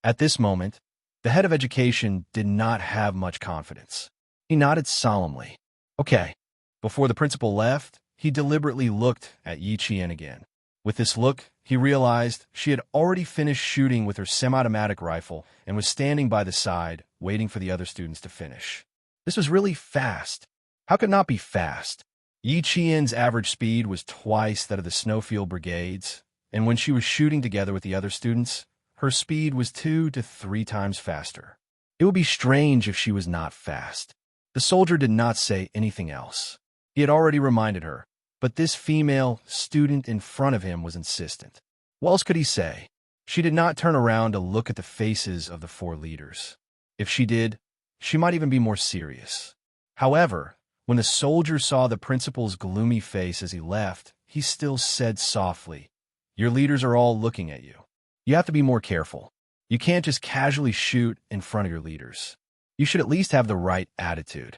At this moment, the head of education did not have much confidence. He nodded solemnly. Okay. Before the principal left, he deliberately looked at Yi Qian again. With this look, he realized she had already finished shooting with her semi-automatic rifle and was standing by the side, waiting for the other students to finish. This was really fast. How could it not be fast? Yi Qian's average speed was twice that of the Snowfield Brigades, and when she was shooting together with the other students, her speed was 2 to 3 times faster. It would be strange if she was not fast. The soldier did not say anything else. He had already reminded her, but this female student in front of him was insistent. What else could he say? She did not turn around to look at the faces of the 4 leaders. If she did, she might even be more serious. However, when the soldier saw the principal's gloomy face as he left, he still said softly, "Your leaders are all looking at you. You have to be more careful. You can't just casually shoot in front of your leaders. You should at least have the right attitude."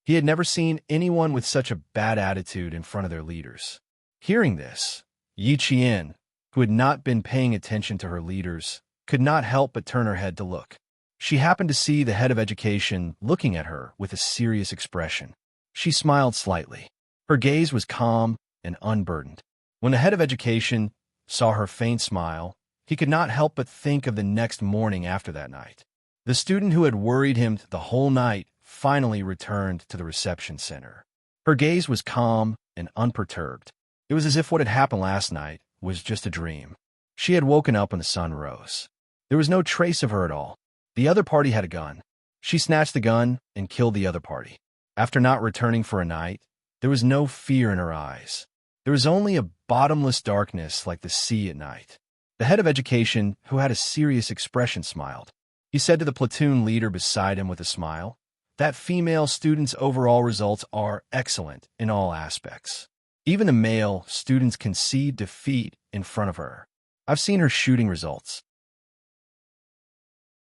He had never seen anyone with such a bad attitude in front of their leaders. Hearing this, Yi Qian, who had not been paying attention to her leaders, could not help but turn her head to look. She happened to see the head of education looking at her with a serious expression. She smiled slightly. Her gaze was calm and unburdened. When the head of education saw her faint smile, he could not help but think of the next morning after that night. The student who had worried him the whole night finally returned to the reception center. Her gaze was calm and unperturbed. It was as if what had happened last night was just a dream. She had woken up when the sun rose. There was no trace of her at all. The other party had a gun. She snatched the gun and killed the other party. After not returning for a night, there was no fear in her eyes. There was only a bottomless darkness like the sea at night. The head of education, who had a serious expression, smiled. He said to the platoon leader beside him with a smile, "That female student's overall results are excellent in all aspects. Even the male students concede defeat in front of her. I've seen her shooting results."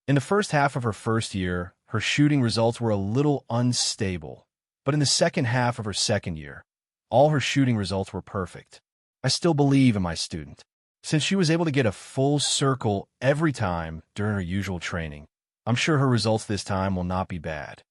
In the first half of her first year, her shooting results were a little unstable, but in the second half of her second year, all her shooting results were perfect. I still believe in my student. Since she was able to get a full circle every time during her usual training, I'm sure her results this time will not be bad.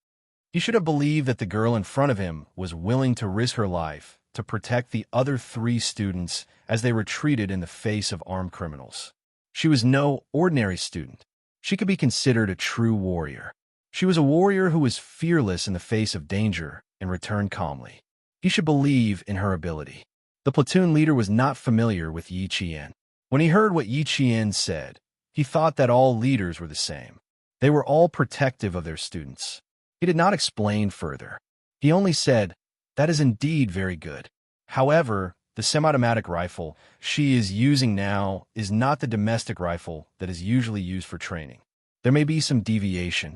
He should have believed that the girl in front of him was willing to risk her life to protect the other 3 students as they retreated in the face of armed criminals. She was no ordinary student. She could be considered a true warrior. She was a warrior who was fearless in the face of danger and returned calmly. He should believe in her ability. The platoon leader was not familiar with Yi Qian. When he heard what Yi Qian said, he thought that all leaders were the same. They were all protective of their students. He did not explain further. He only said, "That is indeed very good. However, the semi-automatic rifle she is using now is not the domestic rifle that is usually used for training. There may be some deviation.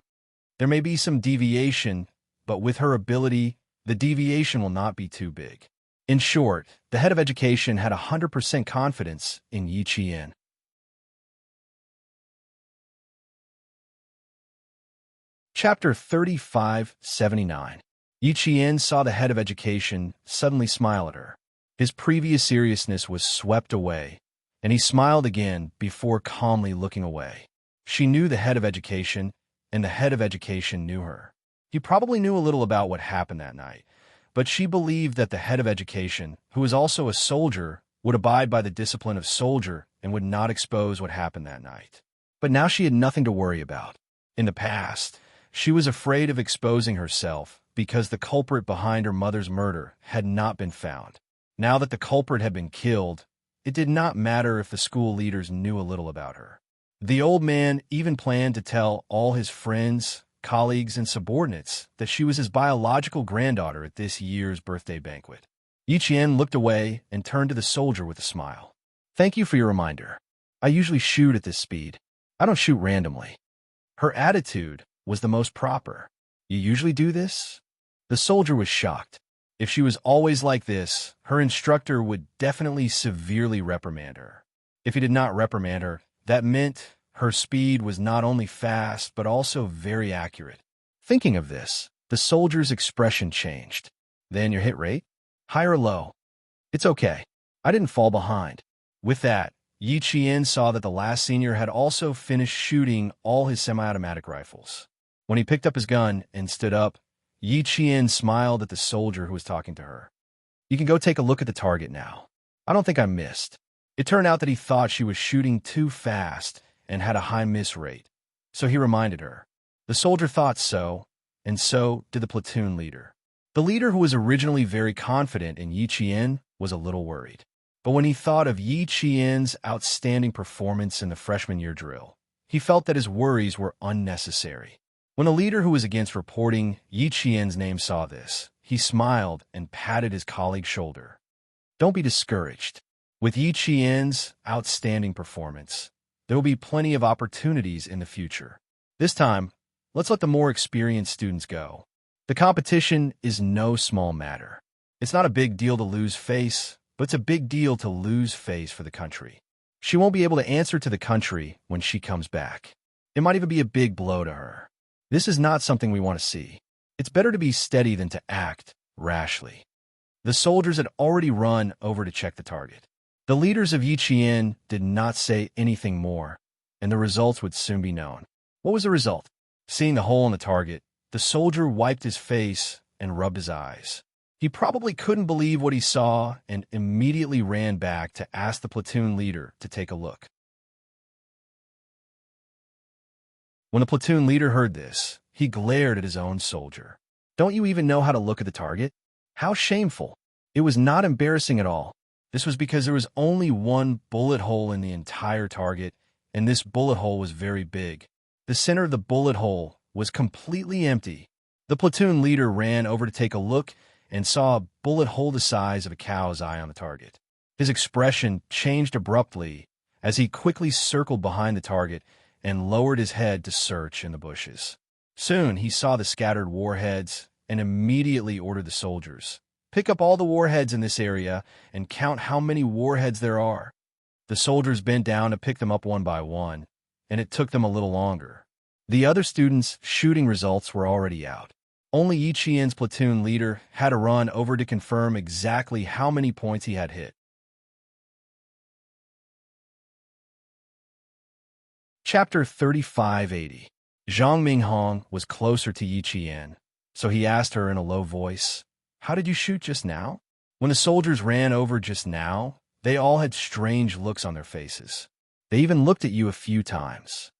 But with her ability, the deviation will not be too big." In short, the head of education had 100% confidence in Yi Qian. Chapter 3579. Yi Qian saw the head of education suddenly smile at her. His previous seriousness was swept away, and he smiled again before calmly looking away. She knew the head of education, and the head of education knew her. He probably knew a little about what happened that night, but she believed that the head of education, who was also a soldier, would abide by the discipline of soldier, and would not expose what happened that night. But now she had nothing to worry about. In the past, she was afraid of exposing herself because the culprit behind her mother's murder had not been found. Now that the culprit had been killed, it did not matter if the school leaders knew a little about her. The old man even planned to tell all his friends, colleagues, and subordinates that she was his biological granddaughter at this year's birthday banquet. Yi Qian looked away and turned to the soldier with a smile. "Thank you for your reminder. I usually shoot at this speed. I don't shoot randomly." Her attitude was the most proper. "You usually do this?" The soldier was shocked. If she was always like this, her instructor would definitely severely reprimand her. If he did not reprimand her, that meant her speed was not only fast but also very accurate. Thinking of this, the soldier's expression changed. "Then your hit rate? High or low?" "It's okay. I didn't fall behind." With that, Yi Qian saw that the last senior had also finished shooting all his semi-automatic rifles. When he picked up his gun and stood up, Yi Qian smiled at the soldier who was talking to her. "You can go take a look at the target now. I don't think I missed." It turned out that he thought she was shooting too fast and had a high miss rate, so he reminded her. The soldier thought so, and so did the platoon leader. The leader, who was originally very confident in Yi Qian, was a little worried. But when he thought of Yi Qian's outstanding performance in the freshman year drill, he felt that his worries were unnecessary. When the leader who was against reporting Yi Qian's name saw this, he smiled and patted his colleague's shoulder. "Don't be discouraged. With Yi Qian's outstanding performance, there will be plenty of opportunities in the future. This time, let's let the more experienced students go. The competition is no small matter. It's not a big deal to lose face, but it's a big deal to lose face for the country. She won't be able to answer to the country when she comes back. It might even be a big blow to her. This is not something we want to see. It's better to be steady than to act rashly." The soldiers had already run over to check the target. The leaders of Yi Qian did not say anything more, and the results would soon be known. What was the result? Seeing the hole in the target, the soldier wiped his face and rubbed his eyes. He probably couldn't believe what he saw and immediately ran back to ask the platoon leader to take a look. When the platoon leader heard this, he glared at his own soldier. "Don't you even know how to look at the target? How shameful." It was not embarrassing at all. This was because there was only one bullet hole in the entire target, and this bullet hole was very big. The center of the bullet hole was completely empty. The platoon leader ran over to take a look and saw a bullet hole the size of a cow's eye on the target. His expression changed abruptly as he quickly circled behind the target and lowered his head to search in the bushes. Soon he saw the scattered warheads and immediately ordered the soldiers, "Pick up all the warheads in this area and count how many warheads there are." The soldiers bent down to pick them up one by one, and it took them a little longer. The other students' shooting results were already out. Only Yi Qian's platoon leader had to run over to confirm exactly how many points he had hit. Chapter 3580. Zhang Minghong was closer to Yi Qian, so he asked her in a low voice, "How did you shoot just now?" When the soldiers ran over just now, they all had strange looks on their faces. They even looked at you a few times.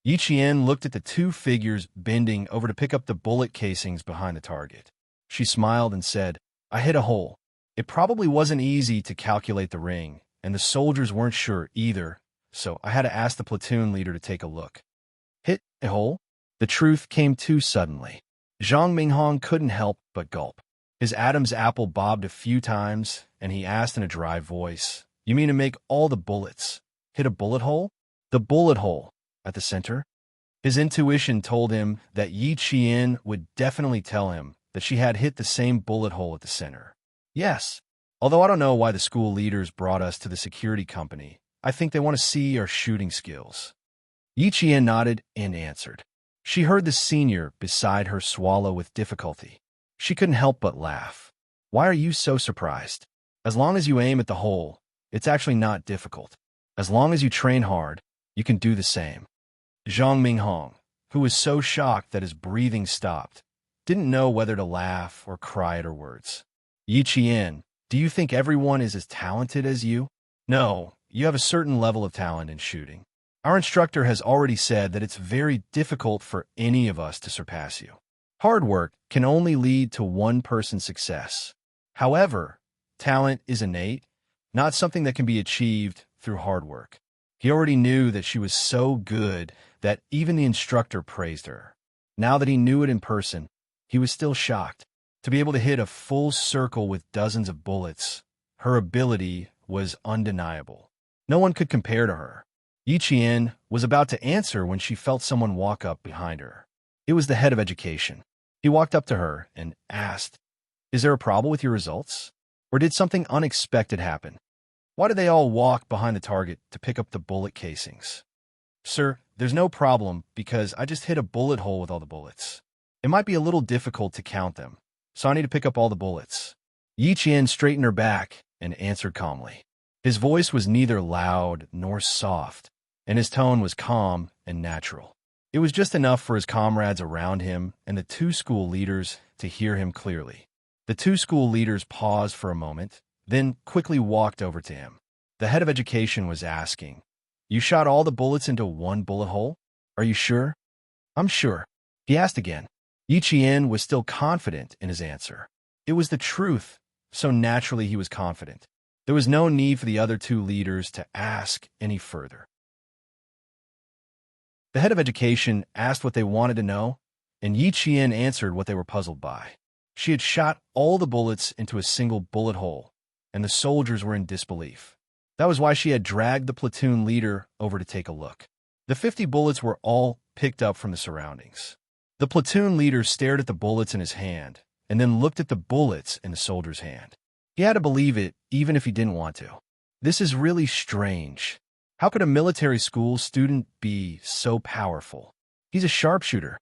Yi Qian looked at the two figures bending over to pick up the bullet casings behind the target. She smiled and said, "I hit a hole. It probably wasn't easy to calculate the ring, and the soldiers weren't sure either, so I had to ask the platoon leader to take a look." "Hit a hole?" The truth came too suddenly. Zhang Minghong couldn't help but gulp. His Adam's apple bobbed a few times, and he asked in a dry voice, "You mean to make all the bullets hit a bullet hole?" "The bullet hole at the center?" His intuition told him that Yi Qian would definitely tell him that she had hit the same bullet hole at the center. "Yes. Although I don't know why the school leaders brought us to the security company. I think they want to see our shooting skills." Yi Qian nodded and answered. She heard the senior beside her swallow with difficulty. She couldn't help but laugh. "Why are you so surprised? As long as you aim at the hole, it's actually not difficult. As long as you train hard, you can do the same." Zhang Minghong, who was so shocked that his breathing stopped, didn't know whether to laugh or cry at her words. Yi Qian, Do you think everyone is as talented as you? No, you have a certain level of talent in shooting. Our instructor has already said that it's very difficult for any of us to surpass you. Hard work can only lead to one person's success. However, talent is innate, not something that can be achieved through hard work. He already knew that she was so good that even the instructor praised her. Now that he knew it in person, he was still shocked. To be able to hit a full circle with dozens of bullets, her ability was undeniable. No one could compare to her. Yiqian was about to answer when she felt someone walk up behind her. It was the head of education. He walked up to her and asked, "Is there a problem with your results? Or did something unexpected happen? Why did they all walk behind the target to pick up the bullet casings?" "Sir, there's no problem because I just hit a bullet hole with all the bullets. It might be a little difficult to count them, so I need to pick up all the bullets." Yiqian straightened her back and answered calmly. His voice was neither loud nor soft, and his tone was calm and natural. It was just enough for his comrades around him and the two school leaders to hear him clearly. The two school leaders paused for a moment, then quickly walked over to him. The head of education was asking, "You shot all the bullets into one bullet hole? Are you sure?" "I'm sure." He asked again. Yiqian was still confident in his answer. It was the truth, so naturally he was confident. There was no need for the other two leaders to ask any further. The head of education asked what they wanted to know, and Yiqian answered what they were puzzled by. She had shot all the bullets into a single bullet hole, and the soldiers were in disbelief. That was why she had dragged the platoon leader over to take a look. The 50 bullets were all picked up from the surroundings. The platoon leader stared at the bullets in his hand, and then looked at the bullets in the soldier's hand. He had to believe it, even if he didn't want to. This is really strange. How could a military school student be so powerful? He's a sharpshooter.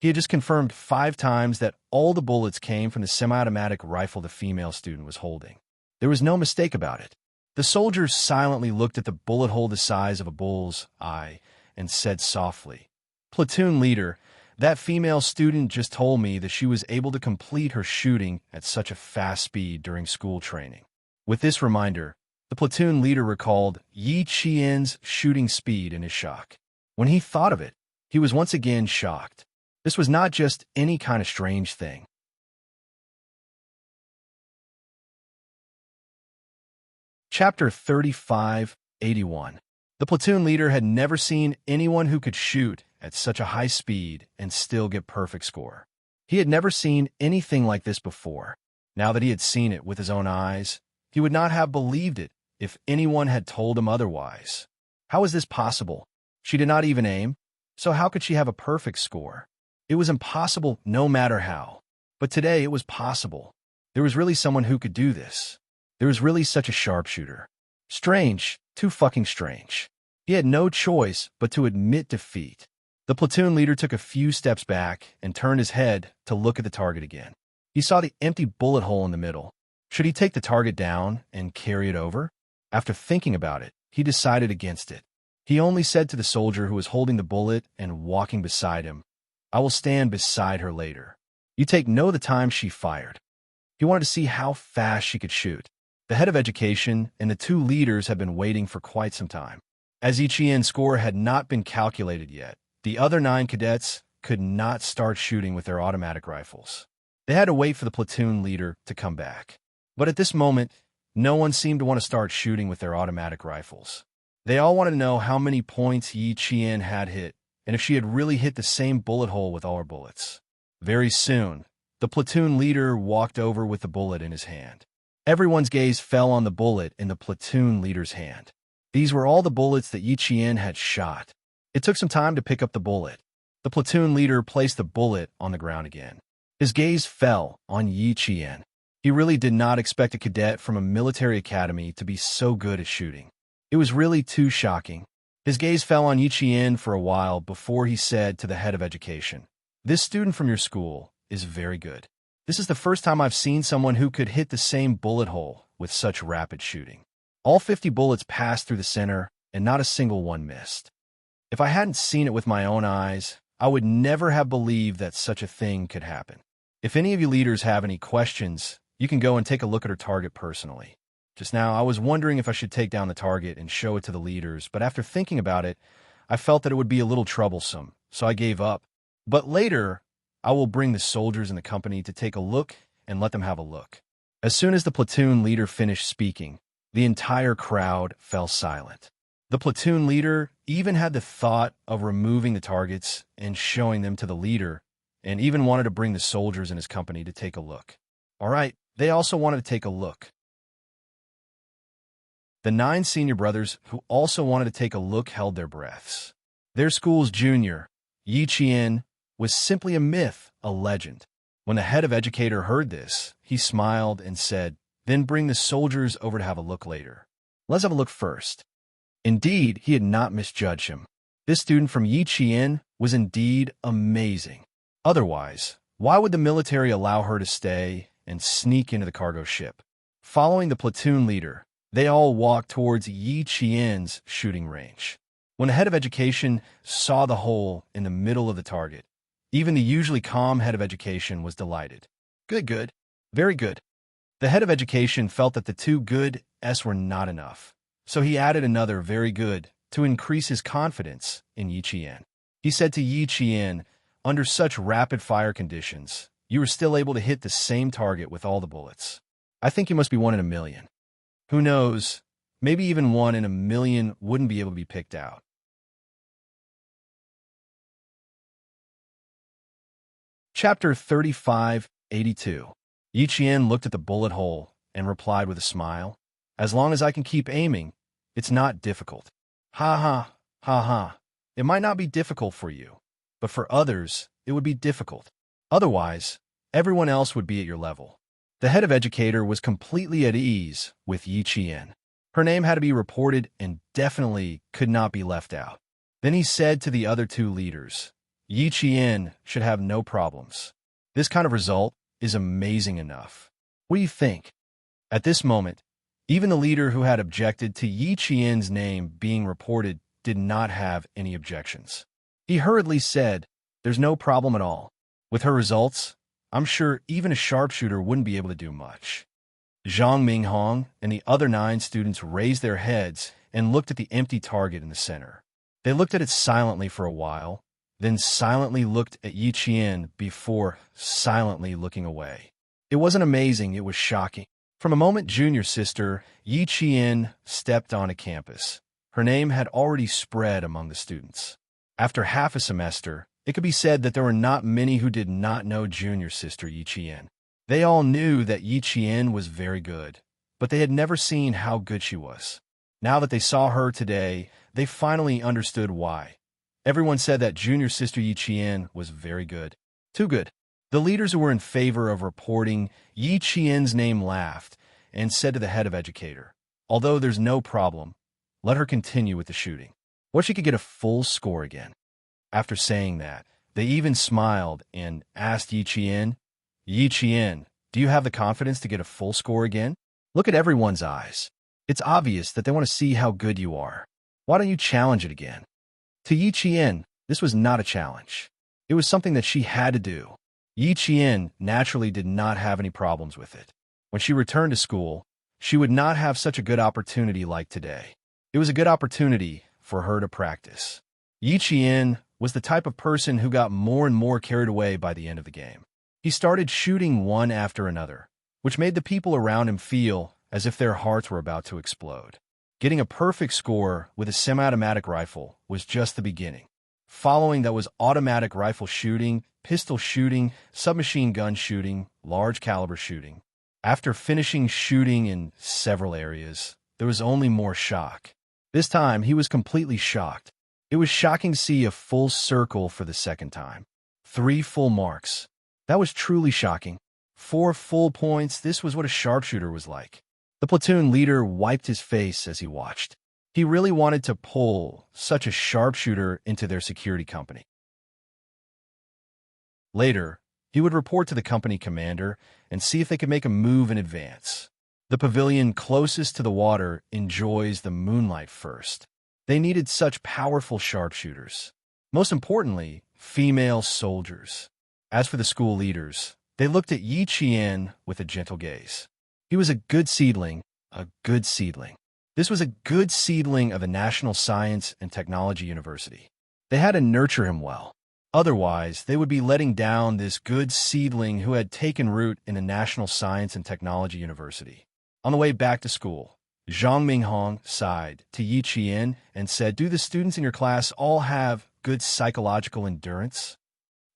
He had just confirmed 5 times that all the bullets came from the semi-automatic rifle the female student was holding. There was no mistake about it. The soldiers silently looked at the bullet hole the size of a bull's eye and said softly, "Platoon leader, that female student just told me that she was able to complete her shooting at such a fast speed during school training." With this reminder, the platoon leader recalled Yiqian's shooting speed in his shock. When he thought of it, he was once again shocked. This was not just any kind of strange thing. Chapter 3581. The platoon leader had never seen anyone who could shoot at such a high speed and still get perfect score. He had never seen anything like this before. Now that he had seen it with his own eyes, he would not have believed it if anyone had told him otherwise. How was this possible? She did not even aim, so how could she have a perfect score? It was impossible no matter how. But today it was possible. There was really someone who could do this. There was really such a sharpshooter. Strange, too fucking strange. He had no choice but to admit defeat. The platoon leader took a few steps back and turned his head to look at the target again. He saw the empty bullet hole in the middle. Should he take the target down and carry it over? After thinking about it, he decided against it. He only said to the soldier who was holding the bullet and walking beside him, "I will stand beside her later. You take note of the time she fired." He wanted to see how fast she could shoot. The head of education and the two leaders had been waiting for quite some time. As Yiqian's score had not been calculated yet, the other 9 cadets could not start shooting with their automatic rifles. They had to wait for the platoon leader to come back. But at this moment, no one seemed to want to start shooting with their automatic rifles. They all wanted to know how many points Yiqian had hit, and if she had really hit the same bullet hole with all her bullets. Very soon, the platoon leader walked over with the bullet in his hand. Everyone's gaze fell on the bullet in the platoon leader's hand. These were all the bullets that Yiqian had shot. It took some time to pick up the bullet. The platoon leader placed the bullet on the ground again. His gaze fell on Yiqian. He really did not expect a cadet from a military academy to be so good at shooting. It was really too shocking. His gaze fell on Yiqian for a while before he said to the head of education, "This student from your school is very good. This is the first time I've seen someone who could hit the same bullet hole with such rapid shooting. All 50 bullets passed through the center, and not a single one missed. If I hadn't seen it with my own eyes, I would never have believed that such a thing could happen. If any of you leaders have any questions, You can go and take a look at her target personally. Just now, I was wondering if I should take down the target and show it to the leaders, but after thinking about it, I felt that it would be a little troublesome, so I gave up. But later, I will bring the soldiers in the company to take a look and let them have a look." As soon as the platoon leader finished speaking, the entire crowd fell silent. The platoon leader even had the thought of removing the targets and showing them to the leader, and even wanted to bring the soldiers in his company to take a look. All right, they also wanted to take a look. The 9 senior brothers who also wanted to take a look held their breaths. Their school's junior, Yi Qian, was simply a myth, a legend. When the head of educator heard this, he smiled and said, "Then bring the soldiers over to have a look later. Let's have a look first." Indeed, he had not misjudged him. This student from Yi Qian was indeed amazing. Otherwise, why would the military allow her to stay and sneak into the cargo ship? Following the platoon leader, they all walked towards Yi Qian's shooting range. When the head of education saw the hole in the middle of the target, even the usually calm head of education was delighted. Good, very good. The head of education felt that the 2 good were not enough, so he added another very good to increase his confidence in Yi Qian. He said to Yi Qian, "Under such rapid-fire conditions, you were still able to hit the same target with all the bullets. I think you must be 1 in a million. Who knows, maybe even 1 in a million wouldn't be able to be picked out." Chapter 3582. Yi Qian looked at the bullet hole and replied with a smile, "As long as I can keep aiming, it's not difficult." Ha ha, ha ha. It might not be difficult for you, but for others, it would be difficult. Otherwise, everyone else would be at your level. The head of educator was completely at ease with Yi Qian. Her name had to be reported and definitely could not be left out. Then he said to the other 2 leaders, "Yi Qian should have no problems. This kind of result is amazing enough. What do you think?" At this moment, even the leader who had objected to Yi Qian's name being reported did not have any objections. He hurriedly said, "There's no problem at all. With her results, I'm sure even a sharpshooter wouldn't be able to do much." Zhang Minghong and the other 9 students raised their heads and looked at the empty target in the center. They looked at it silently for a while, then silently looked at Yi Qian before silently looking away. It wasn't amazing, it was shocking. From the moment junior sister Yi Qian stepped onto campus, her name had already spread among the students. After half a semester, it could be said that there were not many who did not know junior sister Yi Qian. They all knew that Yi Qian was very good, but they had never seen how good she was. Now that they saw her today, they finally understood why. Everyone said that junior sister Yi Qian was very good. Too good. The leaders who were in favor of reporting Yi Qian's name laughed and said to the head of educator, "Although there's no problem, let her continue with the shooting. What, she could get a full score again?" After saying that, they even smiled and asked Yi Qian, "Yi Qian, do you have the confidence to get a full score again? Look at everyone's eyes. It's obvious that they want to see how good you are. Why don't you challenge it again?" To Yi Qian, this was not a challenge. It was something that she had to do. Yi Qian naturally did not have any problems with it. When she returned to school, she would not have such a good opportunity like today. It was a good opportunity for her to practice. Yi Qian was the type of person who got more and more carried away by the end of the game. He started shooting one after another, which made the people around him feel as if their hearts were about to explode. Getting a perfect score with a semi-automatic rifle was just the beginning. Following that was automatic rifle shooting, pistol shooting, submachine gun shooting, large caliber shooting. After finishing shooting in several areas, there was only more shock. This time, he was completely shocked. It was shocking to see a full circle for the second time. 3 full marks. That was truly shocking. 4 full points. This was what a sharpshooter was like. The platoon leader wiped his face as he watched. He really wanted to pull such a sharpshooter into their security company. Later, he would report to the company commander and see if they could make a move in advance. The pavilion closest to the water enjoys the moonlight first. They needed such powerful sharpshooters. Most importantly, female soldiers. As for the school leaders, They looked at Yi Qian with a gentle gaze. He was a good seedling, a good seedling. This was a good seedling of a national science and technology university. They had to nurture him well. Otherwise, they would be letting down this good seedling who had taken root in a national science and technology university. On the way back to school, Zhang Minghong sighed to Yi Qian and said, "Do the students in your class all have good psychological endurance?"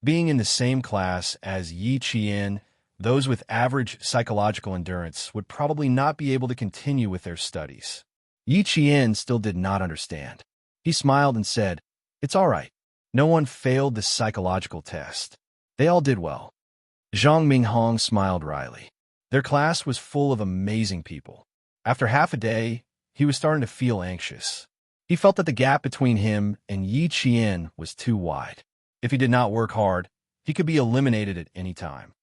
Being in the same class as Yi Qian, those with average psychological endurance would probably not be able to continue with their studies. Yi Qian still did not understand. He smiled and said, "It's all right. No one failed the psychological test. They all did well." Zhang Minghong smiled wryly. Their class was full of amazing people. After half a day, he was starting to feel anxious. He felt that the gap between him and Yi Qian was too wide. If he did not work hard, he could be eliminated at any time.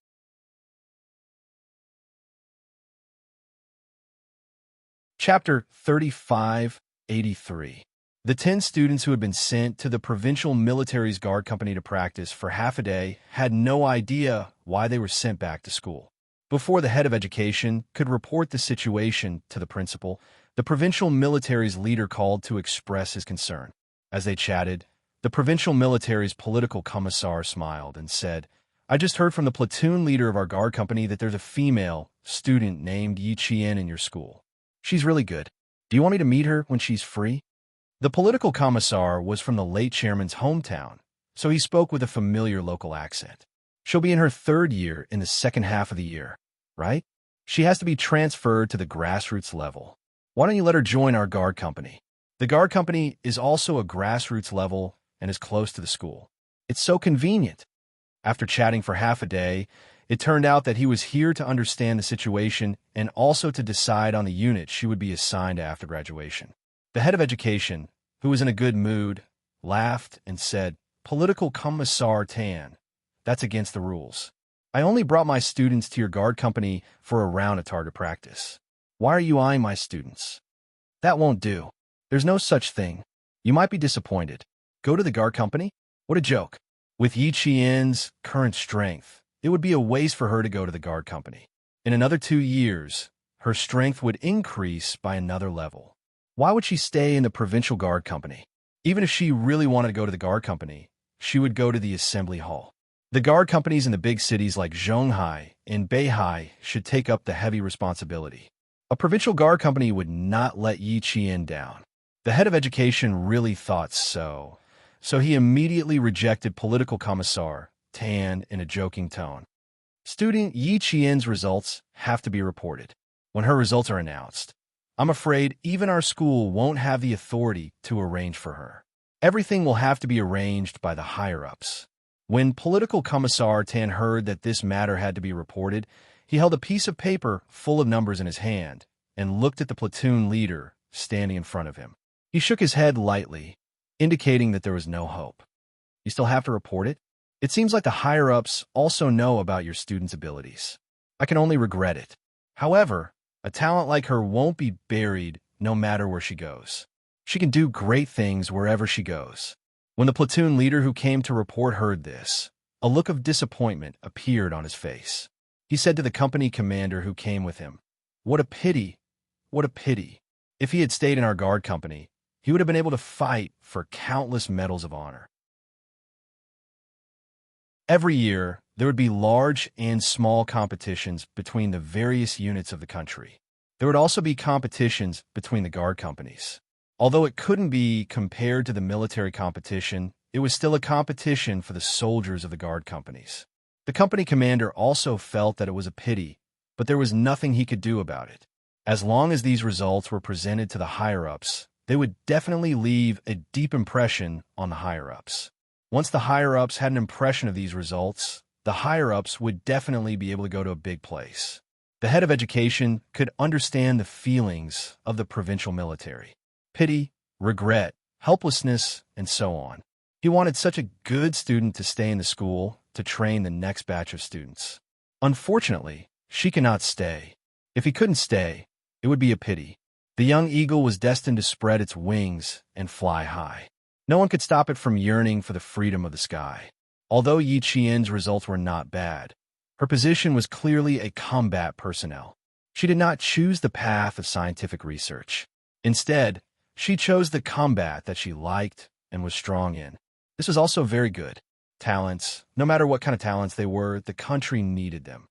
Chapter 3583. The 10 students who had been sent to the provincial military's guard company to practice for half a day had no idea why they were sent back to school. Before the head of education could report the situation to the principal, the provincial military's leader called to express his concern. As they chatted, the provincial military's political commissar smiled and said, "I just heard from the platoon leader of our guard company that there's a female student named Yi Qian in your school. She's really good. Do you want me to meet her when she's free?" The political commissar was from the late chairman's hometown, so he spoke with a familiar local accent. "She'll be in her 3rd year in the second half of the year, right? She has to be transferred to the grassroots level. Why don't you let her join our guard company? The guard company is also a grassroots level and is close to the school. It's so convenient." After chatting for half a day, it turned out that he was here to understand the situation and also to decide on the unit she would be assigned after graduation. The head of education, who was in a good mood, laughed and said, "Political Commissar Tan, that's against the rules. I only brought my students to your guard company for a round of target practice. Why are you eyeing my students? That won't do. There's no such thing. You might be disappointed. Go to the guard company? What a joke. With Yi Qian's current strength, it would be a waste for her to go to the guard company. In another 2 years, her strength would increase by another level. Why would she stay in the provincial guard company? Even if she really wanted to go to the guard company, she would go to the assembly hall. The guard companies in the big cities like Zhonghai and Beihai should take up the heavy responsibility. A provincial guard company would not let Yi Qian down. The head of education really thought so he immediately rejected political commissar Tan in a joking tone. "Student Yi Qian's results have to be reported. When her results are announced, I'm afraid even our school won't have the authority to arrange for her. Everything will have to be arranged by the higher-ups." When political commissar Tan heard that this matter had to be reported, he held a piece of paper full of numbers in his hand and looked at the platoon leader standing in front of him. He shook his head lightly, indicating that there was no hope. "You still have to report it? It seems like the higher-ups also know about your students' abilities. I can only regret it. However, a talent like her won't be buried no matter where she goes. She can do great things wherever she goes." When the platoon leader who came to report heard this, a look of disappointment appeared on his face. He said to the company commander who came with him, "What a pity, what a pity. If he had stayed in our guard company, he would have been able to fight for countless medals of honor." Every year, there would be large and small competitions between the various units of the country. There would also be competitions between the guard companies. Although it couldn't be compared to the military competition, it was still a competition for the soldiers of the guard companies. The company commander also felt that it was a pity, but there was nothing he could do about it. As long as these results were presented to the higher-ups, they would definitely leave a deep impression on the higher-ups. Once the higher-ups had an impression of these results, the higher-ups would definitely be able to go to a big place. The head of education could understand the feelings of the provincial military. Pity, regret, helplessness, and so on. He wanted such a good student to stay in the school to train the next batch of students. Unfortunately, she cannot stay. If he couldn't stay, it would be a pity. The young eagle was destined to spread its wings and fly high. No one could stop it from yearning for the freedom of the sky. Although Yi Qian's results were not bad, Her position was clearly a combat personnel. She did not choose the path of scientific research. Instead, she chose the combat that she liked and was strong in. This was also very good. Talents, no matter what kind of talents they were, the country needed them.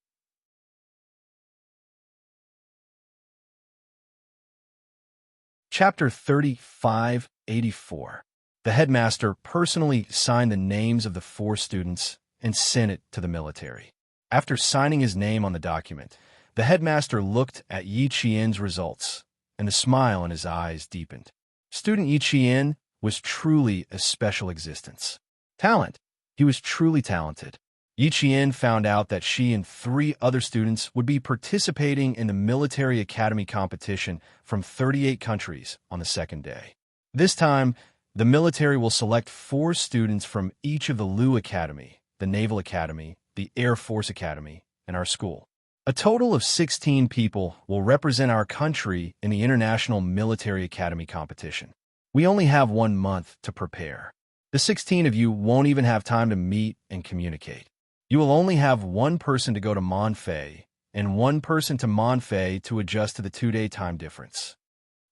Chapter 3584. The headmaster personally signed the names of the 4 students and sent it to the military. After signing his name on the document, the headmaster looked at Yi Qian's results, and the smile in his eyes deepened. Student Yi Qian was truly a special existence. Talent. He was truly talented. Yi Qian found out that she and 3 other students would be participating in the military academy competition from 38 countries on the second day. This time, the military will select 4 students from each of the Lu Academy, the Naval Academy, the Air Force Academy, and our school. A total of 16 people will represent our country in the International Military Academy competition. We only have 1 month to prepare. The 16 of you won't even have time to meet and communicate. You will only have 1 person to go to Monfei and 1 person to Monfei to adjust to the 2-day time difference.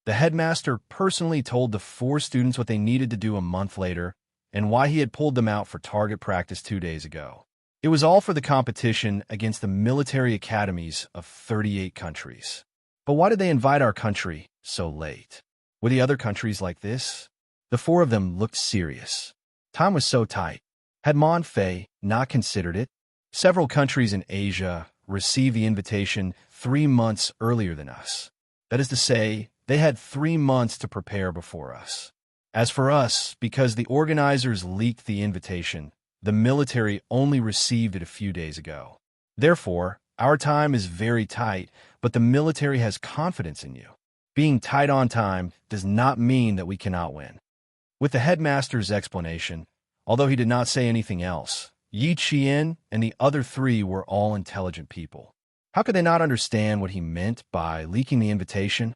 The headmaster personally told the 4 students what they needed to do a month later and why he had pulled them out for target practice 2 days ago. It was all for the competition against the military academies of 38 countries. But why did they invite our country so late? Were the other countries like this? The 4 of them looked serious. Time was so tight. Had Monfei not considered it? Several countries in Asia received the invitation 3 months earlier than us. That is to say, they had 3 months to prepare before us. As for us, because the organizers leaked the invitation, the military only received it a few days ago. Therefore, our time is very tight, but the military has confidence in you. Being tight on time does not mean that we cannot win. With the headmaster's explanation, although he did not say anything else, Yi Qian and the other 3 were all intelligent people. How could they not understand what he meant by leaking the invitation?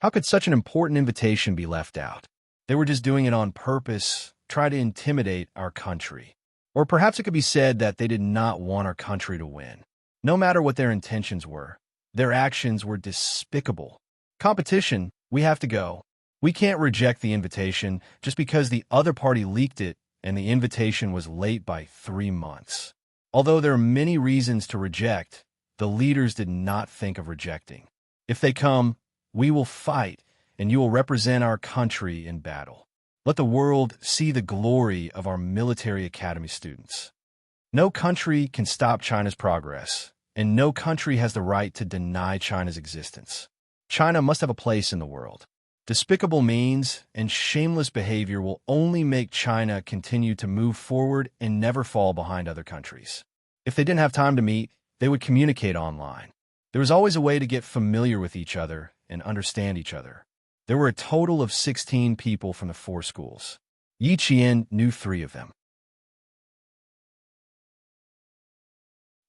How could such an important invitation be left out? They were just doing it on purpose, trying to intimidate our country. Or perhaps it could be said that they did not want our country to win. No matter what their intentions were, their actions were despicable. Competition, we have to go. We can't reject the invitation just because the other party leaked it and the invitation was late by 3 months. Although there are many reasons to reject, the leaders did not think of rejecting. If they come, we will fight, and you will represent our country in battle. Let the world see the glory of our military academy students. No country can stop China's progress, and no country has the right to deny China's existence. China must have a place in the world. Despicable means and shameless behavior will only make China continue to move forward and never fall behind other countries. If they didn't have time to meet, they would communicate online. There was always a way to get familiar with each other and understand each other. There were a total of 16 people from the 4 schools. Yi Qian knew 3 of them.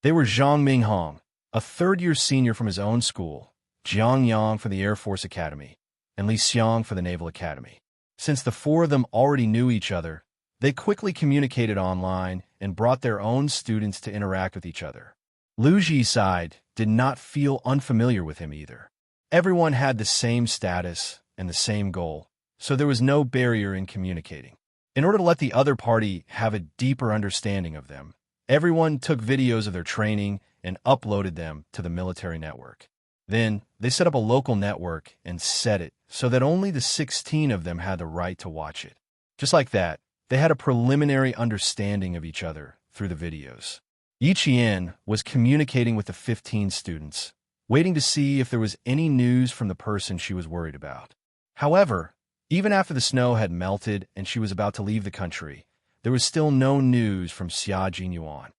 They were Zhang Minghong, a 3rd-year senior from his own school, Jiang Yang for the Air Force Academy, and Li Xiang for the Naval Academy. Since the 4 of them already knew each other, they quickly communicated online and brought their own students to interact with each other. Lu Ji's side did not feel unfamiliar with him either. Everyone had the same status and the same goal, so there was no barrier in communicating. In order to let the other party have a deeper understanding of them, everyone took videos of their training and uploaded them to the military network. Then, they set up a local network and set it so that only the 16 of them had the right to watch it. Just like that, they had a preliminary understanding of each other through the videos. Yi Qian was communicating with the 15 students, waiting to see if there was any news from the person she was worried about. However, even after the snow had melted and she was about to leave the country, there was still no news from Xia Jinyuan.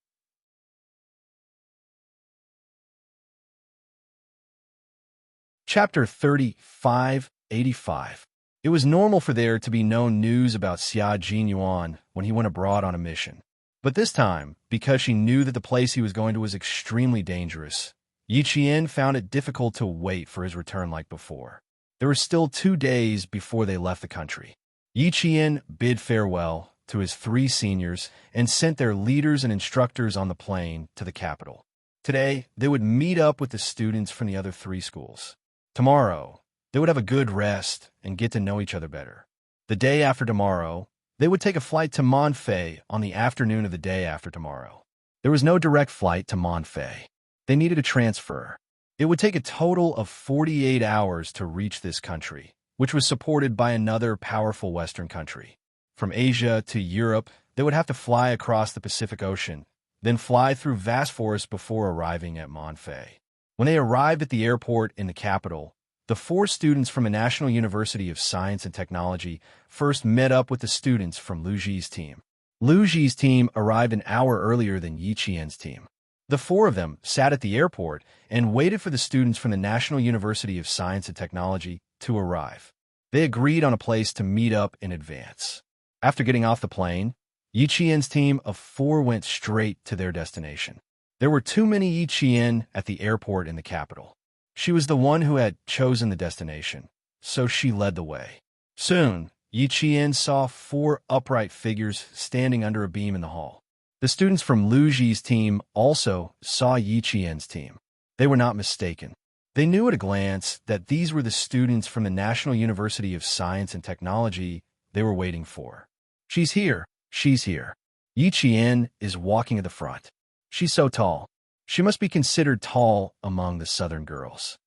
Chapter 3585. It was normal for there to be no news about Xia Jinyuan when he went abroad on a mission. But this time, because she knew that the place he was going to was extremely dangerous, Yi Qian found it difficult to wait for his return like before. There were still 2 days before they left the country. Yi Qian bid farewell to his 3 seniors and sent their leaders and instructors on the plane to the capital. Today, they would meet up with the students from the other 3 schools. Tomorrow, they would have a good rest and get to know each other better. The day after tomorrow, they would take a flight to Monfay on the afternoon of the day after tomorrow. There was no direct flight to Monfay. They needed a transfer. It would take a total of 48 hours to reach this country, which was supported by another powerful Western country. From Asia to Europe, they would have to fly across the Pacific Ocean, then fly through vast forests before arriving at Monfay. When they arrived at the airport in the capital, the 4 students from the National University of Science and Technology first met up with the students from Liu Ji's team. Liu Ji's team arrived an hour earlier than Yi Qian's team. The 4 of them sat at the airport and waited for the students from the National University of Science and Technology to arrive. They agreed on a place to meet up in advance. After getting off the plane, Yi Qian's team of 4 went straight to their destination. There were too many Yi Qian at the airport in the capital. She was the one who had chosen the destination, so she led the way. Soon, Yi Qian saw 4 upright figures standing under a beam in the hall. The students from Liu Ji's team also saw Yi Qian's team. They were not mistaken. They knew at a glance that these were the students from the National University of Science and Technology they were waiting for. She's here. She's here. Yi Qian is walking at the front. She's so tall. She must be considered tall among the southern girls.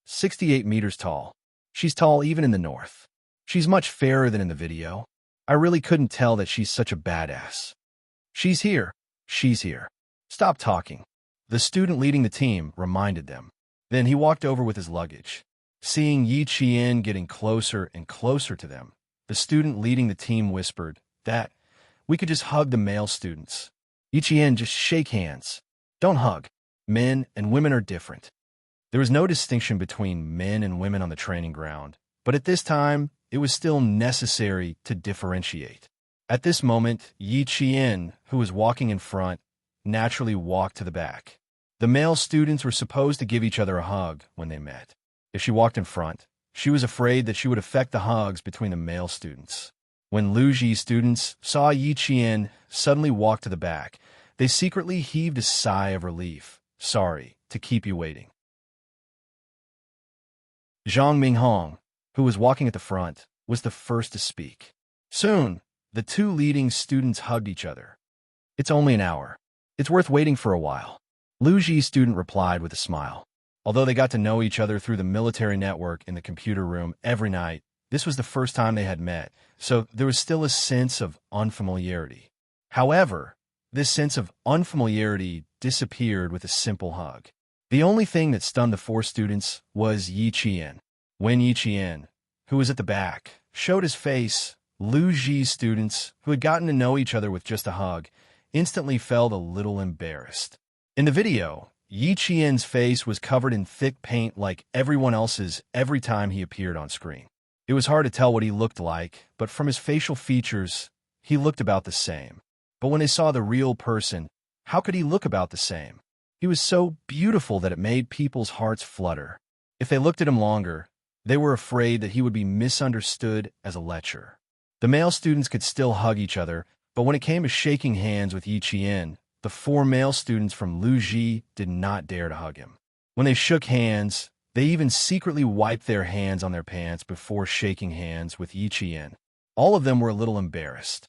68 meters tall. She's tall even in the north. She's much fairer than in the video. I really couldn't tell that she's such a badass. She's here. She's here. Stop talking. The student leading the team reminded them. Then he walked over with his luggage. Seeing Yi Qian getting closer and closer to them, the student leading the team whispered that we could just hug the male students. Yi Qian, just shake hands. Don't hug. Men and women are different. There was no distinction between men and women on the training ground, but at this time, it was still necessary to differentiate. At this moment, Yi Qian, who was walking in front, naturally walked to the back. The male students were supposed to give each other a hug when they met. If she walked in front, she was afraid that she would affect the hugs between the male students. When Liu Ji's students saw Yi Qian suddenly walk to the back, they secretly heaved a sigh of relief. Sorry to keep you waiting. Zhang Minghong, who was walking at the front, was the first to speak. Soon, the 2 leading students hugged each other. It's only an hour. It's worth waiting for a while. Liu Ji's student replied with a smile. Although they got to know each other through the military network in the computer room every night, this was the first time they had met, so there was still a sense of unfamiliarity. However, this sense of unfamiliarity disappeared with a simple hug. The only thing that stunned the 4 students was Yi Qian. When Yi Qian, who was at the back, showed his face, Liu Ji's students, who had gotten to know each other with just a hug, instantly felt a little embarrassed. In the video, Yi Qian's face was covered in thick paint like everyone else's every time he appeared on screen. It was hard to tell what he looked like, but from his facial features, he looked about the same. But when they saw the real person, how could he look about the same? He was so beautiful that it made people's hearts flutter. If they looked at him longer, they were afraid that he would be misunderstood as a lecher. The male students could still hug each other, but when it came to shaking hands with Yi Qian, the 4 male students from Liu Ji did not dare to hug him. When they shook hands, they even secretly wiped their hands on their pants before shaking hands with Yi Qian. All of them were a little embarrassed.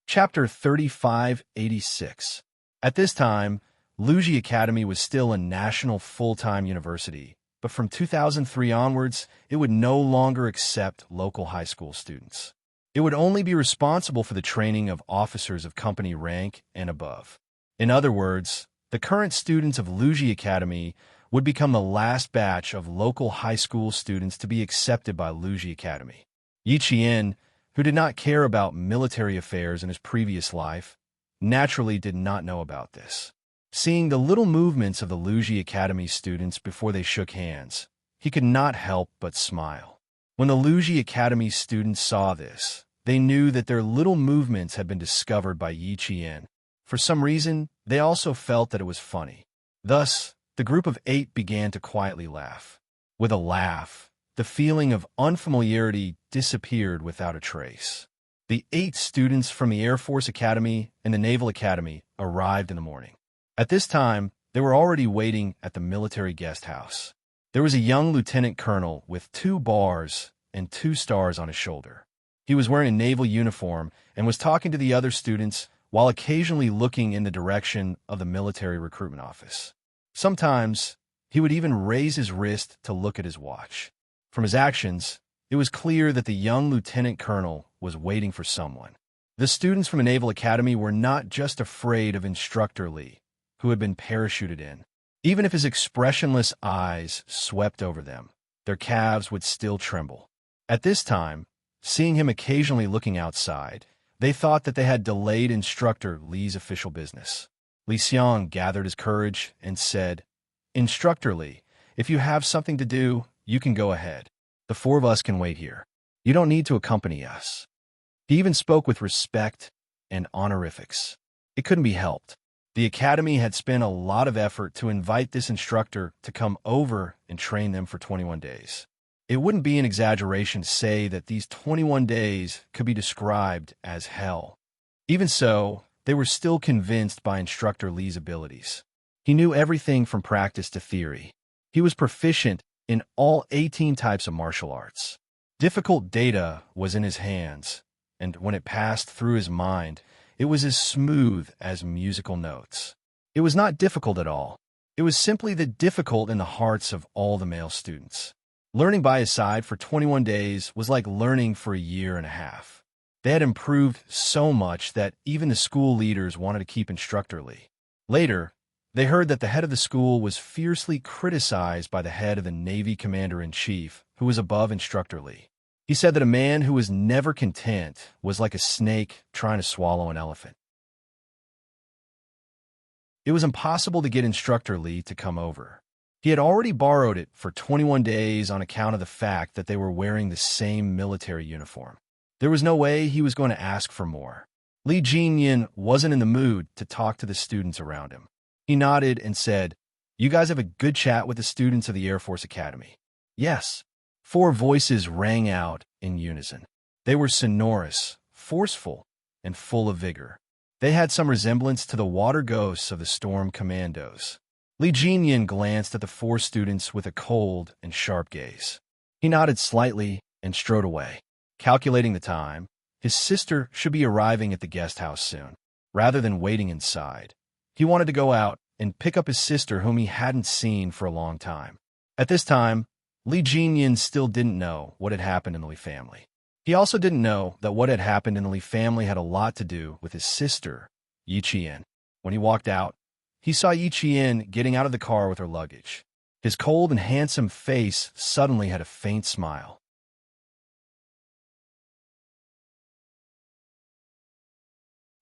Chapter 3586. At this time, Liu Ji Academy was still a national full-time university, but from 2003 onwards, it would no longer accept local high school students. It would only be responsible for the training of officers of company rank and above. In other words, the current students of Liu Ji Academy would become the last batch of local high school students to be accepted by Liu Ji Academy. Yi Qian, who did not care about military affairs in his previous life, naturally did not know about this. Seeing the little movements of the Liu Ji Academy students before they shook hands, he could not help but smile. When the Liu Ji Academy students saw this, they knew that their little movements had been discovered by Yi Qian. For some reason, they also felt that it was funny. Thus, the group of 8 began to quietly laugh. With a laugh, the feeling of unfamiliarity disappeared without a trace. The 8 students from the Air Force Academy and the Naval Academy arrived in the morning. At this time, they were already waiting at the military guest house. There was a young lieutenant colonel with 2 bars and 2 stars on his shoulder. He was wearing a naval uniform and was talking to the other students while occasionally looking in the direction of the military recruitment office. Sometimes, he would even raise his wrist to look at his watch. From his actions, it was clear that the young lieutenant colonel was waiting for someone. The students from the Naval Academy were not just afraid of Instructor Lee, who had been parachuted in. Even if his expressionless eyes swept over them, their calves would still tremble. At this time, seeing him occasionally looking outside, they thought that they had delayed Instructor Lee's official business. Li Xiang gathered his courage and said, "Instructor Lee, if you have something to do, you can go ahead. The 4 of us can wait here. You don't need to accompany us." He even spoke with respect and honorifics. It couldn't be helped. The academy had spent a lot of effort to invite this instructor to come over and train them for 21 days. It wouldn't be an exaggeration to say that these 21 days could be described as hell. Even so, they were still convinced by Instructor Lee's abilities. He knew everything from practice to theory. He was proficient in all 18 types of martial arts. Difficult data was in his hands, and when it passed through his mind, it was as smooth as musical notes. It was not difficult at all. It was simply the difficult in the hearts of all the male students. Learning by his side for 21 days was like learning for a year and a half. They had improved so much that even the school leaders wanted to keep Instructor Lee. Later, they heard that the head of the school was fiercely criticized by the head of the Navy Commander-in-Chief, who was above Instructor Lee. He said that a man who was never content was like a snake trying to swallow an elephant. It was impossible to get Instructor Lee to come over. He had already borrowed it for 21 days on account of the fact that they were wearing the same military uniform. There was no way he was going to ask for more. Li Jinyan wasn't in the mood to talk to the students around him. He nodded and said, "You guys have a good chat with the students of the Air Force Academy?" "Yes." 4 voices rang out in unison. They were sonorous, forceful, and full of vigor. They had some resemblance to the water ghosts of the Storm Commandos. Li Jinyan glanced at the 4 students with a cold and sharp gaze. He nodded slightly and strode away. Calculating the time, his sister should be arriving at the guest house soon. Rather than waiting inside, he wanted to go out and pick up his sister whom he hadn't seen for a long time. At this time, Li Jinyan still didn't know what had happened in the Li family. He also didn't know that what had happened in the Li family had a lot to do with his sister, Yi Qian. When he walked out, he saw Yi Qian getting out of the car with her luggage. His cold and handsome face suddenly had a faint smile.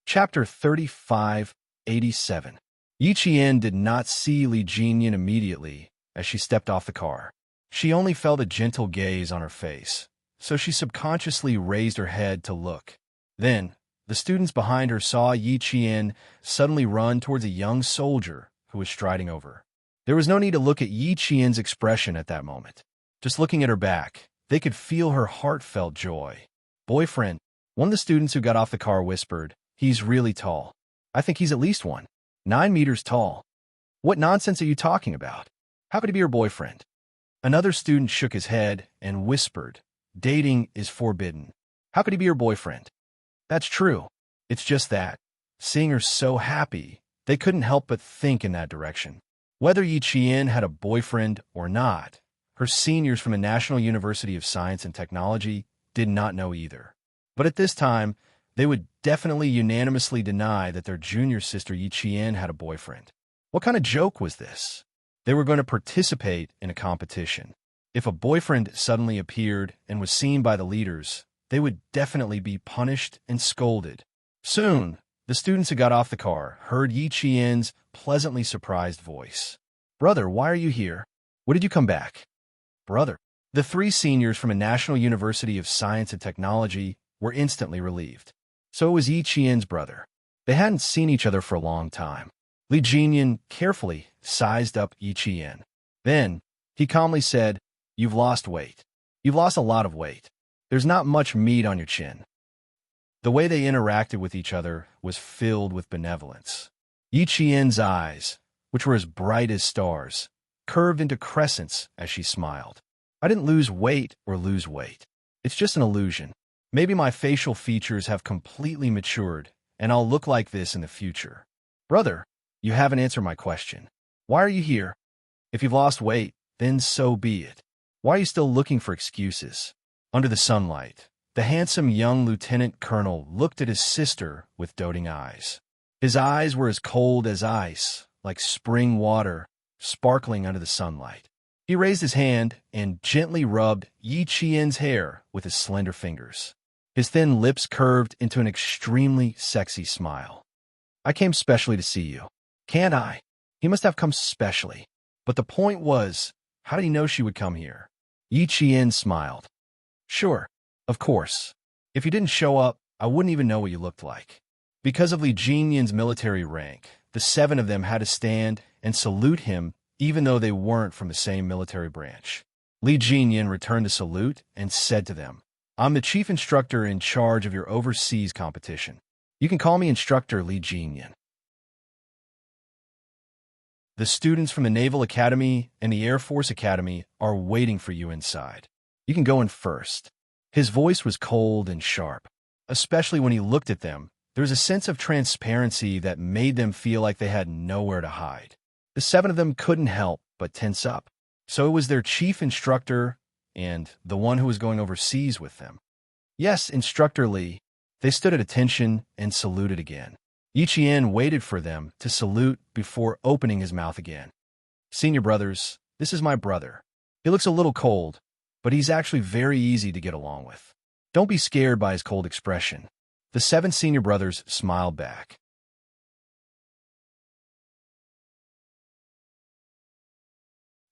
Chapter 3587. Yi Qian did not see Li Jinyan immediately as she stepped off the car. She only felt a gentle gaze on her face, so she subconsciously raised her head to look. Then, the students behind her saw Yi Qian suddenly run towards a young soldier who was striding over. There was no need to look at Yi Qian's expression at that moment. Just looking at her back, they could feel her heartfelt joy. "Boyfriend," one of the students who got off the car whispered, "He's really tall. I think he's at least 9 meters tall." "What nonsense are you talking about? How could he be your boyfriend?" Another student shook his head and whispered, "Dating is forbidden. How could he be your boyfriend?" "That's true. It's just that, seeing her so happy, they couldn't help but think in that direction." Whether Yi Qian had a boyfriend or not, her seniors from the National University of Science and Technology did not know either. But at this time, they would definitely unanimously deny that their junior sister Yi Qian had a boyfriend. What kind of joke was this? They were going to participate in a competition. If a boyfriend suddenly appeared and was seen by the leaders, they would definitely be punished and scolded. Soon, the students who got off the car heard Yi Qian's pleasantly surprised voice. "Brother, why are you here? When did you come back?" "Brother." The 3 seniors from a National University of Science and Technology were instantly relieved. So it was Yi Qian's brother. They hadn't seen each other for a long time. Li Jinyan carefully sized up Yi Qian. Then, he calmly said, "You've lost weight. You've lost a lot of weight. There's not much meat on your chin." The way they interacted with each other was filled with benevolence. Yi Qian's eyes, which were as bright as stars, curved into crescents as she smiled. I didn't lose weight or lose weight. It's just an illusion. Maybe my facial features have completely matured, and I'll look like this in the future. Brother, you haven't answered my question. Why are you here? If you've lost weight, then so be it. Why are you still looking for excuses? Under the sunlight, the handsome young lieutenant colonel looked at his sister with doting eyes. His eyes were as cold as ice, like spring water, sparkling under the sunlight. He raised his hand and gently rubbed Yi Qian's hair with his slender fingers. His thin lips curved into an extremely sexy smile. I came specially to see you. Can't I? He must have come specially. But the point was, how did he know she would come here? Yi Qian smiled. Sure, of course. If you didn't show up, I wouldn't even know what you looked like. Because of Li Jinyan's military rank, the 7 of them had to stand and salute him even though they weren't from the same military branch. Li Jinyan returned the salute and said to them, I'm the chief instructor in charge of your overseas competition. You can call me Instructor Li Jinyan. The students from the Naval Academy and the Air Force Academy are waiting for you inside. You can go in first. His voice was cold and sharp. Especially when he looked at them, there was a sense of transparency that made them feel like they had nowhere to hide. The 7 of them couldn't help but tense up. So it was their chief instructor and the one who was going overseas with them. Yes, Instructor Li. They stood at attention and saluted again. Yi Qian waited for them to salute before opening his mouth again. Senior brothers, this is my brother. He looks a little cold, but he's actually very easy to get along with. Don't be scared by his cold expression. The 7 senior brothers smiled back.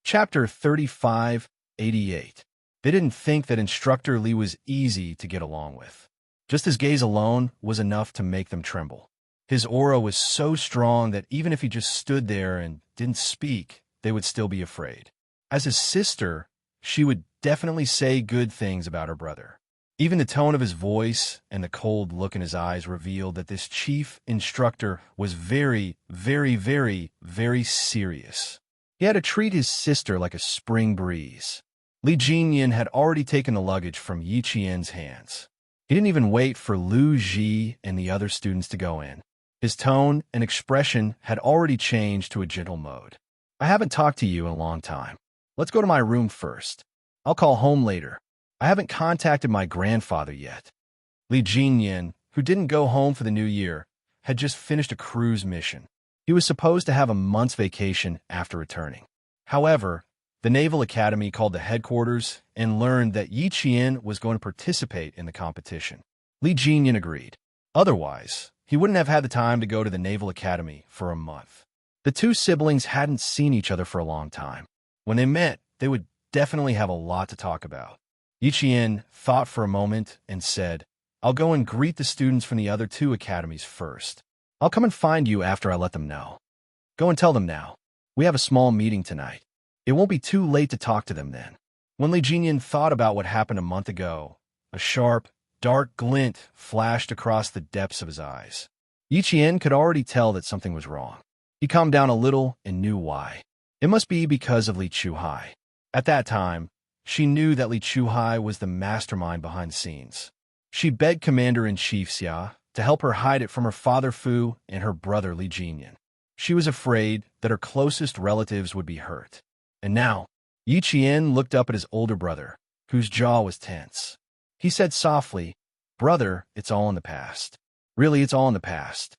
Chapter 3588. They didn't think that Instructor Li was easy to get along with. Just his gaze alone was enough to make them tremble. His aura was so strong that even if he just stood there and didn't speak, they would still be afraid. As his sister, she would definitely say good things about her brother. Even the tone of his voice and the cold look in his eyes revealed that this chief instructor was very, very, very, very serious. He had to treat his sister like a spring breeze. Li Jinyan had already taken the luggage from Yi Qian's hands. He didn't even wait for Lu Ji and the other students to go in. His tone and expression had already changed to a gentle mode. I haven't talked to you in a long time. Let's go to my room first. I'll call home later. I haven't contacted my grandfather yet. Li Jinyan, who didn't go home for the new year, had just finished a cruise mission. He was supposed to have a month's vacation after returning. However, the Naval Academy called the headquarters and learned that Yi Qian was going to participate in the competition. Li Jinyan agreed. Otherwise, he wouldn't have had the time to go to the Naval Academy for a month. The 2 siblings hadn't seen each other for a long time. When they met, they would definitely have a lot to talk about. Yi Qian thought for a moment and said, I'll go and greet the students from the other 2 academies first. I'll come and find you after I let them know. Go and tell them now. We have a small meeting tonight. It won't be too late to talk to them then. When Li Jinyan thought about what happened a month ago, a sharp, dark glint flashed across the depths of his eyes. Yi Qian could already tell that something was wrong. He calmed down a little and knew why. It must be because of Li Chuhai. At that time, she knew that Li Chuhai was the mastermind behind the scenes. She begged Commander-in-Chief Xia to help her hide it from her father Fu and her brother Li Jinyan. She was afraid that her closest relatives would be hurt. And now, Yi Qian looked up at his older brother, whose jaw was tense. He said softly, Brother, it's all in the past. Really, it's all in the past.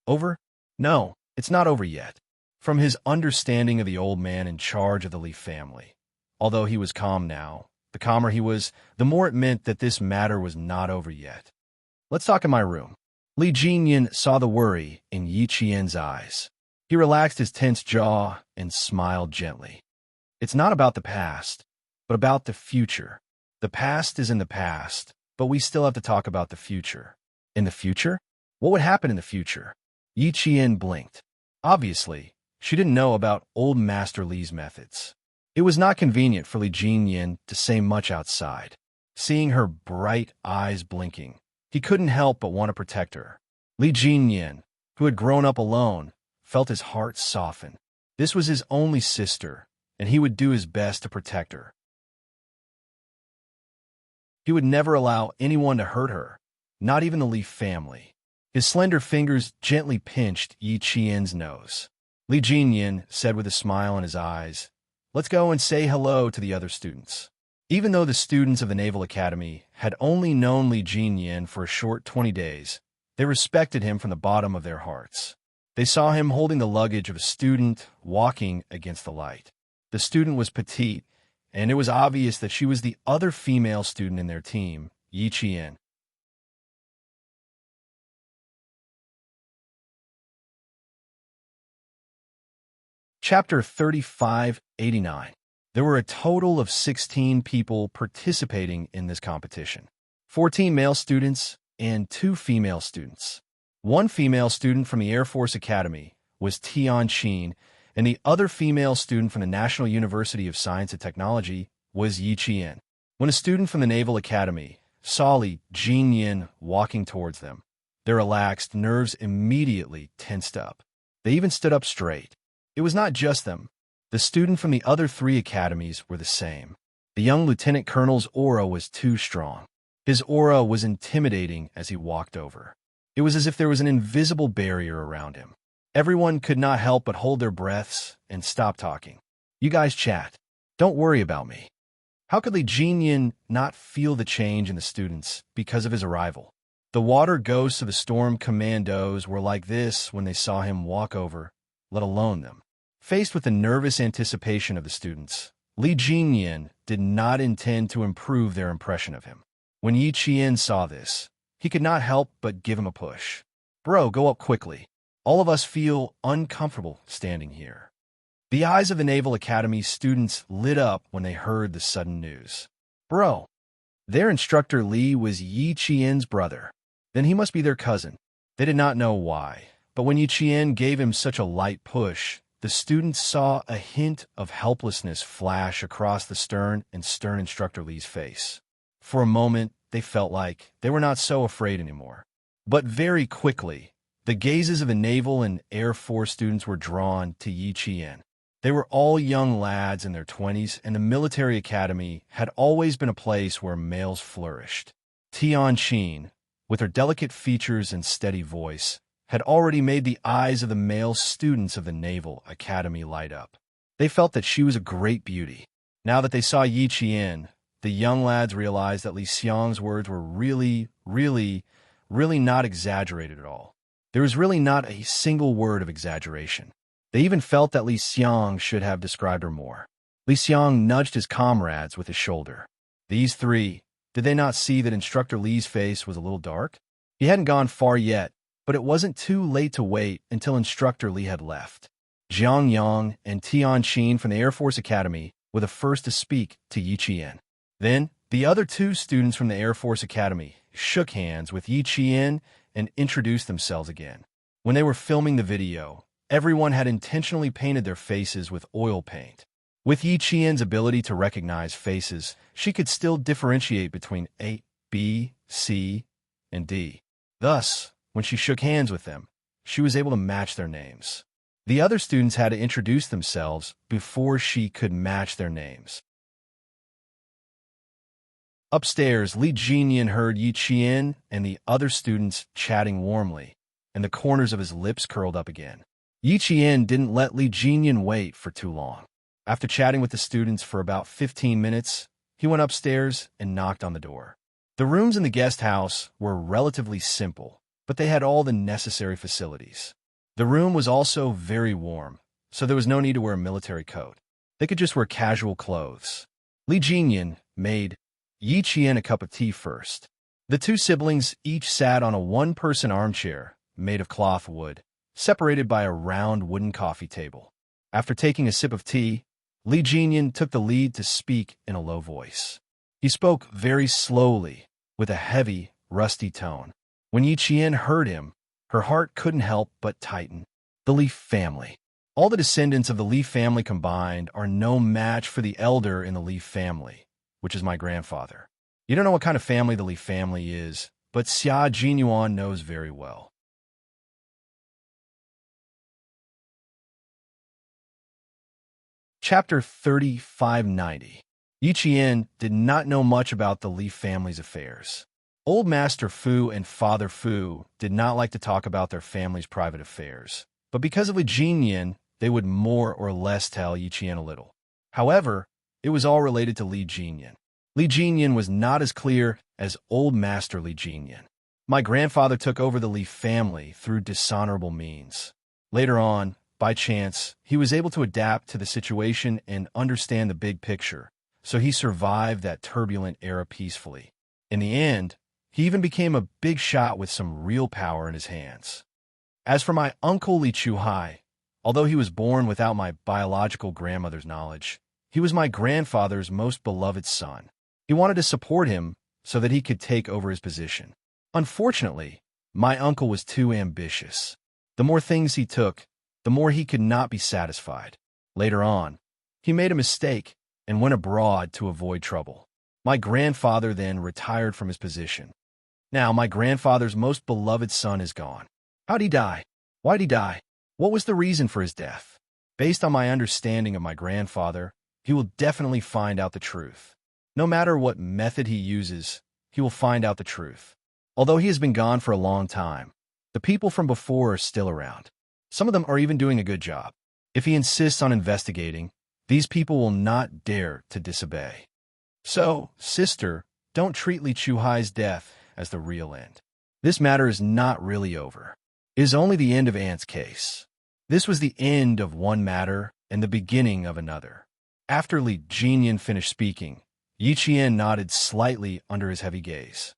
Over? No, it's not over yet. From his understanding of the old man in charge of the Li family, although he was calm now, the calmer he was, the more it meant that this matter was not over yet. Let's talk in my room. Li Jinyan saw the worry in Yi Qian's eyes. He relaxed his tense jaw and smiled gently. It's not about the past, but about the future. The past is in the past, but we still have to talk about the future. In the future? What would happen in the future? Yi Qian blinked. Obviously, she didn't know about old Master Li's methods. It was not convenient for Li Jinyan to say much outside. Seeing her bright eyes blinking, He couldn't help but want to protect her. Li Jinyan, who had grown up alone, felt his heart soften. This was his only sister, and he would do his best to protect her. He would never allow anyone to hurt her, not even the Li family. His slender fingers gently pinched Yi Qian's nose. Li Jinyan said with a smile in his eyes, "Let's go and say hello to the other students." Even though the students of the Naval Academy had only known Li Jinyan for a short 20 days, they respected him from the bottom of their hearts. They saw him holding the luggage of a student walking against the light. The student was petite, and it was obvious that she was the other female student in their team, Yi Qian. Chapter 3589. There were a total of 16 people participating in this competition. 14 male students and 2 female students. One female student from the Air Force Academy was Tianqin, and the other female student from the National University of Science and Technology was Yi Qian. When a student from the Naval Academy saw Li Jinyan walking towards them, their relaxed nerves immediately tensed up. They even stood up straight. It was not just them. The student from the other 3 academies were the same. The young lieutenant colonel's aura was too strong. His aura was intimidating as he walked over. It was as if there was an invisible barrier around him. Everyone could not help but hold their breaths and stop talking. "You guys chat. Don't worry about me." How could Li Jinyan not feel the change in the students because of his arrival? The water ghosts of the storm commandos were like this when they saw him walk over, let alone them. Faced with the nervous anticipation of the students, Li Jinyan did not intend to improve their impression of him. When Yi Qian saw this, he could not help but give him a push. "Bro, go up quickly. All of us feel uncomfortable standing here." The eyes of the Naval Academy students lit up when they heard the sudden news. "Bro, their instructor Li was Yi Qian's brother. Then he must be their cousin." They did not know why, but when Yi Qian gave him such a light push, the students saw a hint of helplessness flash across the stern instructor Li's face. For a moment, they felt like they were not so afraid anymore. But very quickly, the gazes of the Naval and Air Force students were drawn to Yi Qian. They were all young lads in their 20s, and the military academy had always been a place where males flourished. Tianqin, with her delicate features and steady voice, had already made the eyes of the male students of the Naval Academy light up. They felt that she was a great beauty. Now that they saw Yi Qian, the young lads realized that Li Xiang's words were really not exaggerated at all. There was really not a single word of exaggeration. They even felt that Li Xiang should have described her more. Li Xiang nudged his comrades with his shoulder. These 3, did they not see that Instructor Li's face was a little dark? He hadn't gone far yet, but it wasn't too late to wait until Instructor Li had left. Jiang Yang and Tianqin from the Air Force Academy were the first to speak to Yi Qian. Then, the other 2 students from the Air Force Academy shook hands with Yi Qian and introduced themselves again. When they were filming the video, everyone had intentionally painted their faces with oil paint. With Yi Qian's ability to recognize faces, she could still differentiate between A, B, C, and D. Thus, when she shook hands with them, she was able to match their names. The other students had to introduce themselves before she could match their names. Upstairs, Li Jinyan heard Yi Qian and the other students chatting warmly, and the corners of his lips curled up again. Yi Qian didn't let Li Jinyan wait for too long. After chatting with the students for about 15 minutes, he went upstairs and knocked on the door. The rooms in the guest house were relatively simple, but they had all the necessary facilities. The room was also very warm, so there was no need to wear a military coat. They could just wear casual clothes. Li Jinyan made Yi Qian a cup of tea first. The 2 siblings each sat on a 1-person armchair made of cloth wood, separated by a round wooden coffee table. After taking a sip of tea, Li Jinyan took the lead to speak in a low voice. He spoke very slowly, with a heavy, rusty tone. When Yi Qian heard him, her heart couldn't help but tighten. The Li family. All the descendants of the Li family combined are no match for the elder in the Li family, which is my grandfather. You don't know what kind of family the Li family is, but Xia Jinyuan knows very well. Chapter 3590. Yi Qian did not know much about the Li family's affairs. Old Master Fu and Father Fu did not like to talk about their family's private affairs, but because of Li Jinyan, they would more or less tell Yi Qian a little. However, it was all related to Li Jinyan. Li Jinyan was not as clear as Old Master Li Jinyan. My grandfather took over the Li family through dishonorable means. Later on, by chance, he was able to adapt to the situation and understand the big picture, so he survived that turbulent era peacefully. In the end, he even became a big shot with some real power in his hands. As for my uncle Li Chuhai, although he was born without my biological grandmother's knowledge, he was my grandfather's most beloved son. He wanted to support him so that he could take over his position. Unfortunately, my uncle was too ambitious. The more things he took, the more he could not be satisfied. Later on, he made a mistake and went abroad to avoid trouble. My grandfather then retired from his position. Now my grandfather's most beloved son is gone. How'd he die? Why'd he die? What was the reason for his death? Based on my understanding of my grandfather, he will definitely find out the truth. No matter what method he uses, he will find out the truth. Although he has been gone for a long time, the people from before are still around. Some of them are even doing a good job. If he insists on investigating, these people will not dare to disobey. So, sister, don't treat Li Chuhai's death as the real end. This matter is not really over. It is only the end of Ant's case. This was the end of one matter and the beginning of another. After Li Jinyan finished speaking, Yi Qian nodded slightly under his heavy gaze.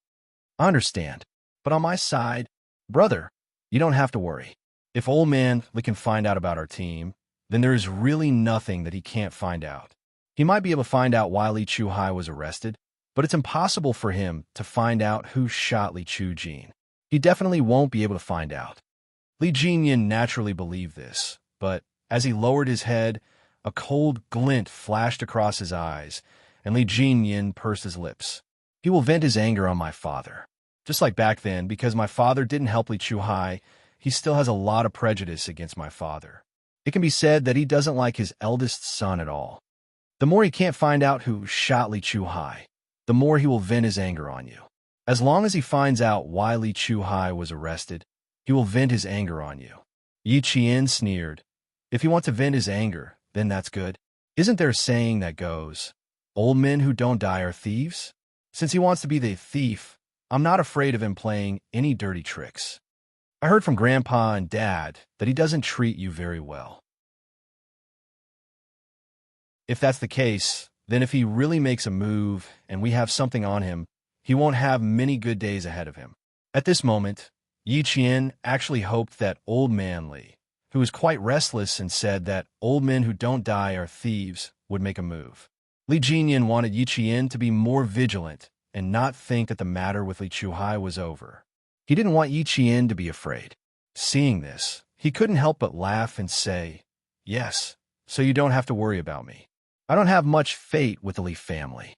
I understand, but on my side, brother, you don't have to worry. If old man Li can find out about our team, then there is really nothing that he can't find out. He might be able to find out why Li Chuhai was arrested, but it's impossible for him to find out who shot Li Chujin. He definitely won't be able to find out. Li Jinyan naturally believed this, but as he lowered his head, a cold glint flashed across his eyes, and Li Jinyan pursed his lips. He will vent his anger on my father. Just like back then, because my father didn't help Li Chuhai, he still has a lot of prejudice against my father. It can be said that he doesn't like his eldest son at all. The more he can't find out who shot Li Chuhai, the more he will vent his anger on you. As long as he finds out why Li Chuhai was arrested, he will vent his anger on you. Yi Qian sneered. If he wants to vent his anger, then that's good. Isn't there a saying that goes, old men who don't die are thieves? Since he wants to be the thief, I'm not afraid of him playing any dirty tricks. I heard from Grandpa and Dad that he doesn't treat you very well. If that's the case, then if he really makes a move and we have something on him, he won't have many good days ahead of him. At this moment, Yi Qian actually hoped that old man Li, who was quite restless and said that old men who don't die are thieves, would make a move. Li Jinyan wanted Yi Qian to be more vigilant and not think that the matter with Li Chuhai was over. He didn't want Yi Qian to be afraid. Seeing this, he couldn't help but laugh and say, yes, so you don't have to worry about me. I don't have much fate with the Li family.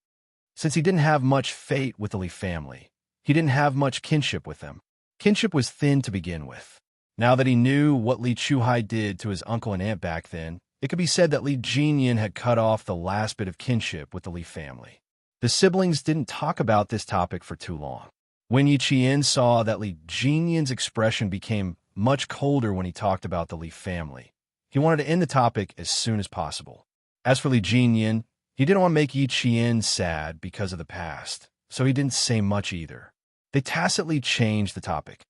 Since he didn't have much fate with the Li family, he didn't have much kinship with them. Kinship was thin to begin with. Now that he knew what Li Chuhai did to his uncle and aunt back then, it could be said that Li Jinyan had cut off the last bit of kinship with the Li family. The siblings didn't talk about this topic for too long. When Yi Qian saw that Li Jinyan's expression became much colder when he talked about the Li family, he wanted to end the topic as soon as possible. As for Li Jinyan, he didn't want to make Yi Qian sad because of the past, so he didn't say much either. They tacitly changed the topic.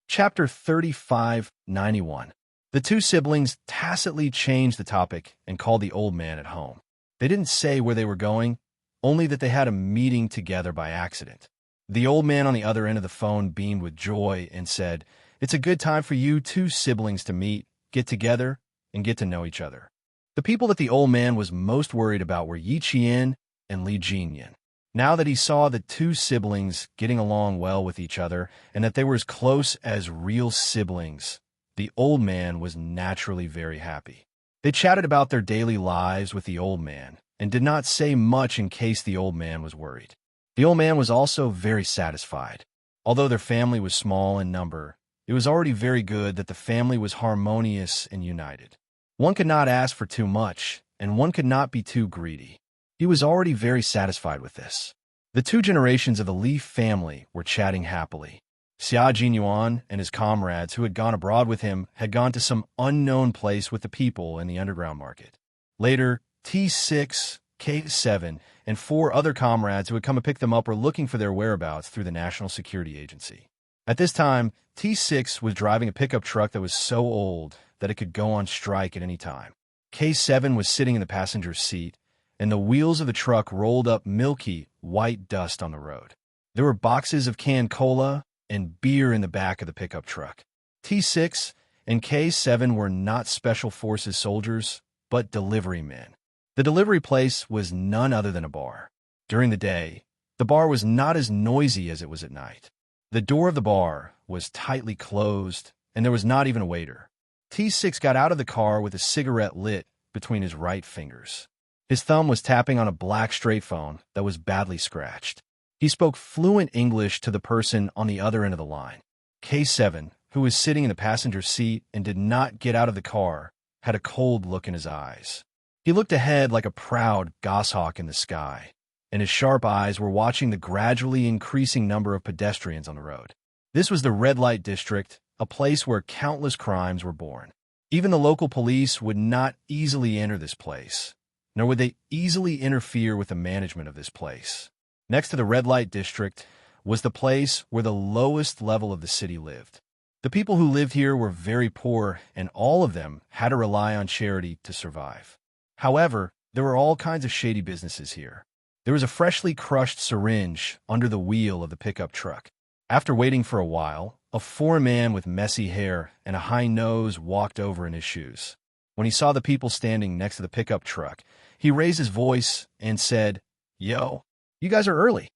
Chapter 3591. The two siblings tacitly changed the topic and called the old man at home. They didn't say where they were going, only that they had a meeting together by accident. The old man on the other end of the phone beamed with joy and said, "It's a good time for you two siblings to meet, get together, and get to know each other." The people that the old man was most worried about were Yi Qian and Li Jinyan. Now that he saw the two siblings getting along well with each other and that they were as close as real siblings, the old man was naturally very happy. They chatted about their daily lives with the old man and did not say much in case the old man was worried. The old man was also very satisfied. Although their family was small in number, it was already very good that the family was harmonious and united. One could not ask for too much, and one could not be too greedy. He was already very satisfied with this. The two generations of the Leaf family were chatting happily. Xia Jinyuan and his comrades who had gone abroad with him had gone to some unknown place with the people in the underground market. Later, T6, K7, and 4 other comrades who had come to pick them up were looking for their whereabouts through the National Security Agency. At this time, T6 was driving a pickup truck that was so old that it could go on strike at any time. K7 was sitting in the passenger seat, and the wheels of the truck rolled up milky, white dust on the road. There were boxes of canned cola and beer in the back of the pickup truck. T6 and K7 were not Special Forces soldiers, but delivery men. The delivery place was none other than a bar. During the day, the bar was not as noisy as it was at night. The door of the bar was tightly closed, and there was not even a waiter. T6 got out of the car with a cigarette lit between his right fingers. His thumb was tapping on a black straight phone that was badly scratched. He spoke fluent English to the person on the other end of the line. K7, who was sitting in the passenger seat and did not get out of the car, had a cold look in his eyes. He looked ahead like a proud goshawk in the sky, and his sharp eyes were watching the gradually increasing number of pedestrians on the road. This was the red light district, a place where countless crimes were born. Even the local police would not easily enter this place, nor would they easily interfere with the management of this place. Next to the red light district was the place where the lowest level of the city lived. The people who lived here were very poor, and all of them had to rely on charity to survive. However, there were all kinds of shady businesses here. There was a freshly crushed syringe under the wheel of the pickup truck. After waiting for a while, a foreign man with messy hair and a high nose walked over in his shoes. When he saw the people standing next to the pickup truck, he raised his voice and said, "Yo, you guys are early.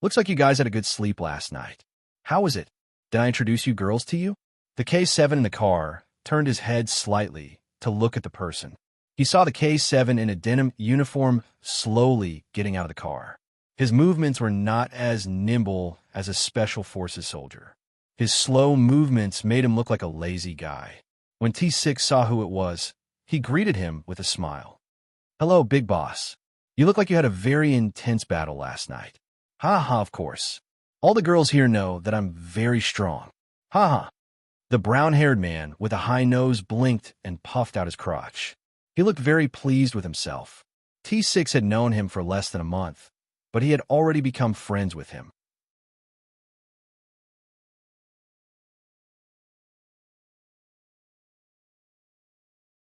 Looks like you guys had a good sleep last night. How was it? Did I introduce you girls to you?" The K7 in the car turned his head slightly to look at the person. He saw the K7 in a denim uniform slowly getting out of the car. His movements were not as nimble as a Special Forces soldier. His slow movements made him look like a lazy guy. When T6 saw who it was, he greeted him with a smile. "Hello, big boss. You look like you had a very intense battle last night." "Ha ha, of course. All the girls here know that I'm very strong. Ha ha." The brown-haired man with a high nose blinked and puffed out his crotch. He looked very pleased with himself. T6 had known him for less than a month, but he had already become friends with him.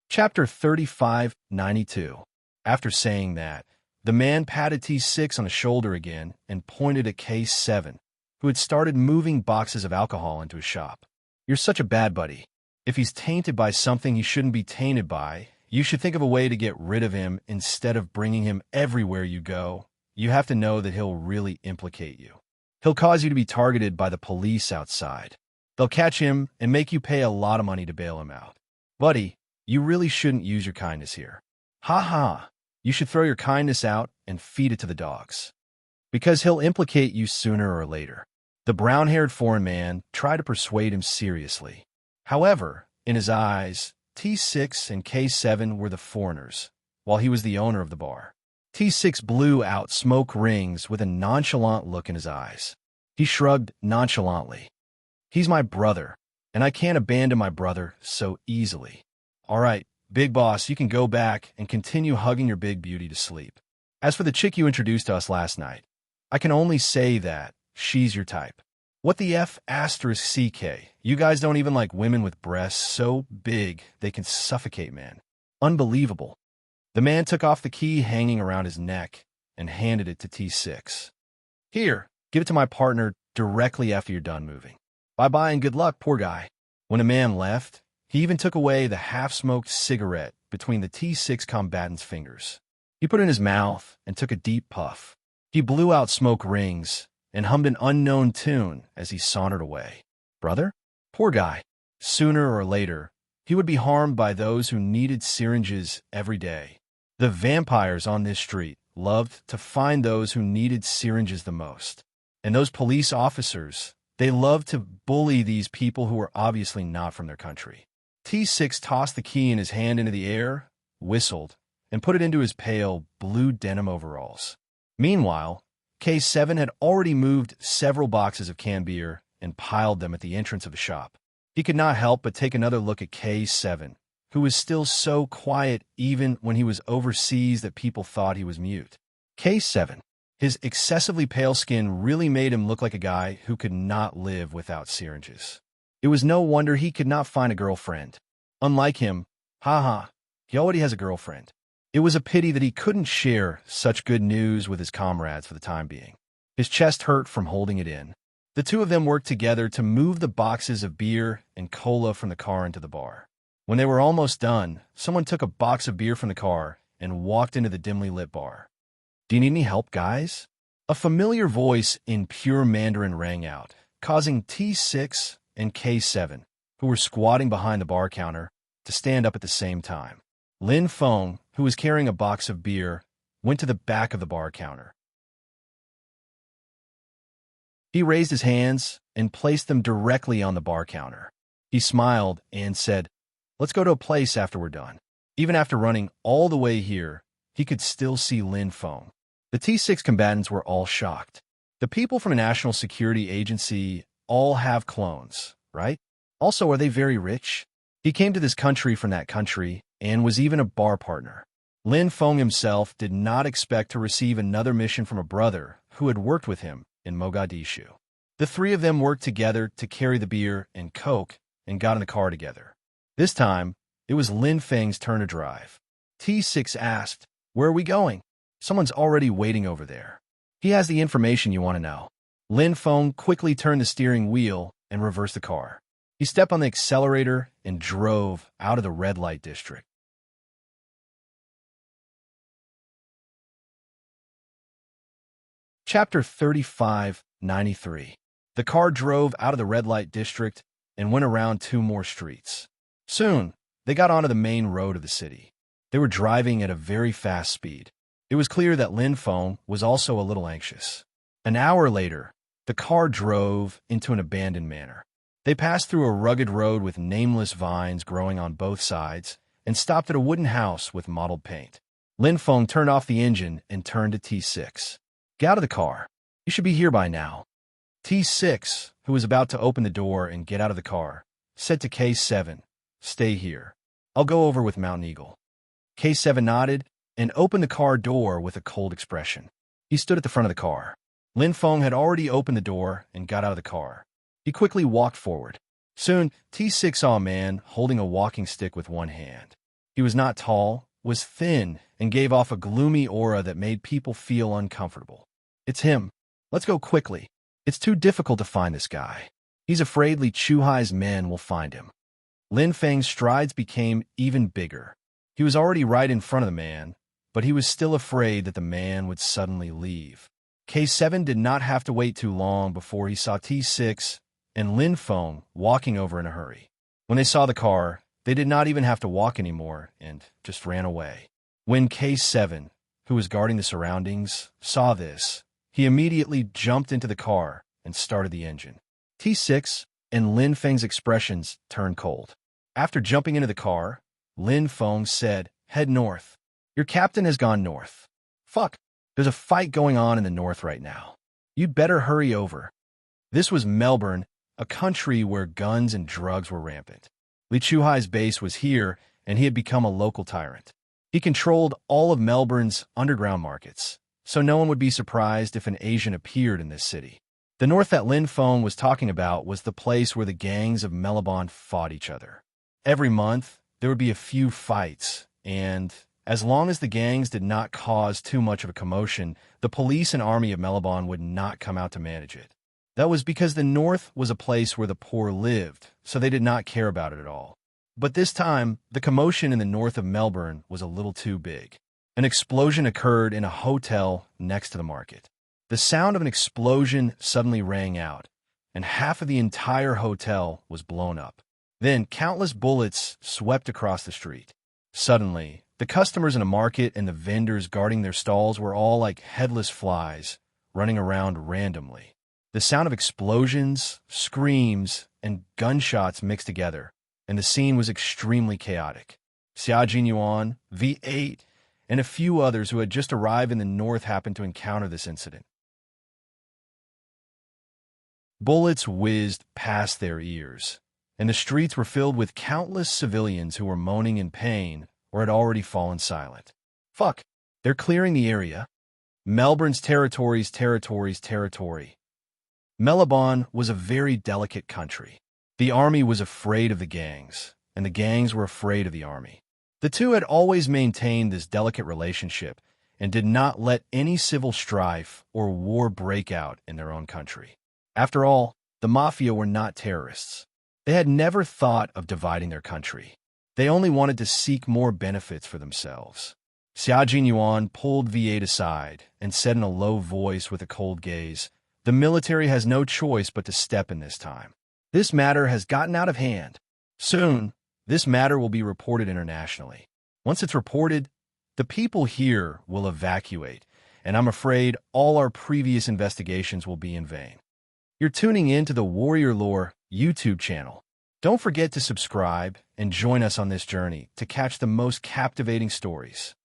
Chapter 3592. After saying that, the man patted T6 on the shoulder again and pointed at K7, who had started moving boxes of alcohol into his shop. "You're such a bad buddy. If he's tainted by something he shouldn't be tainted by, you should think of a way to get rid of him instead of bringing him everywhere you go. You have to know that he'll really implicate you. He'll cause you to be targeted by the police outside. They'll catch him and make you pay a lot of money to bail him out. Buddy, you really shouldn't use your kindness here. Ha ha. You should throw your kindness out and feed it to the dogs. Because he'll implicate you sooner or later." The brown-haired foreign man tried to persuade him seriously. However, in his eyes, T6 and K7 were the foreigners, while he was the owner of the bar. T6 blew out smoke rings with a nonchalant look in his eyes. He shrugged nonchalantly. "He's my brother, and I can't abandon my brother so easily. All right, big boss, you can go back and continue hugging your big beauty to sleep. As for the chick you introduced to us last night, I can only say that she's your type. What the F asterisk CK? You guys don't even like women with breasts so big they can suffocate men. Unbelievable." The man took off the key hanging around his neck and handed it to T6. "Here, give it to my partner directly after you're done moving. Bye-bye and good luck, poor guy." When the man left, he even took away the half-smoked cigarette between the T6 combatant's fingers. He put it in his mouth and took a deep puff. He blew out smoke rings and hummed an unknown tune as he sauntered away. Brother? Poor guy. Sooner or later, He would be harmed by those who needed syringes every day. The vampires on this street loved to find those who needed syringes the most. And those police officers, they loved to bully these people who were obviously not from their country. T6 tossed the key in his hand into the air, whistled, and put it into his pale blue denim overalls. Meanwhile, K7 had already moved several boxes of canned beer and piled them at the entrance of the shop. He could not help but take another look at K7, who was still so quiet even when he was overseas that people thought he was mute. K7, his excessively pale skin really made him look like a guy who could not live without syringes. It was no wonder he could not find a girlfriend. Unlike him, he already has a girlfriend. It was a pity that he couldn't share such good news with his comrades for the time being. His chest hurt from holding it in. The two of them worked together to move the boxes of beer and cola from the car into the bar. When they were almost done, someone took a box of beer from the car and walked into the dimly lit bar. "Do you need any help, guys?" A familiar voice in pure Mandarin rang out, causing T6 and K7, who were squatting behind the bar counter, to stand up at the same time. Lin Feng, who was carrying a box of beer, went to the back of the bar counter. He raised his hands and placed them directly on the bar counter. He smiled and said, "Let's go to a place after we're done." Even after running all the way here, he could still see Lin Feng. The T6 combatants were all shocked. The people from a national security agency all have clones, right? Also, are they very rich? He came to this country from that country and was even a bar partner. Lin Feng himself did not expect to receive another mission from a brother who had worked with him in Mogadishu. The three of them worked together to carry the beer and coke and got in the car together. This time, it was Lin Feng's turn to drive. T6 asked, "Where are we going?" "Someone's already waiting over there. He has the information you want to know." Lin Feng quickly turned the steering wheel and reversed the car. He stepped on the accelerator and drove out of the red light district. Chapter 3593. The car drove out of the red light district and went around two more streets. Soon, they got onto the main road of the city. They were driving at a very fast speed. It was clear that Lin Feng was also a little anxious. An hour later, the car drove into an abandoned manor. They passed through a rugged road with nameless vines growing on both sides and stopped at a wooden house with mottled paint. Lin Feng turned off the engine and turned to T6. "Get out of the car. You should be here by now." T6, who was about to open the door and get out of the car, said to K7, "Stay here. I'll go over with Mountain Eagle." K7 nodded and opened the car door with a cold expression. He stood at the front of the car. Lin Feng had already opened the door and got out of the car. He quickly walked forward. Soon, T6 saw a man holding a walking stick with one hand. He was not tall, was thin, and gave off a gloomy aura that made people feel uncomfortable. "It's him. Let's go quickly. It's too difficult to find this guy. He's afraid Li Chuhai's men will find him." Lin Feng's strides became even bigger. He was already right in front of the man, but he was still afraid that the man would suddenly leave. K7 did not have to wait too long before he saw T6 and Lin Feng walking over in a hurry. When they saw the car, they did not even have to walk anymore and just ran away. When K7, who was guarding the surroundings, saw this, he immediately jumped into the car and started the engine. T6 and Lin Feng's expressions turned cold. After jumping into the car, Lin Feng said, "Head north. Your captain has gone north." "Fuck, there's a fight going on in the north right now. You'd better hurry over." This was Melbourne, a country where guns and drugs were rampant. Li Chuhai's base was here, and he had become a local tyrant. He controlled all of Melbourne's underground markets, so no one would be surprised if an Asian appeared in this city. The north that Lin Feng was talking about was the place where the gangs of Melbourne fought each other. Every month, there would be a few fights, and as long as the gangs did not cause too much of a commotion, the police and army of Melbourne would not come out to manage it. That was because the north was a place where the poor lived, so they did not care about it at all. But this time, the commotion in the north of Melbourne was a little too big. An explosion occurred in a hotel next to the market. The sound of an explosion suddenly rang out, and half of the entire hotel was blown up. Then countless bullets swept across the street. Suddenly, the customers in the market and the vendors guarding their stalls were all like headless flies, running around randomly. The sound of explosions, screams, and gunshots mixed together, and the scene was extremely chaotic. Xia Jinyuan, V8, and a few others who had just arrived in the north happened to encounter this incident. Bullets whizzed past their ears, and the streets were filled with countless civilians who were moaning in pain or had already fallen silent. Fuck, they're clearing the area. Melbourne's territory. Mellabon was a very delicate country. The army was afraid of the gangs, and the gangs were afraid of the army. The two had always maintained this delicate relationship and did not let any civil strife or war break out in their own country. After all, the mafia were not terrorists. They had never thought of dividing their country. They only wanted to seek more benefits for themselves. Xia Jinyuan pulled V8 aside and said in a low voice with a cold gaze, "The military has no choice but to step in this time. This matter has gotten out of hand. Soon, this matter will be reported internationally. Once it's reported, the people here will evacuate, and I'm afraid all our previous investigations will be in vain." You're tuning in to the Warrior Lore YouTube channel. Don't forget to subscribe and join us on this journey to catch the most captivating stories.